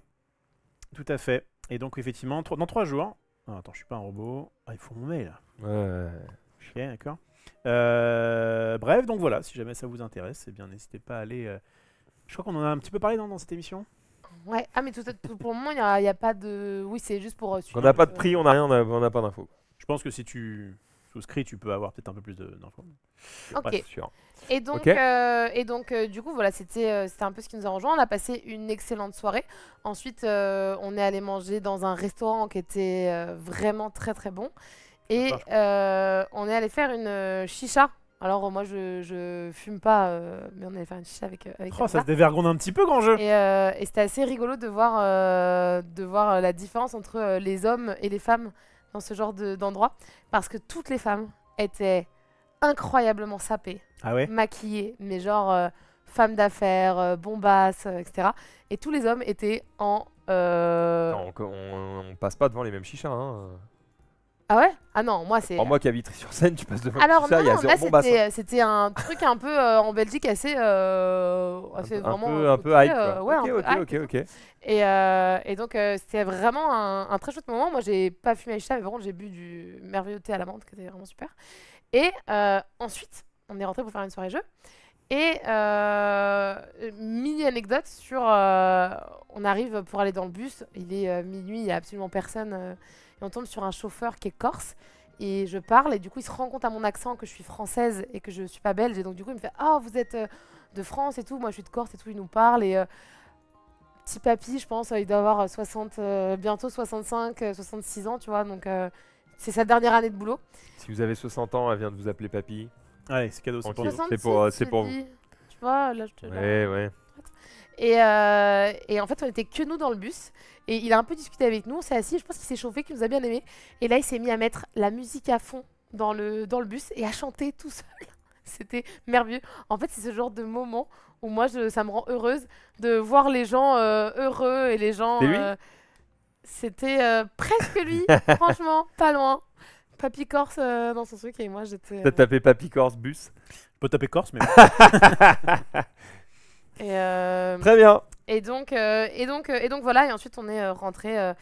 tout à fait. Et donc effectivement, dans 3 jours. Ah, attends, je suis pas un robot. Ah, il faut mon mail. Ouais. Ok, d'accord. Bref, donc voilà, si jamais ça vous intéresse, eh bien n'hésitez pas à aller. Je crois qu'on en a un petit peu parlé dans cette émission. Ouais, mais pour le moment, il n'y a pas de. Oui, c'est juste pour. On n'a pas de prix, on n'a rien, on n'a pas d'infos. Je pense que si tu souscris, tu peux avoir peut-être un peu plus d'infos. Ok. Bref, sûr. Et donc, du coup, voilà, c'était un peu ce qui nous a rejoint. On a passé une excellente soirée. Ensuite, on est allé manger dans un restaurant qui était vraiment très très bon. Et on est allé faire une chicha. Alors moi je fume pas, mais on allait faire une chicha avec ça se dévergonde un petit peu, grand jeu. Et c'était assez rigolo de voir la différence entre les hommes et les femmes dans ce genre d'endroit. Parce que toutes les femmes étaient incroyablement sapées, maquillées, mais genre femmes d'affaires, bombasses, etc. Et tous les hommes étaient en... Non, on passe pas devant les mêmes chichas, hein. Ah ouais? Ah non, moi c'est... Moi qui habite sur scène, tu passes devant alors chicha, il y a zéro bombasse. C'était un truc un peu en Belgique assez un peu hype quoi. Ouais, ok. Et donc c'était vraiment un très chouette moment. Moi j'ai pas fumé la chicha, mais par contre j'ai bu du merveilleux thé à la menthe qui était vraiment super. Et ensuite on est rentré pour faire une soirée jeu. Et mini anecdote sur on arrive pour aller dans le bus, il est minuit, il n'y a absolument personne. Et on tombe sur un chauffeur qui est corse. Et je parle, et du coup, il se rend compte à mon accent que je suis française et que je suis pas belge. Et donc, du coup, il me fait « Ah, vous êtes de France et tout. Moi, je suis de Corse et tout. » Il nous parle. Et petit papy, je pense, il doit avoir bientôt 65, 66 ans, tu vois. Donc, c'est sa dernière année de boulot. Si vous avez 60 ans, elle vient de vous appeler papy. Allez, c'est cadeau, c'est pour vous. C'est pour vous. Tu vois, là, je te... Ouais. Et en fait, on était que nous dans le bus. Et il a un peu discuté avec nous, on s'est assis, je pense qu'il s'est chauffé, qu'il nous a bien aimé. Et là, il s'est mis à mettre la musique à fond dans le bus et à chanter tout seul. C'était merveilleux. En fait, c'est ce genre de moment où moi, ça me rend heureuse de voir les gens heureux et les gens... C'était presque lui, franchement, pas loin. Papy Corse dans son truc et moi, j'étais... T'as tapé Papy Corse bus? Je peux taper Corse, mais... Très bien. Et donc voilà, et ensuite on est rentré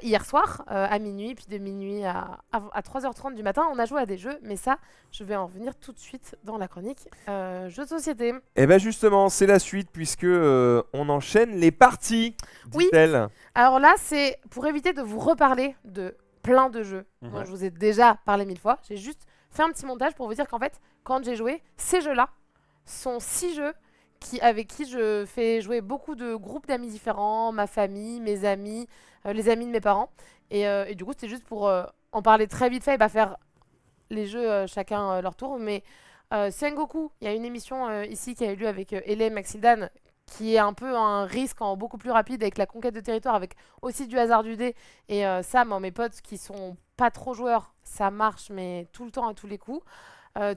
hier soir à minuit, puis de minuit à 3h30 du matin, on a joué à des jeux, mais ça, je vais en revenir tout de suite dans la chronique jeux de société. Et bien justement, c'est la suite, puisque on enchaîne les parties, dit-elle. Oui, alors là, c'est pour éviter de vous reparler de plein de jeux dont je vous ai déjà parlé 1000 fois, j'ai juste fait un petit montage pour vous dire qu'en fait, quand j'ai joué, ces jeux-là sont 6 jeux avec qui je fais jouer beaucoup de groupes d'amis différents, ma famille, mes amis, les amis de mes parents. Et du coup, c'était juste pour en parler très vite fait et faire les jeux chacun leur tour. Mais Sengoku, il y a une émission ici qui a eu lieu avec Hélène Maxildan, qui est un peu un risque en beaucoup plus rapide avec la conquête de territoire, avec aussi du hasard du dé. Et ça, moi, mes potes qui sont pas trop joueurs, ça marche, mais tout le temps, à tous les coups.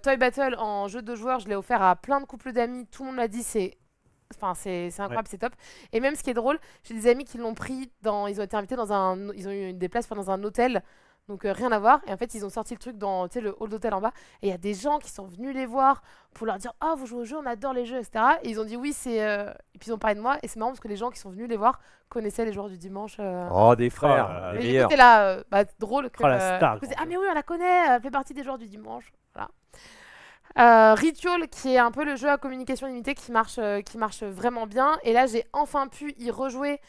Toy Battle en jeu de joueurs, je l'ai offert à plein de couples d'amis. Tout le monde m'a dit c'est Enfin, c'est incroyable, c'est top. Et même ce qui est drôle, j'ai des amis qui l'ont pris ils ont été invités ils ont eu des places dans un hôtel. Donc rien à voir. Et en fait, ils ont sorti le truc dans le hall d'hôtel en bas. Et il y a des gens qui sont venus les voir pour leur dire vous jouez au jeu, on adore les jeux, etc. Et ils ont dit oui, c'est. Et puis ils ont parlé de moi. Et c'est marrant parce que les gens qui sont venus les voir connaissaient les joueurs du dimanche. Oh, des frères, les Et meilleurs. c'était là, drôle que. la star, Ah, mais oui, on la connaît, elle fait partie des joueurs du dimanche. Voilà. Ritual, qui est un peu le jeu à communication limitée qui marche vraiment bien. Et là, j'ai enfin pu y rejouer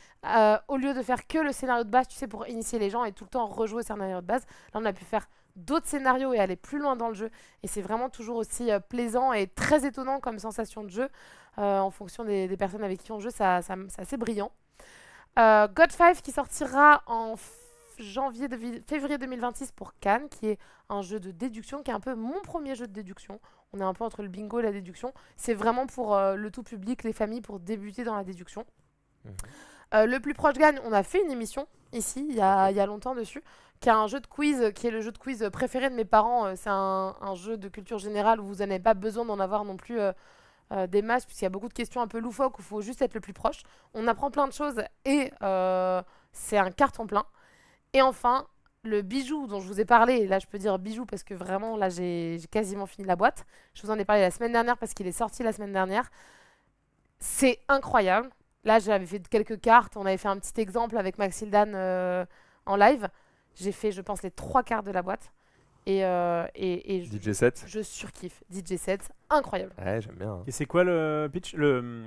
au lieu de faire que le scénario de base, tu sais, pour initier les gens et tout le temps rejouer le scénario de base. Là, on a pu faire d'autres scénarios et aller plus loin dans le jeu. Et c'est vraiment toujours aussi plaisant et très étonnant comme sensation de jeu. En fonction des personnes avec qui on joue, c'est assez brillant. God 5 qui sortira en février 2026 pour Cannes, qui est un jeu de déduction, qui est un peu mon premier jeu de déduction. On est un peu entre le bingo et la déduction. C'est vraiment pour le tout public, les familles, pour débuter dans la déduction. Le plus proche gagne, on a fait une émission ici, il y a longtemps dessus, qui est un jeu de quiz, qui est le jeu de quiz préféré de mes parents. C'est un jeu de culture générale où vous n'avez pas besoin d'en avoir non plus des masses, puisqu'il y a beaucoup de questions un peu loufoques où il faut juste être le plus proche. On apprend plein de choses et c'est un carton plein. Et enfin, le bijou dont je vous ai parlé, et là je peux dire bijou parce que vraiment là j'ai quasiment fini la boîte. Je vous en ai parlé la semaine dernière parce qu'il est sorti la semaine dernière. C'est incroyable. Là j'avais fait quelques cartes, on avait fait un petit exemple avec Maxildan en live. J'ai fait je pense les 3 quarts de la boîte. Et DJ 7. Je surkiffe. DJ 7, incroyable. Ouais, j'aime bien. Et c'est quoi le pitch, le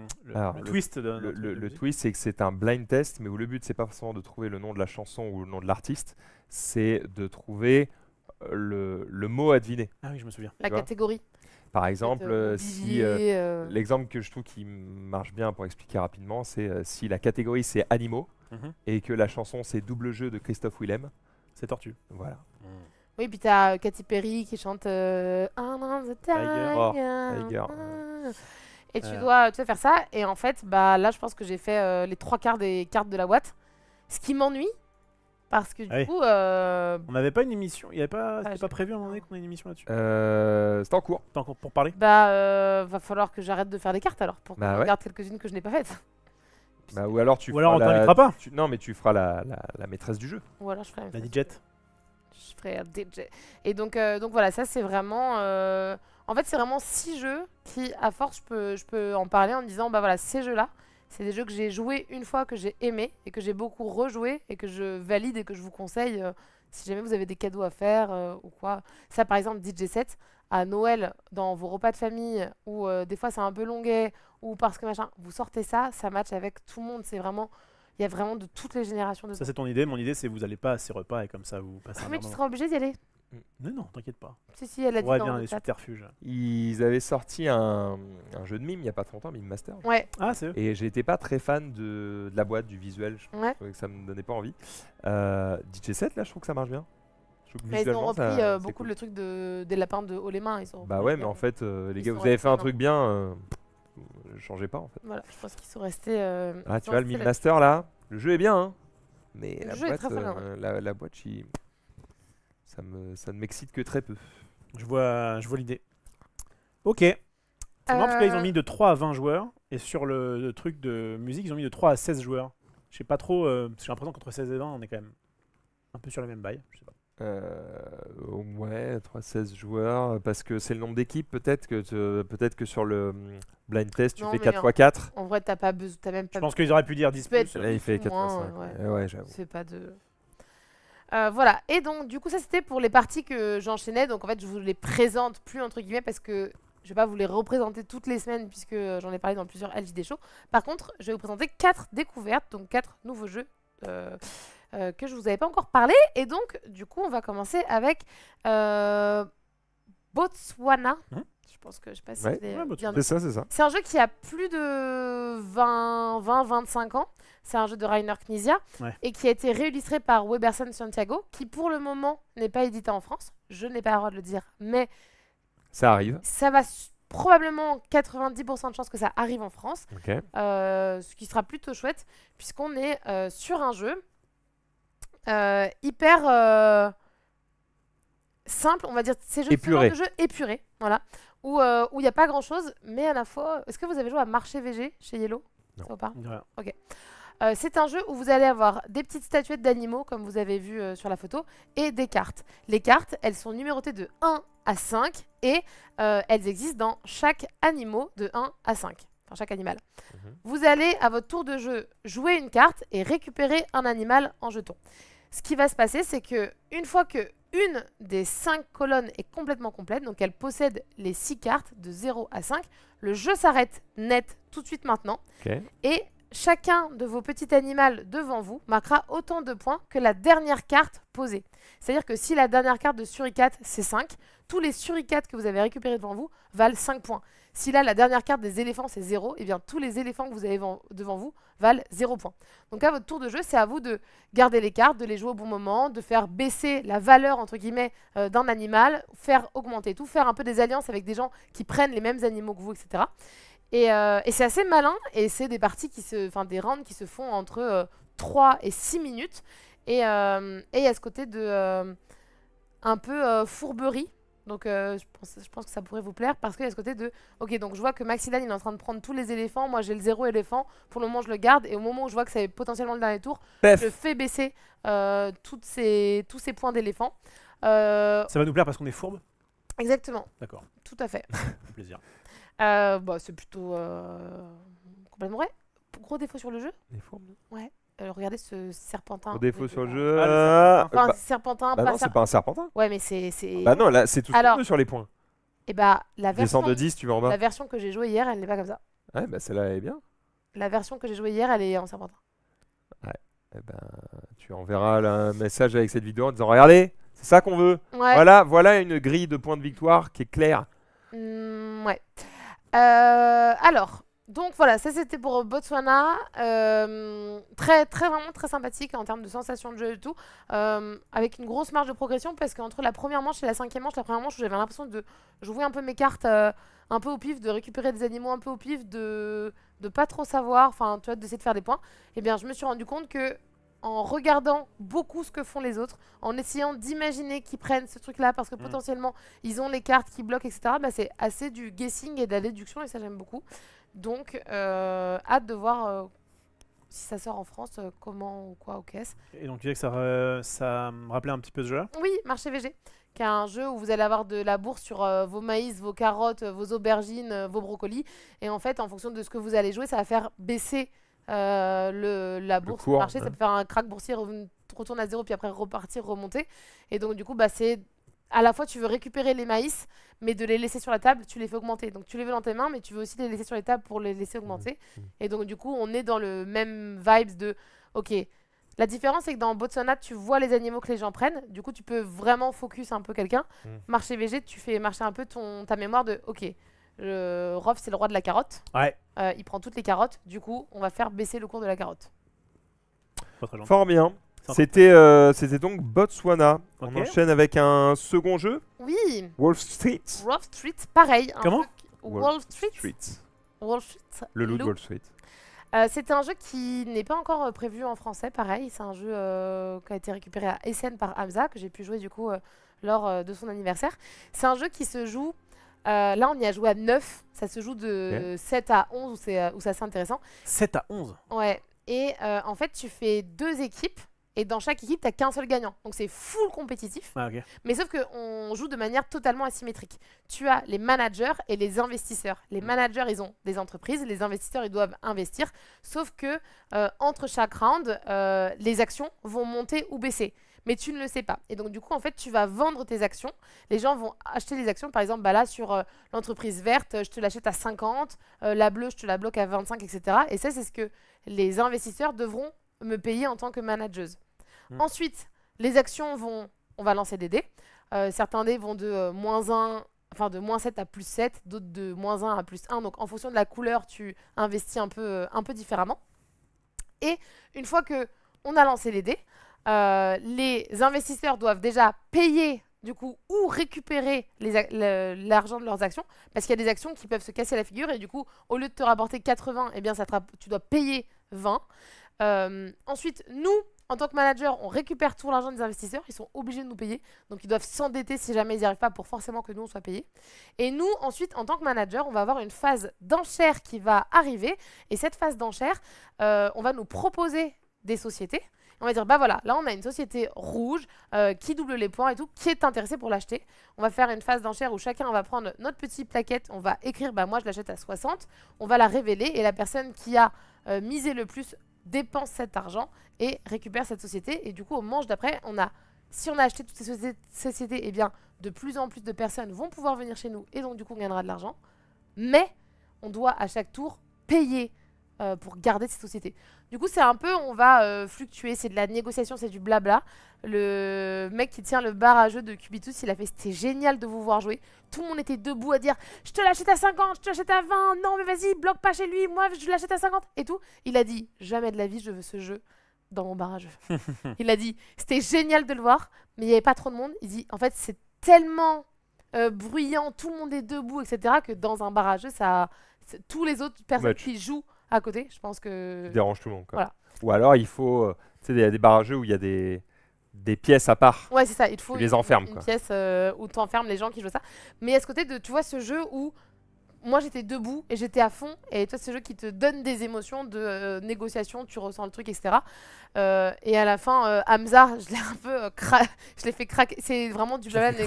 twist le twist, c'est que c'est un blind test, mais où le but, c'est pas forcément de trouver le nom de la chanson ou le nom de l'artiste, c'est de trouver le mot à deviner. Ah oui, je me souviens. La catégorie. Par exemple, si l'exemple que je trouve qui marche bien pour expliquer rapidement, c'est si la catégorie c'est animaux et que la chanson c'est Double Jeu de Christophe Willem. C'est Tortue. Voilà. Oui, puis t'as Katy Perry qui chante I'm on the Tiger. Et tu dois faire ça. Et en fait, là, je pense que j'ai fait les 3 quarts des cartes de la boîte. Ce qui m'ennuie, parce que du coup... On n'avait pas une émission, c'était pas prévu à un moment donné qu'on ait une émission là-dessus. C'est en cours. T'es en cours pour parler. Va falloir que j'arrête de faire des cartes alors, pour que je regarde quelques-unes que je n'ai pas faites. Ou alors on t'invitera pas. Non, mais tu feras la maîtresse du jeu. Ou alors je ferai la DJ. Je ferai un DJ. Et donc voilà, ça c'est vraiment... En fait, c'est vraiment 6 jeux qui, à force, je peux en parler en disant, voilà, ces jeux-là, c'est des jeux que j'ai joués une fois, que j'ai aimé, et que j'ai beaucoup rejoué, et que je valide et que je vous conseille si jamais vous avez des cadeaux à faire ou quoi. Ça, par exemple, DJ 7, à Noël, dans vos repas de famille, où des fois c'est un peu longuet, ou parce que machin, vous sortez ça match avec tout le monde. C'est vraiment... Il y a vraiment de toutes les générations de ça. C'est ton idée. Mon idée, c'est vous allez pas à ces repas et comme ça vous passez un mais tu seras obligé d'y aller. Mais non, t'inquiète pas. Si, elle a dit bien les subterfuges. Ils avaient sorti un jeu de mime il y a pas trop longtemps, Mime Master. Ouais. Ah, c'est eux. Et j'étais pas très fan de la boîte, du visuel. Je trouvais que ça me donnait pas envie. DJ 7, là, je trouve que ça marche bien. Ils ont repris beaucoup le truc des lapins de haut les mains. Bah ouais, mais en fait, les gars, vous avez fait un truc bien. Changez pas en fait. Voilà, je pense qu'ils sont restés. Ah, tu vois, le Mime Master là, le jeu est bien, hein, mais la boîte, ça ne m'excite que très peu. Je vois l'idée. Ok. C'est marrant parce qu'ils ont mis de 3 à 20 joueurs, et sur le truc de musique, ils ont mis de 3 à 16 joueurs. Je sais pas trop, j'ai l'impression qu'entre 16 et 20, on est quand même un peu sur les mêmes bails. Je sais pas. Ouais, 3-16 joueurs, parce que c'est le nombre d'équipes, peut-être que sur le blind test, tu fais 4x4. En vrai, t'as même pas... Je pense qu'ils auraient pu dire 10 plus. Là, il fait 4x5. Ouais, j'avoue. C'est pas de... voilà, et donc du coup ça c'était pour les parties que j'enchaînais, donc en fait je vous les présente plus entre guillemets parce que je vais pas vous les représenter toutes les semaines puisque j'en ai parlé dans plusieurs LJD Show. Par contre, je vais vous présenter 4 découvertes, donc 4 nouveaux jeux que je vous avais pas encore parlé. Et donc, du coup, on va commencer avec Botswana. Je pense que je sais pas si c'est ça. C'est un jeu qui a plus de 20-25 ans. C'est un jeu de Rainer Knizia et qui a été réillustré par Weberson Santiago, qui pour le moment n'est pas édité en France. Je n'ai pas le droit de le dire, mais ça arrive. Ça va probablement 90% de chances que ça arrive en France. Ce qui sera plutôt chouette puisqu'on est sur un jeu hyper simple, on va dire, ces jeux, ce genre de jeu épuré, voilà, où il n'y a pas grand-chose, mais à la fois... Est-ce que vous avez joué à Marché VG chez Yellow? Non. Ça vous parle? Ouais. C'est un jeu où vous allez avoir des petites statuettes d'animaux, comme vous avez vu sur la photo, et des cartes. Les cartes, elles sont numérotées de 1 à 5, et elles existent dans chaque animal de 1 à 5. Enfin, chaque animal. Vous allez, à votre tour de jeu, jouer une carte et récupérer un animal en jeton. Ce qui va se passer, c'est que une fois que une des 5 colonnes est complètement complète, donc elle possède les 6 cartes de 0 à 5, le jeu s'arrête net tout de suite maintenant, et chacun de vos petits animaux devant vous marquera autant de points que la dernière carte posée. C'est-à-dire que si la dernière carte de suricate c'est 5, tous les suricates que vous avez récupérés devant vous valent 5 points. Si là la dernière carte des éléphants c'est 0, et bien tous les éléphants que vous avez devant vous valent 0 points. Donc à votre tour de jeu, c'est à vous de garder les cartes, de les jouer au bon moment, de faire baisser la valeur entre guillemets d'un animal, faire augmenter tout, faire un peu des alliances avec des gens qui prennent les mêmes animaux que vous, etc. Et c'est assez malin, et c'est des parties des rounds qui se font entre 3 et 6 minutes. Et il y a ce côté de un peu fourberie. Donc je pense que ça pourrait vous plaire, parce qu'il y a ce côté de ok, donc je vois que Maxilan il est en train de prendre tous les éléphants, moi j'ai le 0 éléphant, pour le moment je le garde, et au moment où je vois que c'est potentiellement le dernier tour, je fais baisser tous ces points d'éléphant. Ça va nous plaire parce qu'on est fourbe? Exactement. D'accord. Tout à fait. Plaisir. C'est plutôt complètement vrai. Gros défaut sur le jeu. Les fourbes. Ouais. Regardez ce serpentin. Gros défaut sur le jeu. Enfin, serpentin. Bah non, c'est pas un serpentin. Ouais, mais c'est. Bah non, là c'est tout ce qu'on veut sur les points. Et bah la version. Descends de 10, tu vas en bas. La version que j'ai jouée hier, elle n'est pas comme ça. Ouais, bah celle-là elle est bien. La version que j'ai jouée hier, elle est en serpentin. Ouais. Et ben, tu enverras un message avec cette vidéo en disant regardez, c'est ça qu'on veut. Ouais. Voilà une grille de points de victoire qui est claire. Ouais. Alors, donc voilà, ça c'était pour Botswana. Vraiment très sympathique en termes de sensation de jeu et tout. Avec une grosse marge de progression, parce qu'entre la première manche et la 5e manche, la première manche où j'avais l'impression de jouer un peu mes cartes un peu au pif, de récupérer des animaux un peu au pif, de pas trop savoir, enfin tu vois, d'essayer de faire des points. Et bien je me suis rendu compte que en regardant beaucoup ce que font les autres, en essayant d'imaginer qu'ils prennent ce truc-là parce que potentiellement ils ont les cartes qui bloquent, etc. Bah, c'est assez du guessing et de la déduction, et ça j'aime beaucoup. Donc hâte de voir si ça sort en France, comment ou quoi, qu'est-ce. Et donc tu disais que ça me rappelait un petit peu ce jeu-là? Oui, Marché VG, qui est un jeu où vous allez avoir de la bourse sur vos maïs, vos carottes, vos aubergines, vos brocolis. Et en fait, en fonction de ce que vous allez jouer, ça va faire baisser la bourse cours, au marché. Ça peut faire un crack boursier, retourne à 0, puis après repartir, remonter. Et donc du coup, bah, c'est à la fois tu veux récupérer les maïs, mais de les laisser sur la table, tu les fais augmenter. Donc tu les veux dans tes mains, mais tu veux aussi les laisser sur les tables pour les laisser augmenter. Et donc du coup, on est dans le même vibes de ok. La différence, c'est que dans Botswana, tu vois les animaux que les gens prennent. Du coup, tu peux vraiment focus un peu quelqu'un. Marché VG, tu fais marcher un peu ta mémoire de ok. Rof, c'est le roi de la carotte. Ouais. Il prend toutes les carottes. Du coup, on va faire baisser le cours de la carotte. Pas très gentil. Fort bien. C'était donc Botswana. Ok. On enchaîne avec un second jeu. Oui. Wolf Street. Wolf Street, pareil. Comment Wolf Street. Wolf Street. Le loup de Wall Street. C'est un jeu qui n'est pas encore prévu en français, pareil. C'est un jeu qui a été récupéré à Essen par Hamza, que j'ai pu jouer du coup lors de son anniversaire. C'est un jeu qui se joue... là, on y a joué à 9. Ça se joue de 7 à 11, où c'est assez intéressant. 7 à 11. Ouais. Et en fait, tu fais 2 équipes. Et dans chaque équipe, tu n'as qu'un seul gagnant. Donc c'est full compétitif. Ah, okay. Mais sauf qu'on joue de manière totalement asymétrique. Tu as les managers et les investisseurs. Les managers, ils ont des entreprises. Les investisseurs, ils doivent investir. Sauf que entre chaque round, les actions vont monter ou baisser. Mais tu ne le sais pas. Et donc, du coup, en fait, tu vas vendre tes actions. Les gens vont acheter les actions. Par exemple, bah là, sur l'entreprise verte, je te l'achète à 50. La bleue, je te la bloque à 25, etc. Et ça, c'est ce que les investisseurs devront me payer en tant que manageuse. Ensuite, les actions on va lancer des dés. Certains dés vont de de moins 7 à plus 7, d'autres de moins 1 à plus 1. Donc, en fonction de la couleur, tu investis un peu différemment. Et une fois qu'on a lancé les dés, les investisseurs doivent déjà payer du coup ou récupérer l'argent de leurs actions, parce qu'il y a des actions qui peuvent se casser la figure et du coup, au lieu de te rapporter 80, eh bien, tu dois payer 20. Ensuite, nous, en tant que manager, on récupère tout l'argent des investisseurs. Ils sont obligés de nous payer. Donc, ils doivent s'endetter si jamais ils n'y arrivent pas pour forcément que nous, on soit payés. Et nous, ensuite, en tant que manager, on va avoir une phase d'enchère qui va arriver. Et cette phase d'enchère, on va nous proposer des sociétés. On va dire, bah voilà, là, on a une société rouge qui double les points et tout, qui est intéressée pour l'acheter. On va faire une phase d'enchère où chacun va prendre notre petite plaquette. On va écrire, bah moi, je l'achète à 60. On va la révéler. Et la personne qui a misé le plus dépense cet argent et récupère cette société. Et du coup, au manche d'après, si on a acheté toutes ces sociétés, eh bien, de plus en plus de personnes vont pouvoir venir chez nous et donc, du coup, on gagnera de l'argent. Mais on doit à chaque tour payer pour garder ces sociétés. Du coup, c'est un peu, on va fluctuer, c'est de la négociation, c'est du blabla. Le mec qui tient le bar à jeu de Cubitus, il a fait, c'était génial de vous voir jouer. Tout le monde était debout à dire, je te l'achète à 50, je te l'achète à 20, non mais vas-y, bloque pas chez lui, moi je l'achète à 50 et tout. Il a dit, jamais de la vie je veux ce jeu dans mon bar à jeu. Il a dit, c'était génial de le voir, mais il n'y avait pas trop de monde. Il dit, en fait, c'est tellement bruyant, tout le monde est debout, etc., que dans un bar à jeu, tous les autres personnes qui jouent à côté, je pense que... dérange tout le monde, quoi. Voilà. Ou alors, il faut... tu sais, il y a des barrages où il y a des pièces à part. Ouais, c'est ça. Il faut les enfermes, une pièce où tu enfermes les gens qui jouent ça. Mais à ce côté de, tu vois, ce jeu où moi, j'étais debout et j'étais à fond. Et toi, ce jeu qui te donne des émotions de négociation, tu ressens le truc, etc. Et à la fin, Hamza, je l'ai un peu je l'ai fait craquer. C'est vraiment du blabla.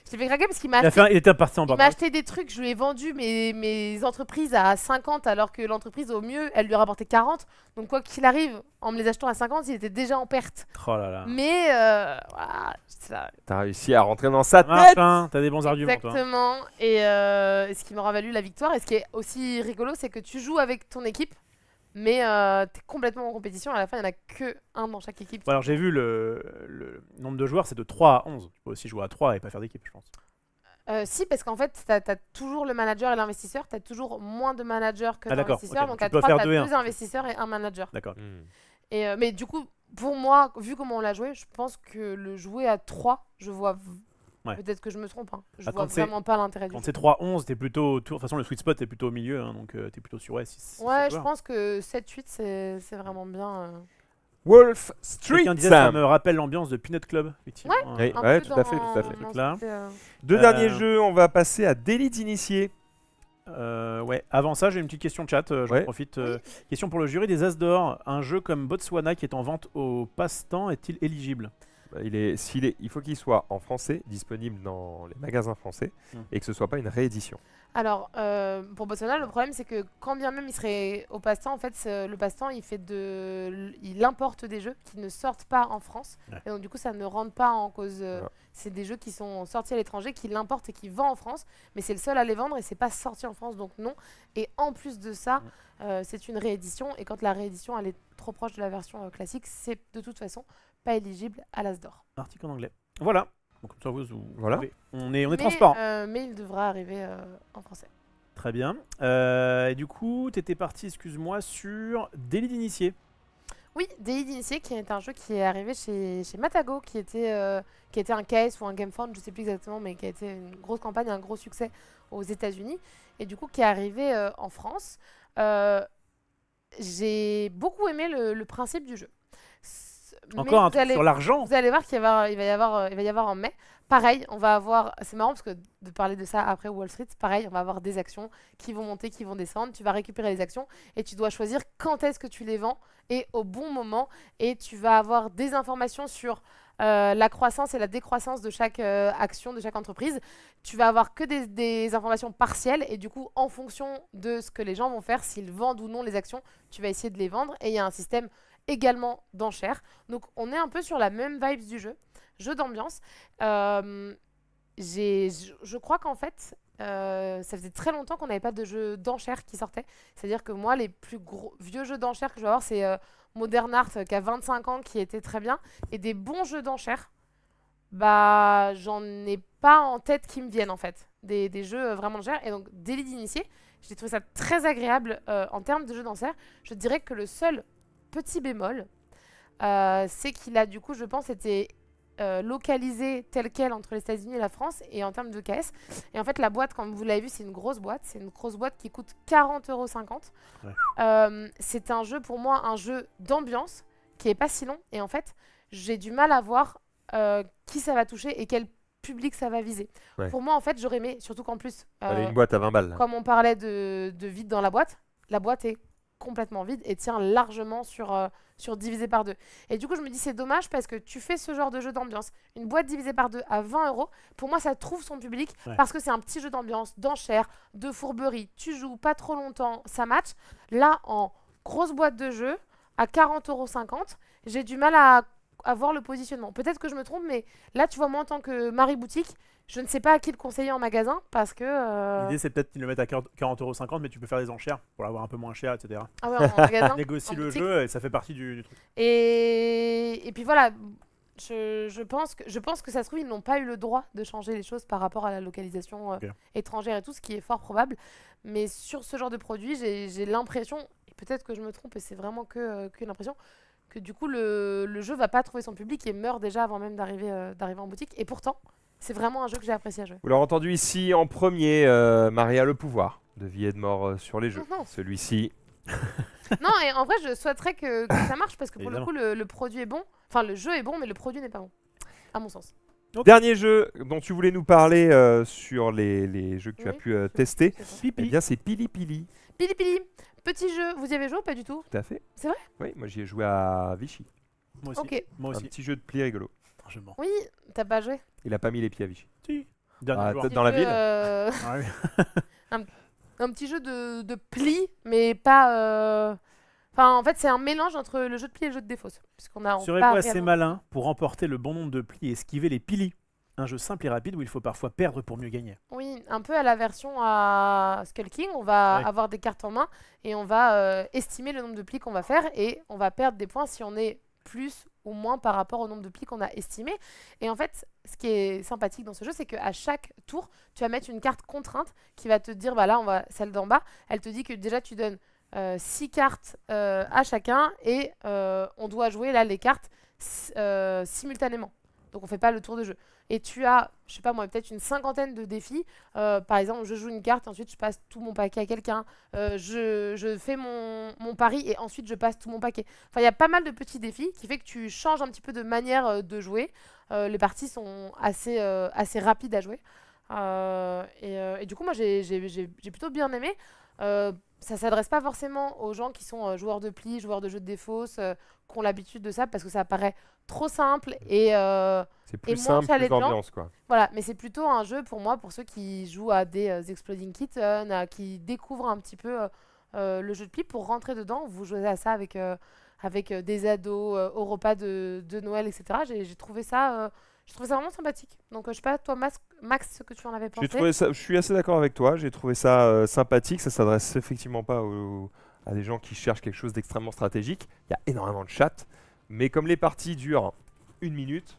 Je l'ai fait craquer parce qu'il m'a acheté des trucs. Je lui ai vendu mes entreprises à 50 alors que l'entreprise, au mieux, elle lui a rapporté 40. Donc, quoi qu'il arrive, en me les achetant à 50, il était déjà en perte. Oh là là. Mais voilà. T'as réussi à rentrer dans sa tête. T'as des bons arguments, exactement. Toi. Et ce qui m'aura valu la victoire. Et ce qui est aussi rigolo, c'est que tu joues avec ton équipe. Mais t'es complètement en compétition. À la fin, il n'y en a que un dans chaque équipe. Ouais, alors j'ai vu le nombre de joueurs, c'est de 3 à 11. Tu peux aussi jouer à 3 et pas faire d'équipe, je pense. Si, parce qu'en fait, tu as toujours le manager et l'investisseur. Tu as toujours moins de managers que d'investisseurs. Okay. Donc à 3, tu as 2 investisseurs et un manager. D'accord. Mais du coup, pour moi, vu comment on l'a joué, je pense que le jouer à 3, je vois... Peut-être que je me trompe. Hein. Je vois vraiment pas l'intérêt du jeu. Quand c'est 3-11, t'es plutôt... De toute façon, le sweet spot est plutôt au milieu. Hein, donc t'es plutôt sur 6. Ouais, je pense que 7-8, c'est vraiment bien... Wolf Street. Ça me rappelle l'ambiance de Peanut Club, effectivement. Ouais, tout à fait. Là. 2 derniers jeux, on va passer à Délit d'initié. Ouais, avant ça, j'ai une petite question chat, j'en profite. Question pour le jury des As d'Or. Un jeu comme Botswana qui est en vente au passe-temps est-il éligible? Il faut qu'il soit en français, disponible dans les magasins français, et que ce soit pas une réédition. Alors, pour Botswana, le problème c'est que quand bien même il serait au passe-temps, en fait, le passe-temps il importe des jeux qui ne sortent pas en France, et donc du coup ça ne rentre pas en cause. C'est des jeux qui sont sortis à l'étranger, qui l'importent et qui vendent en France, mais c'est le seul à les vendre et c'est pas sorti en France, donc non. Et en plus de ça, c'est une réédition, et quand la réédition elle est trop proche de la version classique, c'est de toute façon pas éligible à l'As d'Or. Article en anglais. Voilà. Donc, ça voilà. On est transparent. Mais il devra arriver en français. Très bien. Et du coup, tu étais parti, excuse-moi, sur Délit d'initié. Oui, Délit d'initié, qui est un jeu qui est arrivé chez Matago, qui était un KS ou un Gameforge, je ne sais plus exactement, mais qui a été une grosse campagne, un gros succès aux États-Unis, et du coup qui est arrivé en France. J'ai beaucoup aimé le principe du jeu. Encore un truc sur l'argent. Vous allez voir qu'il va y avoir en mai. Pareil, on va avoir... C'est marrant parce que de parler de ça après Wall Street, pareil, on va avoir des actions qui vont monter, qui vont descendre. Tu vas récupérer les actions et tu dois choisir quand est-ce que tu les vends et au bon moment. Et tu vas avoir des informations sur la croissance et la décroissance de chaque action, de chaque entreprise. Tu vas avoir que des informations partielles et du coup, en fonction de ce que les gens vont faire, s'ils vendent ou non les actions, tu vas essayer de les vendre. Et il y a un système également d'enchères. Donc on est un peu sur la même vibe du jeu d'ambiance. Je crois qu'en fait, ça faisait très longtemps qu'on n'avait pas de jeu d'enchères qui sortait. C'est-à-dire que moi, les plus vieux jeux d'enchères que je vais avoir, c'est Modern Art qui a 25 ans, qui était très bien. Et des bons jeux d'enchères, bah, j'en ai pas en tête qui me viennent en fait. Des jeux vraiment d'enchères. Et donc, Délit d'initié, j'ai trouvé ça très agréable en termes de jeux d'enchères. Je dirais que le seul petit bémol, c'est qu'il a du coup, je pense, été localisé tel quel entre les États-Unis et la France et en termes de KS. Et en fait, la boîte, comme vous l'avez vu, c'est une grosse boîte. C'est une grosse boîte qui coûte 40,50 €. Ouais. C'est un jeu, pour moi, un jeu d'ambiance qui est pas si long. Et en fait, j'ai du mal à voir qui ça va toucher et quel public ça va viser. Ouais. Pour moi, en fait, j'aurais aimé, surtout qu'en plus, Allez, une boîte à 20 balles. Là. comme on parlait de vide dans la boîte est complètement vide et tient largement sur divisé par 2. Et du coup, je me dis, c'est dommage parce que tu fais ce genre de jeu d'ambiance. Une boîte divisée par 2 à 20 €, pour moi, ça trouve son public parce que c'est un petit jeu d'ambiance, d'enchères, de fourberie. Tu joues pas trop longtemps, ça match. Là, en grosse boîte de jeu, à 40,50 €, j'ai du mal à voir le positionnement. Peut-être que je me trompe, mais là, tu vois, moi, en tant que Marie Boutique, je ne sais pas à qui le conseiller en magasin parce que. L'idée, c'est peut-être qu'ils le mettent à 40,50 €, mais tu peux faire des enchères pour l'avoir un peu moins cher, etc. Ah ouais, en magasin. Négocie en le boutique. jeu et ça fait partie du truc. Et puis voilà, je pense que ça se trouve, ils n'ont pas eu le droit de changer les choses par rapport à la localisation étrangère et tout, ce qui est fort probable. Mais sur ce genre de produit, j'ai l'impression, et peut-être que je me trompe, et c'est vraiment qu'une impression, que du coup, le jeu va pas trouver son public et meurt déjà avant même d'arriver en boutique. Et pourtant, c'est vraiment un jeu que j'ai apprécié à jouer. Vous l'avez entendu ici en premier, Maria le pouvoir de vie et de mort sur les jeux. Non. Celui-ci. Non, et en vrai, je souhaiterais que ça marche parce que pour le coup, le produit est bon. Enfin, le jeu est bon, mais le produit n'est pas bon, à mon sens. Okay. Dernier jeu dont tu voulais nous parler sur les jeux que tu as pu tester, eh bien c'est Pili Pili. Pili Pili, petit jeu, vous y avez joué ou pas du tout? Tout à fait. C'est vrai? Oui, moi j'y ai joué à Vichy. Moi aussi. Ok. Moi aussi. Un petit jeu de pli rigolo. Je mens. Oui, t'as pas joué? Il a pas mis les pieds à Vichy. Si. Dernier joueur. Peut-être dans la ville. Ah oui. Un petit jeu de pli, mais pas. Enfin, en fait, c'est un mélange entre le jeu de pli et le jeu de défausse. Serez-vous assez malin pour remporter le bon nombre de plis et esquiver les pilis? Un jeu simple et rapide où il faut parfois perdre pour mieux gagner. Oui, un peu à la version à Skull King. On va avoir des cartes en main et on va estimer le nombre de plis qu'on va faire et on va perdre des points si on est plus ou moins par rapport au nombre de plis qu'on a estimé. Et en fait, ce qui est sympathique dans ce jeu, c'est qu'à chaque tour, tu vas mettre une carte contrainte qui va te dire, bah là, celle d'en bas, elle te dit que déjà tu donnes 6 cartes à chacun et on doit jouer là les cartes simultanément. Donc on fait pas le tour de jeu. Et tu as, je sais pas moi, peut-être une cinquantaine de défis. Par exemple, je joue une carte, ensuite je passe tout mon paquet à quelqu'un. Je fais mon pari et ensuite je passe tout mon paquet. Enfin, il y a pas mal de petits défis qui fait que tu changes un petit peu de manière de jouer. Les parties sont assez rapides à jouer. Et du coup, moi j'ai plutôt bien aimé. Ça s'adresse pas forcément aux gens qui sont joueurs de pli, joueurs de jeux de défausse, qui ont l'habitude de ça parce que ça paraît trop simple et c'est plus moins simple, plus d'ambiance quoi. Voilà, mais c'est plutôt un jeu pour moi, pour ceux qui jouent à des Exploding Kittens, qui découvrent un petit peu le jeu de pli pour rentrer dedans. Vous jouez à ça avec des ados au repas de Noël, etc. J'ai trouvé ça vraiment sympathique. Donc je sais pas, toi Max, ce que tu en avais pensé. Je suis assez d'accord avec toi, j'ai trouvé ça sympathique, ça s'adresse effectivement pas à des gens qui cherchent quelque chose d'extrêmement stratégique. Il y a énormément de chat, mais comme les parties durent 1 minute,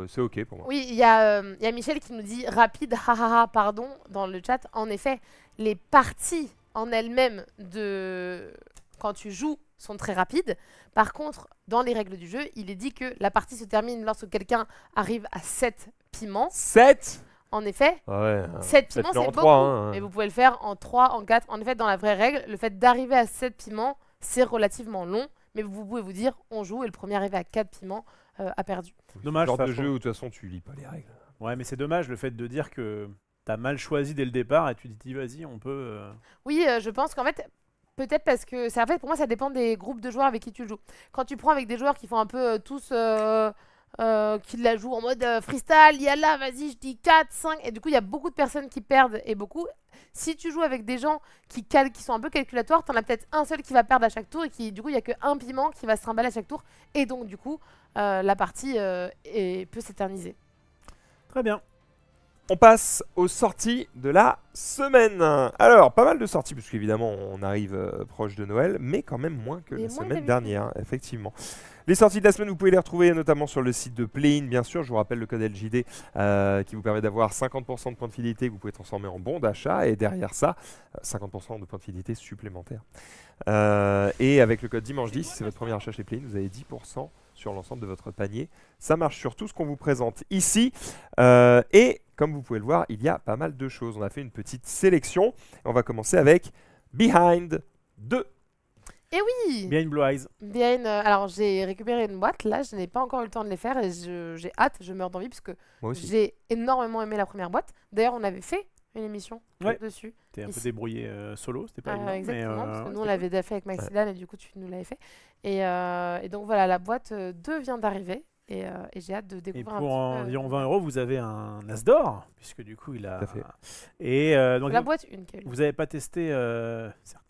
c'est ok pour moi. Oui, il y a Michel qui nous dit rapide, hahaha, pardon, dans le chat. En effet, les parties en elles-mêmes quand tu joues sont très rapides. Par contre, dans les règles du jeu, il est dit que la partie se termine lorsque quelqu'un arrive à 7 piments. 7 ? En effet, ouais, 7 piments, c'est beaucoup. 3, mais vous pouvez le faire en 3, en 4. En effet, dans la vraie règle, le fait d'arriver à 7 piments, c'est relativement long. Mais vous pouvez vous dire, on joue et le premier arrivé à 4 piments a perdu. Dommage. Genre de jeu où de toute façon tu lis pas les règles. Ouais, mais c'est dommage le fait de dire que t'as mal choisi dès le départ et tu te dis vas-y, on peut. Oui, je pense qu'en fait, peut-être parce que en fait, pour moi, ça dépend des groupes de joueurs avec qui tu joues. Quand tu prends avec des joueurs qui font un peu tous. Qui la jouent en mode freestyle, yalla, vas-y, je dis 4, 5. Et du coup, il y a beaucoup de personnes qui perdent et beaucoup. Si tu joues avec des gens qui sont un peu calculatoires, t'en as peut-être un seul qui va perdre à chaque tour et du coup, il n'y a qu'un piment qui va se trimballer à chaque tour. Et donc, du coup, la partie peut s'éterniser. Très bien. On passe aux sorties de la semaine. Alors, pas mal de sorties, parce qu'évidemment, on arrive proche de Noël, mais quand même moins que la semaine dernière, effectivement. Les sorties de la semaine, vous pouvez les retrouver notamment sur le site de Play-in, bien sûr. Je vous rappelle le code LJD qui vous permet d'avoir 50% de points de fidélité que vous pouvez transformer en bons d'achat. Et derrière ça, 50% de points de fidélité supplémentaires. Et avec le code Dimanche 10, si c'est votre premier achat chez Play-in, vous avez 10% sur l'ensemble de votre panier. Ça marche sur tout ce qu'on vous présente ici. Et comme vous pouvez le voir, il y a pas mal de choses. On a fait une petite sélection. On va commencer avec Behind 2. Oui, Behind Blue Eyes. bien. Alors j'ai récupéré une boîte, là je n'ai pas encore eu le temps de les faire et j'ai hâte, je meurs d'envie parce que Moi aussi. j'ai énormément aimé la première boîte. D'ailleurs on avait fait une émission Ouais. dessus. T'es un peu Ici. débrouillé solo, c'était pas évident. Exactement, parce que nous on c'était l'avait déjà fait avec Maxidan et du coup tu nous l'avais fait. Et donc voilà, la boîte 2 vient d'arriver et j'ai hâte de Et découvrir pour un petit peu. environ 20 €, vous avez un As d'or, puisque du coup il a. Tout à fait. Et donc La boîte 1 qu'elle. vous avez pas testé, certes.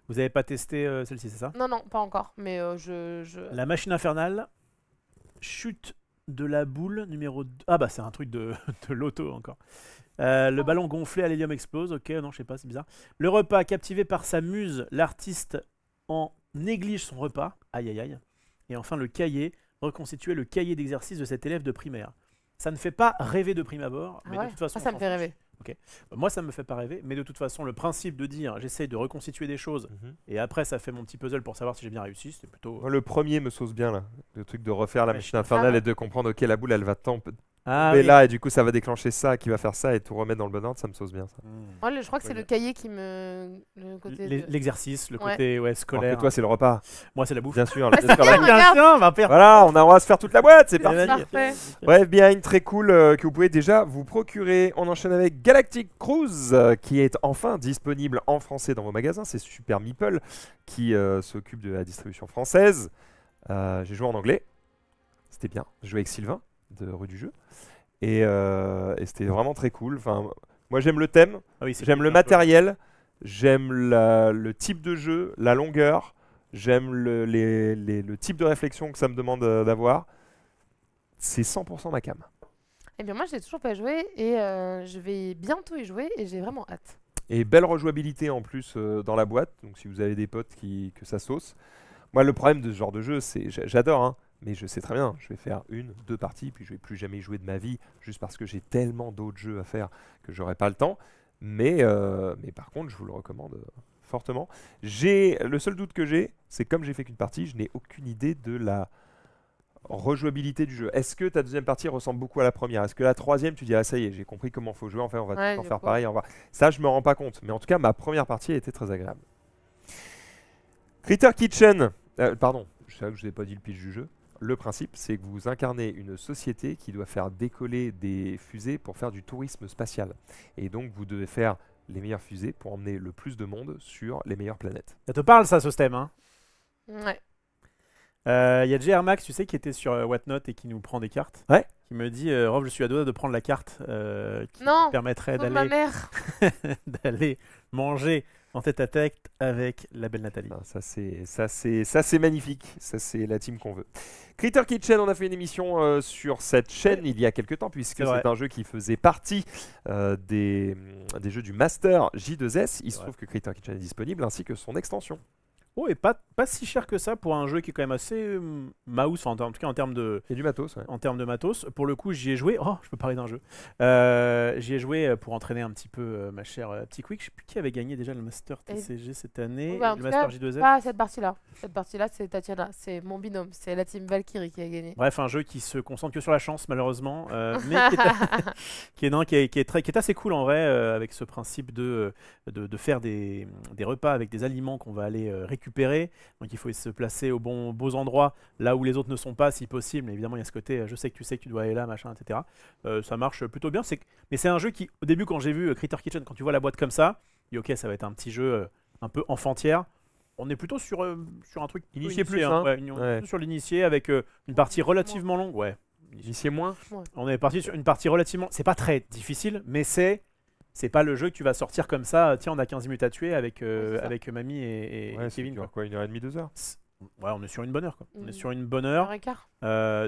Vous avez pas testé celle-ci, c'est ça? Non, non, pas encore, mais La machine infernale, chute de la boule numéro 2. Ah bah c'est un truc de, de loto encore. Le ballon gonflé à l'hélium explose. Ok, non, je sais pas, c'est bizarre. Le repas, captivé par sa muse, l'artiste en néglige son repas. Aïe aïe aïe. Et enfin le cahier, reconstituer le cahier d'exercice de cet élève de primaire. Ça ne fait pas rêver de prime abord, mais Ah ouais, de toute façon. ça on me s'en fait fiche. rêver. Moi, ça me fait pas rêver, mais de toute façon, le principe de dire j'essaye de reconstituer des choses et après ça fait mon petit puzzle pour savoir si j'ai bien réussi, c'était plutôt. Moi, le premier me sauce bien là. Le truc de refaire la Ouais. machine infernale Ah. et de comprendre ok la boule elle va Ah tomber oui. là et du coup ça va déclencher ça qui va faire ça et tout remettre dans le bon ordre, ça me sauce bien ça. Moi, je crois que c'est Ouais. le cahier qui me. Le côté. de- L'exercice, le Ouais. côté Alors scolaire. que toi c'est le repas, Moi, c'est la bouffe. bien sûr. Bah, bien c'est sûr, bien, la- regarde. Tiens, va faire. Voilà, on va se faire toute la boîte, c'est Et parti. vas-y. Parfait. Bref, bien une très cool que vous pouvez déjà vous procurer. On enchaîne avec Galactic Cruise qui est enfin disponible en français dans vos magasins. C'est Super Meeple qui s'occupe de la distribution française. J'ai joué en anglais, c'était bien. J'ai joué avec Sylvain de Rue du Jeu et c'était vraiment très cool. Enfin, moi j'aime le thème, Ah oui, c'est j'aime cool, le un peu. matériel, j'aime le type de jeu, la longueur, j'aime le type de réflexion que ça me demande d'avoir. C'est 100% ma cam. Eh bien, moi, j'ai toujours pas joué et je vais bientôt y jouer et j'ai vraiment hâte. Et belle rejouabilité en plus dans la boîte. Donc si vous avez des potes que ça sauce. Moi le problème de ce genre de jeu, c'est j'adore, hein, mais je sais très bien, je vais faire 1-2 parties, puis je vais plus jamais y jouer de ma vie, juste parce que j'ai tellement d'autres jeux à faire que j'aurai pas le temps. Mais par contre, je vous le recommande fortement. Le seul doute que j'ai, c'est comme j'ai fait qu'une partie, je n'ai aucune idée de la rejouabilité du jeu. Est-ce que ta deuxième partie ressemble beaucoup à la première? Est-ce que la troisième, tu dis ah ça y est, j'ai compris comment faut jouer, enfin on va Ouais, tout en du faire coup. pareil, ça je me rends pas compte. Mais en tout cas, ma première partie a été très agréable. Critter Kitchen, pardon, je sais que je vous ai pas dit le pitch du jeu. Le principe, c'est que vous incarnez une société qui doit faire décoller des fusées pour faire du tourisme spatial. Et donc, vous devez faire les meilleures fusées pour emmener le plus de monde sur les meilleures planètes. Ça te parle, ça, ce thème, hein? Ouais. Il y a JR Max, tu sais, qui était sur Whatnot et qui nous prend des cartes. Ouais. Qui me dit Rob, je suis à deux doigts de prendre la carte qui Non, me permettrait Sauve ma d'aller mère. d'aller manger en tête à tête avec la belle Nathalie. Ah, ça c'est magnifique. Ça c'est la team qu'on veut. Critter Kitchen, on a fait une émission sur cette chaîne il y a quelques temps puisque C'est vrai. c'est un jeu qui faisait partie des jeux du Master J2S. Il se Ouais. trouve que Critter Kitchen est disponible ainsi que son extension. Oh, et pas si cher que ça pour un jeu qui est quand même assez mouse, en tout cas en termes de, Et du matos, ouais. en termes de matos. Pour le coup, j'y ai joué. Oh, je peux parler d'un jeu. J'y ai joué pour entraîner un petit peu ma chère Petit Quick. Je sais plus qui avait gagné déjà le Master TCG cette année. Oui, bah, en le tout Master cas, J2S. Pas cette partie-là. Cette partie-là, c'est Tatiana. C'est mon binôme. C'est la team Valkyrie qui a gagné. Bref, un jeu qui se concentre que sur la chance, malheureusement. Mais qui est assez cool en vrai, avec ce principe de faire des repas avec des aliments qu'on va aller récupérer. Donc il faut se placer aux beaux endroits, là où les autres ne sont pas, si possible. Mais évidemment, il y a ce côté, je sais que tu dois aller là, machin, etc. Ça marche plutôt bien. Mais c'est un jeu qui, au début, quand j'ai vu Critter Kitchen, quand tu vois la boîte comme ça, tu dis ok, ça va être un petit jeu un peu enfantière. On est plutôt sur un truc plutôt Initié plus, hein. hein. Ouais, on est Ouais. plutôt sur l'initié avec une partie relativement longue. Ouais. Initié moins. On est parti sur une partie relativement. C'est pas très difficile, mais c'est pas le jeu que tu vas sortir comme ça. Tiens, on a 15 minutes à tuer avec, c'est ça. avec Mamie et Ouais, Kevin. Kevin, Quoi. quoi, 1h30, 2 heures. Ouais, on est sur une bonne heure. Quoi. On est Mm. sur une bonne heure Un écart.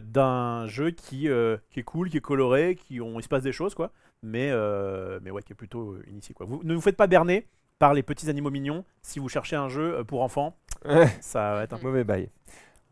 d'un jeu qui est cool, qui est coloré, il se passe des choses, quoi. Mais ouais, qui est plutôt initié. Quoi. Vous ne vous faites pas berner par les petits animaux mignons si vous cherchez un jeu pour enfants. Ouais. Ça va être un peu. Mauvais bail.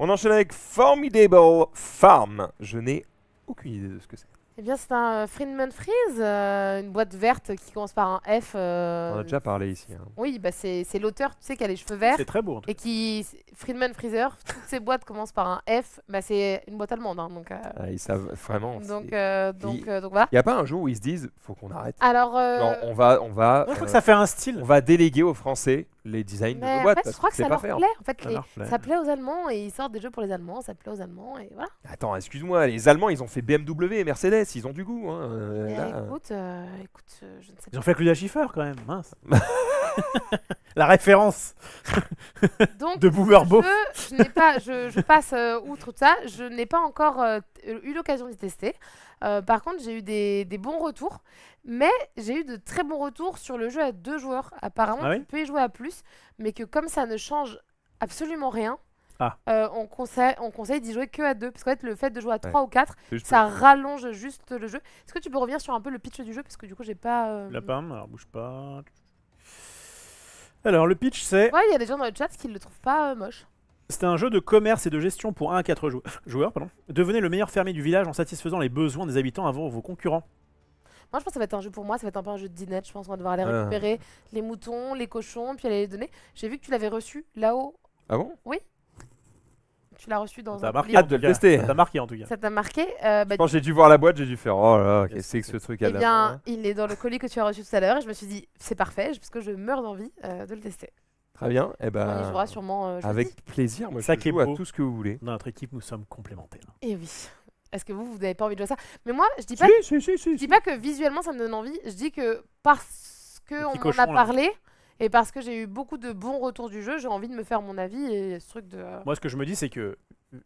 On enchaîne avec Formidable Farm. Je n'ai aucune idée de ce que c'est. Eh bien, c'est un Friedman Freeze, une boîte verte qui commence par un F. On en a déjà parlé ici. Hein. Oui, bah c'est l'auteur, tu sais, qui a les cheveux verts. C'est très beau en tout cas. Et qui. Friedman Freezer, toutes ces boîtes commencent par un F. Bah, c'est une boîte allemande. Hein, donc, Ah, ils savent vraiment. donc, c'est- donc voilà. Il n'y a pas un jour où ils se disent faut qu'on arrête. Alors. Genre, on va Moi, je trouve que ça fait un style. on va déléguer aux Français. les designs Mais de en boîtes fait, parce je crois que c'est ça pas leur fait. plaît. En fait, Ça leur plaît. ça plaît aux Allemands et ils sortent des jeux pour les Allemands. Ça plaît aux Allemands et voilà. Attends, excuse-moi, les Allemands, ils ont fait BMW et Mercedes, ils ont du goût. Hein. Mais Là, écoute, je ne sais Ils ont pas. fait Claudia Schiffer quand même, mince. La référence Donc, de Boomer Beau. je n'ai pas, je passe outre tout ça. Je n'ai pas encore eu l'occasion d'y tester. Par contre, j'ai eu des bons retours, mais j'ai eu de très bons retours sur le jeu à 2 joueurs. Apparemment, Ah oui tu peux y jouer à plus, mais que comme ça ne change absolument rien, Ah. on conseille d'y jouer que à 2. Parce qu'en fait, le fait de jouer à 3 ou 4, c'est juste- ça rallonge juste le jeu. Est-ce que tu peux revenir sur un peu le pitch du jeu? Parce que du coup, j'ai pas. Lapin, alors bouge pas. Alors le pitch c'est... Ouais, il y a des gens dans le chat qui le trouvent pas moche. C'est un jeu de commerce et de gestion pour 1 à 4 joueurs. Pardon. Devenez le meilleur fermier du village en satisfaisant les besoins des habitants avant vos concurrents. Moi, je pense que ça va être un jeu pour moi, ça va être un peu un jeu de dinette. Je pense qu'on va devoir aller Ah. récupérer les moutons, les cochons, puis aller les donner. J'ai vu que tu l'avais reçu là-haut. Ah bon? Tu l'as reçu dans Ça un marqué colis. Hâte en de tout le cas. tester. Ça t'a marqué en tout cas. Ça t'a marqué Quand j'ai dû voir la boîte, j'ai dû faire oh là là, qu'est-ce que c'est que ce truc à Eh la bien, main, hein. il est dans le colis que tu as reçu tout à l'heure et je me suis dit, c'est parfait, parce que je meurs d'envie de le tester. Très bien, et On y ben jouera sûrement jeudi. avec plaisir, moi Ça je qui est joue à beau. tout ce que vous voulez. Dans notre équipe, nous sommes complémentaires. Et oui. Est-ce que vous n'avez pas envie de jouer à ça? Mais moi, je dis pas, je dis pas que visuellement ça me donne envie, je dis que parce Le que on petit m'en cochon, a là. parlé et parce que j'ai eu beaucoup de bons retours du jeu, j'ai envie de me faire mon avis et ce truc de. Moi, ce que je me dis, c'est que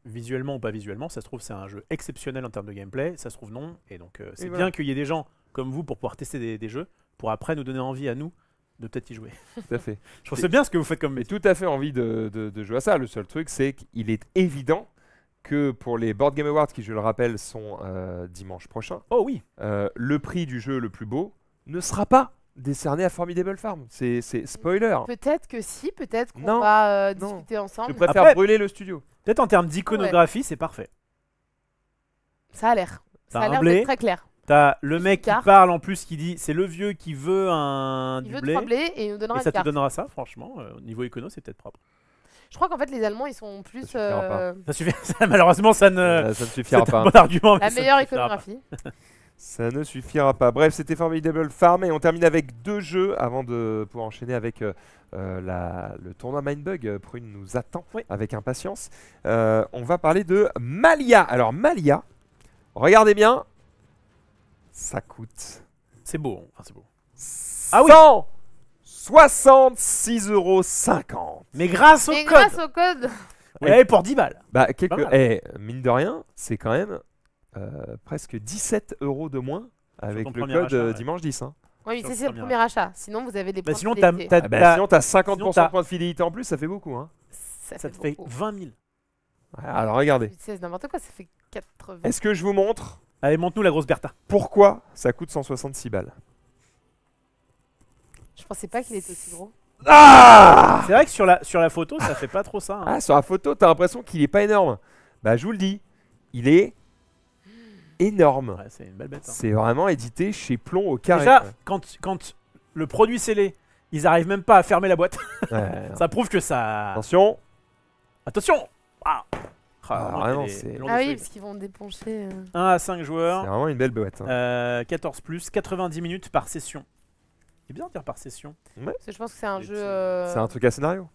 visuellement ou pas visuellement, ça se trouve, c'est un jeu exceptionnel en termes de gameplay. Ça se trouve, non. Et donc, c'est Et bien voilà. qu'il y ait des gens comme vous pour pouvoir tester des jeux, pour après nous donner envie à nous de peut-être y jouer. Tout à fait. Je trouve que c'est bien ce que vous faites comme Mais métier. tout à fait envie de jouer à ça. Le seul truc, c'est qu'il est évident que pour les Board Game Awards, qui je le rappelle sont dimanche prochain, Oh oui. le prix du jeu le plus beau ne sera pas décerné à Formidable Farm. C'est spoiler. Peut-être que si, peut-être qu'on Non, va non. discuter Je ensemble. préfère Après- brûler le studio. Peut-être en termes d'iconographie, c'est parfait. Ça a l'air. Ça T'as a un l'air blé. d'être très clair. T'as le mec qui carte. parle en plus qui dit c'est le vieux qui veut un Il du veut blé 3 blés et il nous donnera et une ça te carte. donnera ça franchement au niveau écono c'est peut-être propre. Je crois qu'en fait, les Allemands, ils sont plus. suffira pas. Ça suffit malheureusement ça ne Ça ne c'est suffira un pas. bon argument mais La ça ne meilleure suffira pas. iconographie. Ça ne suffira pas. Bref, c'était Formidable Farm et on termine avec 2 jeux avant de pouvoir enchaîner avec le tournoi Mindbug. Prune nous attend Oui. avec impatience. On va parler de Malia. Alors Malia, regardez bien, ça coûte C'est beau, hein. Enfin, c'est beau. ah oui 166,50 €. Mais grâce au Et code. grâce au code. Ouais, pour 10 balles. Bah, Pas mal. mine de rien, c'est quand même presque 17 € de moins avec ton le premier code achat, ouais. dimanche 10. Hein. Oui, Sur ça, le c'est le premier premier achat. Sinon, vous avez des points Bah, sinon de t'as fidélité. Ah bah, sinon, t'as 50% t'as- de points de fidélité en plus, ça fait beaucoup. Hein. Ça Ça te fait beaucoup. 20 000. Ouais, alors regardez. C'est n'importe quoi, ça fait 80. Est-ce que je vous montre Allez, montre-nous la grosse Bertha. pourquoi ça coûte 166 balles? Je pensais pas qu'il était aussi gros. Ah C'est vrai que sur la photo, ça fait pas trop ça. hein. Ah, sur la photo, t'as l'impression qu'il est pas énorme. Bah, je vous le dis, il est énorme. Ouais, c'est une belle bête. hein. C'est vraiment édité chez Plomb au carré. Déjà, quand le produit scellé, ils arrivent même pas à fermer la boîte. Ouais, Ça prouve que ça. attention. Attention. Ah. vraiment, c'est- Ah oui, parce qu'ils vont dépencher. 1 à 5 C'est joueurs. vraiment une belle boîte. Hein. 14 plus, 90 minutes par session. C'est bien de dire par session. Parce que je pense que c'est un Et jeu. C'est un truc à scénario.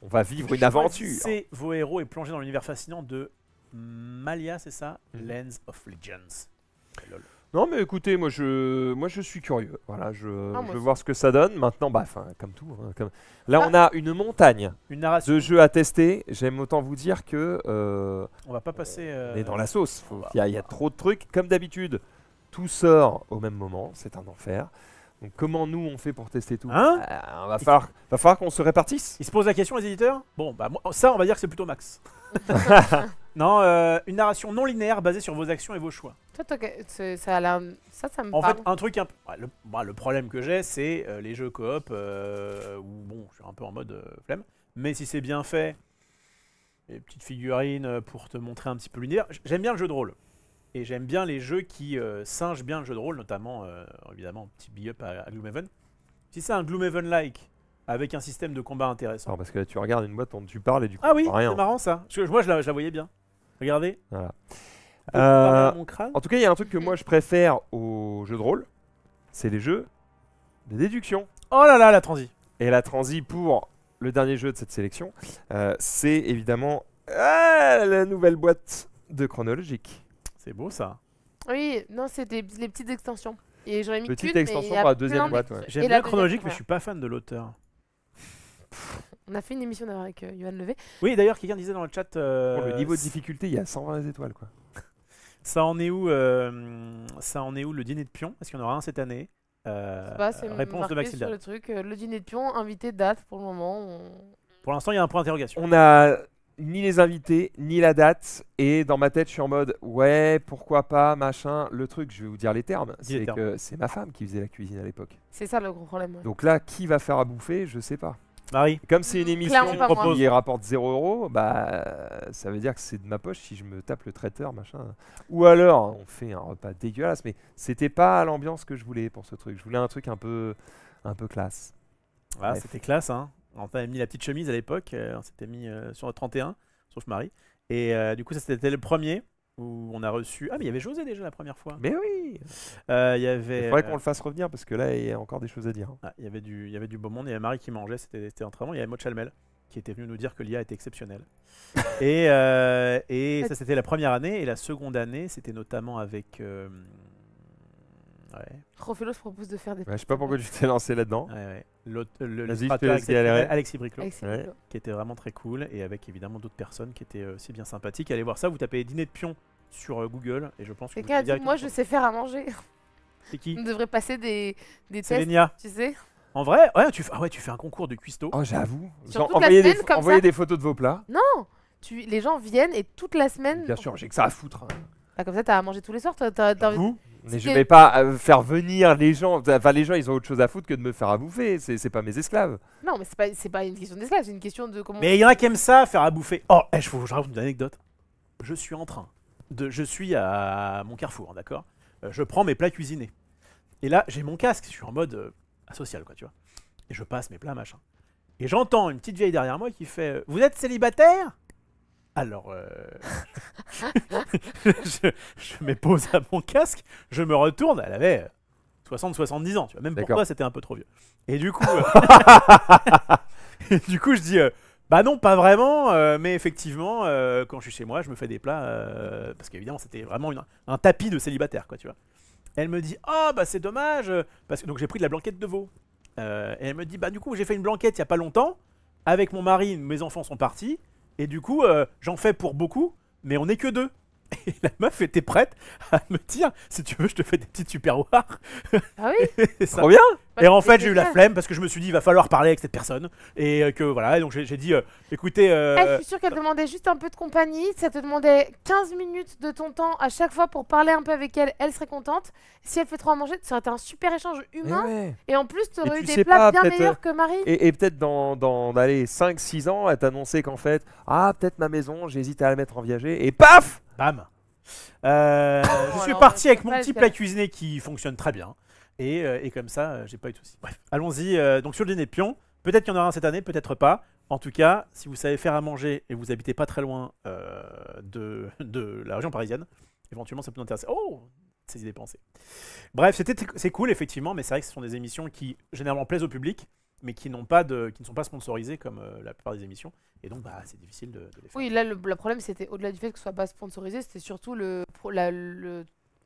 On va vivre une aventure. Choisissez vos héros et plongez dans l'univers fascinant de Malia, c'est ça Mhm. Lens of Legends. Lol. Non, mais écoutez, moi je suis curieux. Voilà, je moi veux aussi. voir ce que ça donne. Maintenant, bah, comme tout. Hein, là, on a une montagne Une narration. de jeux à tester. J'aime autant vous dire que On va pas passer. on est dans la sauce. on va- Il y a trop de trucs. Comme d'habitude, tout sort au même moment. C'est un enfer. Donc, comment nous on fait pour tester tout? Hein Va falloir qu'on se répartisse. Ils se posent la question, les éditeurs. Bon, bah ça, on va dire que c'est plutôt Max. Non, une narration non linéaire basée sur vos actions et vos choix. Toi, ça a l'air. Ça me En parle. fait, un truc un peu. Le problème que j'ai, c'est les jeux coop où bon, je suis un peu en mode flemme. Mais si c'est bien fait, les petites figurines pour te montrer un petit peu l'univers. J'aime bien le jeu de rôle. Et j'aime bien les jeux qui singent bien le jeu de rôle, notamment, évidemment, petit big up à Gloomhaven. Si c'est un Gloomhaven-like, avec un système de combat intéressant. Non, parce que là, tu regardes une boîte dont tu parles et du coup, Ah oui, tu vois rien. c'est marrant ça. Parce que moi, je la voyais bien. Regardez. Voilà. Vous parlez à mon crâne. En tout cas, il y a un truc que moi je préfère aux jeux de rôle, c'est les jeux de déduction. Oh là là, la transi. Et la transi pour le dernier jeu de cette sélection, c'est évidemment la nouvelle boîte de Chronologique. C'est beau ça. Oui, non, c'était les petites extensions. Et j'en ai mis Petite qu'une, extension mais il y a pour la deuxième plein boîte, d'ex- ouais. J'aime et bien la Chronologique, mais deuxième, je suis pas fan de l'auteur. On a fait une émission d'ailleurs avec Yohan Levé. Oui, d'ailleurs, quelqu'un disait dans le chat. Pour le niveau de difficulté, il y a 120 étoiles, quoi. Ça en est où le dîner de pion? Est-ce qu'il y en aura un cette année? C'est Réponse de marqué sur Maxime. le truc. Le dîner de pion, invité, date pour le moment. Pour l'instant, il y a un point d'interrogation. On a ni les invités, ni la date. Et dans ma tête, je suis en mode, ouais, pourquoi pas, machin. Le truc, je vais vous dire les termes. Dis les C'est termes. que c'est ma femme qui faisait la cuisine à l'époque. C'est ça le gros problème. Ouais. Donc là, qui va faire à bouffer, je sais pas. Marie, Comme c'est une émission Clairement pas moi. qui rapporte 0 €, bah ça veut dire que c'est de ma poche si je me tape le traiteur, machin. Ou alors, on fait un repas dégueulasse, mais c'était pas l'ambiance que je voulais pour ce truc. Je voulais un truc un peu classe. voilà, Bref. c'était classe. Hein. On t'avait mis la petite chemise à l'époque. On s'était mis sur le 31, sauf Marie. Et du coup, ça c'était le premier où on a reçu. Ah, mais il y avait José déjà la première fois. Mais oui, Il y il avait. faudrait qu'on le fasse revenir parce que là, il y a encore des choses à dire. Il y avait du beau monde. Il y avait Marie qui mangeait. C'était très bon. Il y avait Maud Chalmel qui était venu nous dire que l'IA était exceptionnelle. et ça, c'était la première année. Et la seconde année, c'était notamment avec. Ouais. Rofelos propose de faire des. Ouais, je sais pas pourquoi tu t'es lancé là-dedans. Ouais. Vas-y, je te L'illustrateur laisse y aller. exceptionnel, Alexis Briclot, Avec ses Ouais. vidéos. qui était vraiment très cool, et avec évidemment d'autres personnes qui étaient aussi bien sympathiques. Allez voir ça, vous tapez dîner de pion sur Google, et je pense que vous Quelqu'un a allez dit directement moi je sur- sais faire à manger. C'est qui? On devrait passer des C'est tests, Lénia. tu sais. En vrai, ouais, tu fais un concours de cuistot. Oh, j'avoue. Sur Genre, toute la envoyez semaine, comme envoyez ça. des photos de vos plats. Les gens viennent et toute la semaine. Bien sûr, j'ai que ça à foutre. Hein. Bah, comme ça, t'as à manger tous les soirs. T'as envie- Vous Mais je C'est- vais pas faire venir les gens. Enfin, les gens, ils ont autre chose à foutre que de me faire à bouffer. C'est pas mes esclaves. Non, mais c'est pas une question d'esclave, c'est une question de comment. Mais il y en a qui aiment ça, faire à bouffer. Oh, je raconte une anecdote. Je suis à mon carrefour, d'accord. Je prends mes plats cuisinés. Et là, j'ai mon casque, je suis en mode asocial, quoi, tu vois. Et je passe mes plats, machin. Et j'entends une petite vieille derrière moi qui fait Vous êtes célibataire? Alors, je me pose à mon casque, je me retourne, elle avait 60-70 ans, tu vois. Même pour D'accord. toi, c'était un peu trop vieux. Et du coup, je dis bah non, pas vraiment, mais effectivement, quand je suis chez moi, je me fais des plats, parce qu'évidemment, c'était vraiment un tapis de célibataire, quoi, tu vois. Elle me dit oh bah c'est dommage, parce que donc j'ai pris de la blanquette de veau. Et elle me dit bah du coup j'ai fait une blanquette il y a pas longtemps avec mon mari, mes enfants sont partis et du coup j'en fais pour beaucoup, mais on n'est que deux. Et la meuf était prête à me dire si tu veux je te fais des petites superwares. Ah oui. Et ça- Trop bien. et en fait, j'ai eu la génial. flemme parce que je me suis dit, il va falloir parler avec cette personne. Et que voilà, et donc j'ai dit, écoutez, Je suis sûre qu'elle demandait juste un peu de compagnie. Ça te demandait 15 minutes de ton temps à chaque fois pour parler un peu avec elle. Elle serait contente. Si elle fait trop à manger, ça aurait été un super échange Mais humain. ouais. Et en plus, tu aurais Et eu tu des sais plats pas, bien peut-être, meilleurs que Marie. Et peut-être dans allez, 5-6 ans, elle t'annonçait qu'en fait, peut-être ma maison, j'hésite à la mettre en viager. Et paf. bam. Je suis alors, parti c'est avec pas mon le petit cas. plat cuisiné qui fonctionne très bien. Et comme ça, j'ai pas eu de soucis. Bref, allons-y. Donc sur le dîner de pion, peut-être qu'il y en aura un cette année, peut-être pas. En tout cas, si vous savez faire à manger et vous habitez pas très loin de la région parisienne, éventuellement ça peut nous intéresser. Oh, ces idées pensées. Bref, c'est cool effectivement, mais c'est vrai que ce sont des émissions qui généralement plaisent au public, mais qui ne sont pas sponsorisées comme la plupart des émissions. Et donc, bah, c'est difficile de les faire. Oui, là, le problème, c'était au-delà du fait que ce soit pas sponsorisé, c'était surtout le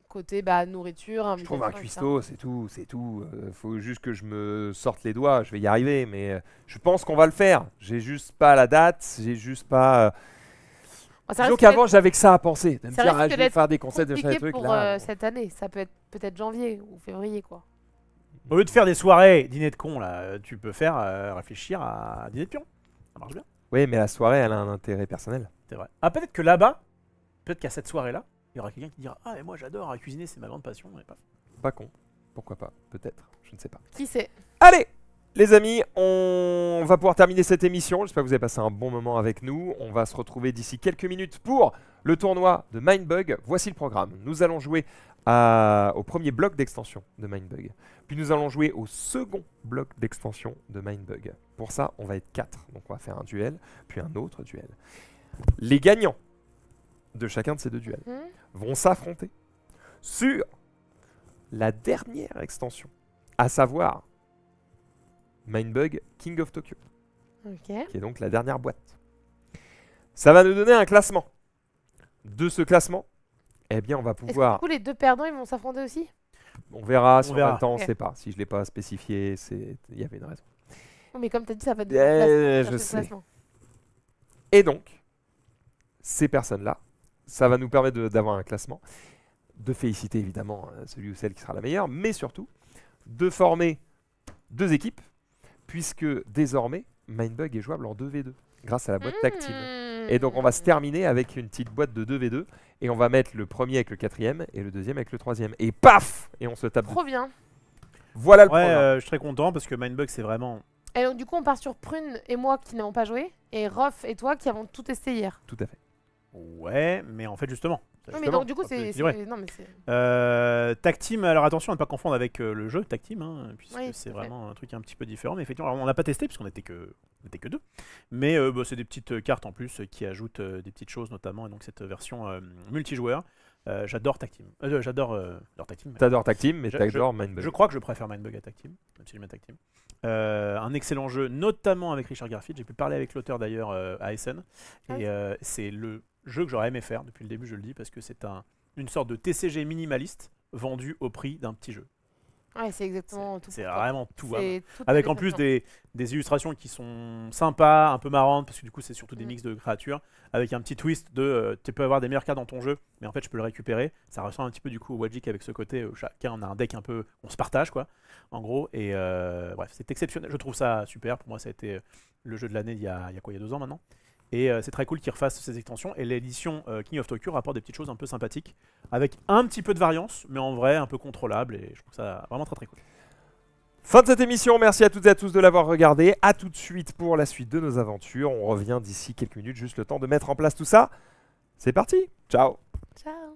côté nourriture. Je trouve un invitation, etc. cuistot, c'est tout. Faut juste que je me sorte les doigts. Je vais y arriver, mais je pense qu'on va le faire. J'ai juste pas la date. J'ai juste pas. Ça Disons risque qu'avant, d'être j'avais que ça à penser. De me ça dire, risque je vais d'être faire des concepts de faire des compliqué trucs pour là. cette année. Ça peut être peut-être janvier ou février, quoi. Au lieu de faire des soirées dîner de con, là, tu peux faire réfléchir à dîner de pion. Ça marche bien, Oui, mais la soirée, elle a un intérêt personnel. c'est vrai. Ah, peut-être que là-bas, peut-être qu'à cette soirée-là, il y aura quelqu'un qui dira ah, mais moi j'adore cuisiner, c'est ma grande passion. Et paf. Pas con. Pourquoi pas? Peut-être. Je ne sais pas. Qui sait? Allez, les amis, on va pouvoir terminer cette émission. J'espère que vous avez passé un bon moment avec nous. On va se retrouver d'ici quelques minutes pour le tournoi de Mindbug. Voici le programme. Nous allons jouer au premier bloc d'extension de Mindbug. Puis nous allons jouer au second bloc d'extension de Mindbug. Pour ça, on va être 4. Donc on va faire un duel, puis un autre duel. Les gagnants de chacun de ces deux duels vont s'affronter sur la dernière extension, à savoir Mindbug King of Tokyo, Ok. qui est donc la dernière boîte. Ça va nous donner un classement. De ce classement, eh bien, on va Est-ce que pouvoir... du coup, les deux perdants, ils vont s'affronter aussi? On verra si on a verra. le temps, on Ok. sait pas. Si je l'ai pas spécifié, il y avait une raison. Oui, mais comme tu as dit, ça va être Je sais. Et donc, ces personnes-là, ça va nous permettre d'avoir un classement, de féliciter évidemment celui ou celle qui sera la meilleure, mais surtout de former 2 équipes, puisque désormais, Mindbug est jouable en 2v2, grâce à la boîte Tag Team. Et donc on va se terminer avec une petite boîte de 2v2, et on va mettre le premier avec le 4e, et le deuxième avec le 3e. Et paf! Et on se tape Trop dessus. bien. Voilà le Ouais, programme. je suis très content parce que Mindbug, c'est vraiment. Et donc, du coup, on part sur Prune et moi qui n'avons pas joué, et Rof et toi qui avons tout testé hier. Tout à fait. Ouais, mais en fait, justement. Oui, mais donc, du coup, ça peut c'est. équilibrer. Non, mais c'est. Tag Team, alors attention à ne pas confondre avec le jeu Tag Team, hein, puisque Oui, c'est tout à fait. vraiment un truc un petit peu différent. Mais effectivement, alors, on l'a pas testé puisqu'on n'était que 2. Mais bah, c'est des petites cartes en plus qui ajoutent des petites choses notamment. Et donc cette version multijoueur, j'adore Tag Team. J'adore Tag Team. T'adores Tag Team, mais Je- t'adores Mindbug. Je crois que je préfère Mindbug à Tag Team, même si j'aime bien Tag Team. Un excellent jeu, notamment avec Richard Garfield. J'ai pu parler avec l'auteur d'ailleurs à Essen. Et c'est le jeu que j'aurais aimé faire depuis le début, je le dis, parce que c'est une sorte de TCG minimaliste vendu au prix d'un petit jeu. Ouais, c'est exactement tout. C'est pour toi. vraiment tout. Hein. C'est toute Avec la en plus description. des illustrations qui sont sympas, un peu marrantes, parce que du coup c'est surtout des Mm. mix de créatures, avec un petit twist de tu peux avoir des meilleures cartes dans ton jeu, mais en fait je peux le récupérer. Ça ressemble un petit peu du coup au Wagic avec ce côté, chacun on a un deck un peu, on se partage quoi, en gros, et bref, c'est exceptionnel, je trouve ça super, pour moi ça a été le jeu de l'année il y a quoi, il y a 2 ans maintenant. Et c'est très cool qu'ils refassent ces extensions. Et l'édition King of Tokyo rapporte des petites choses un peu sympathiques, avec un petit peu de variance, mais en vrai un peu contrôlable. Et je trouve ça vraiment très très cool. Fin de cette émission, merci à toutes et à tous de l'avoir regardé. A tout de suite pour la suite de nos aventures. On revient d'ici quelques minutes, juste le temps de mettre en place tout ça. C'est parti, ciao. Ciao.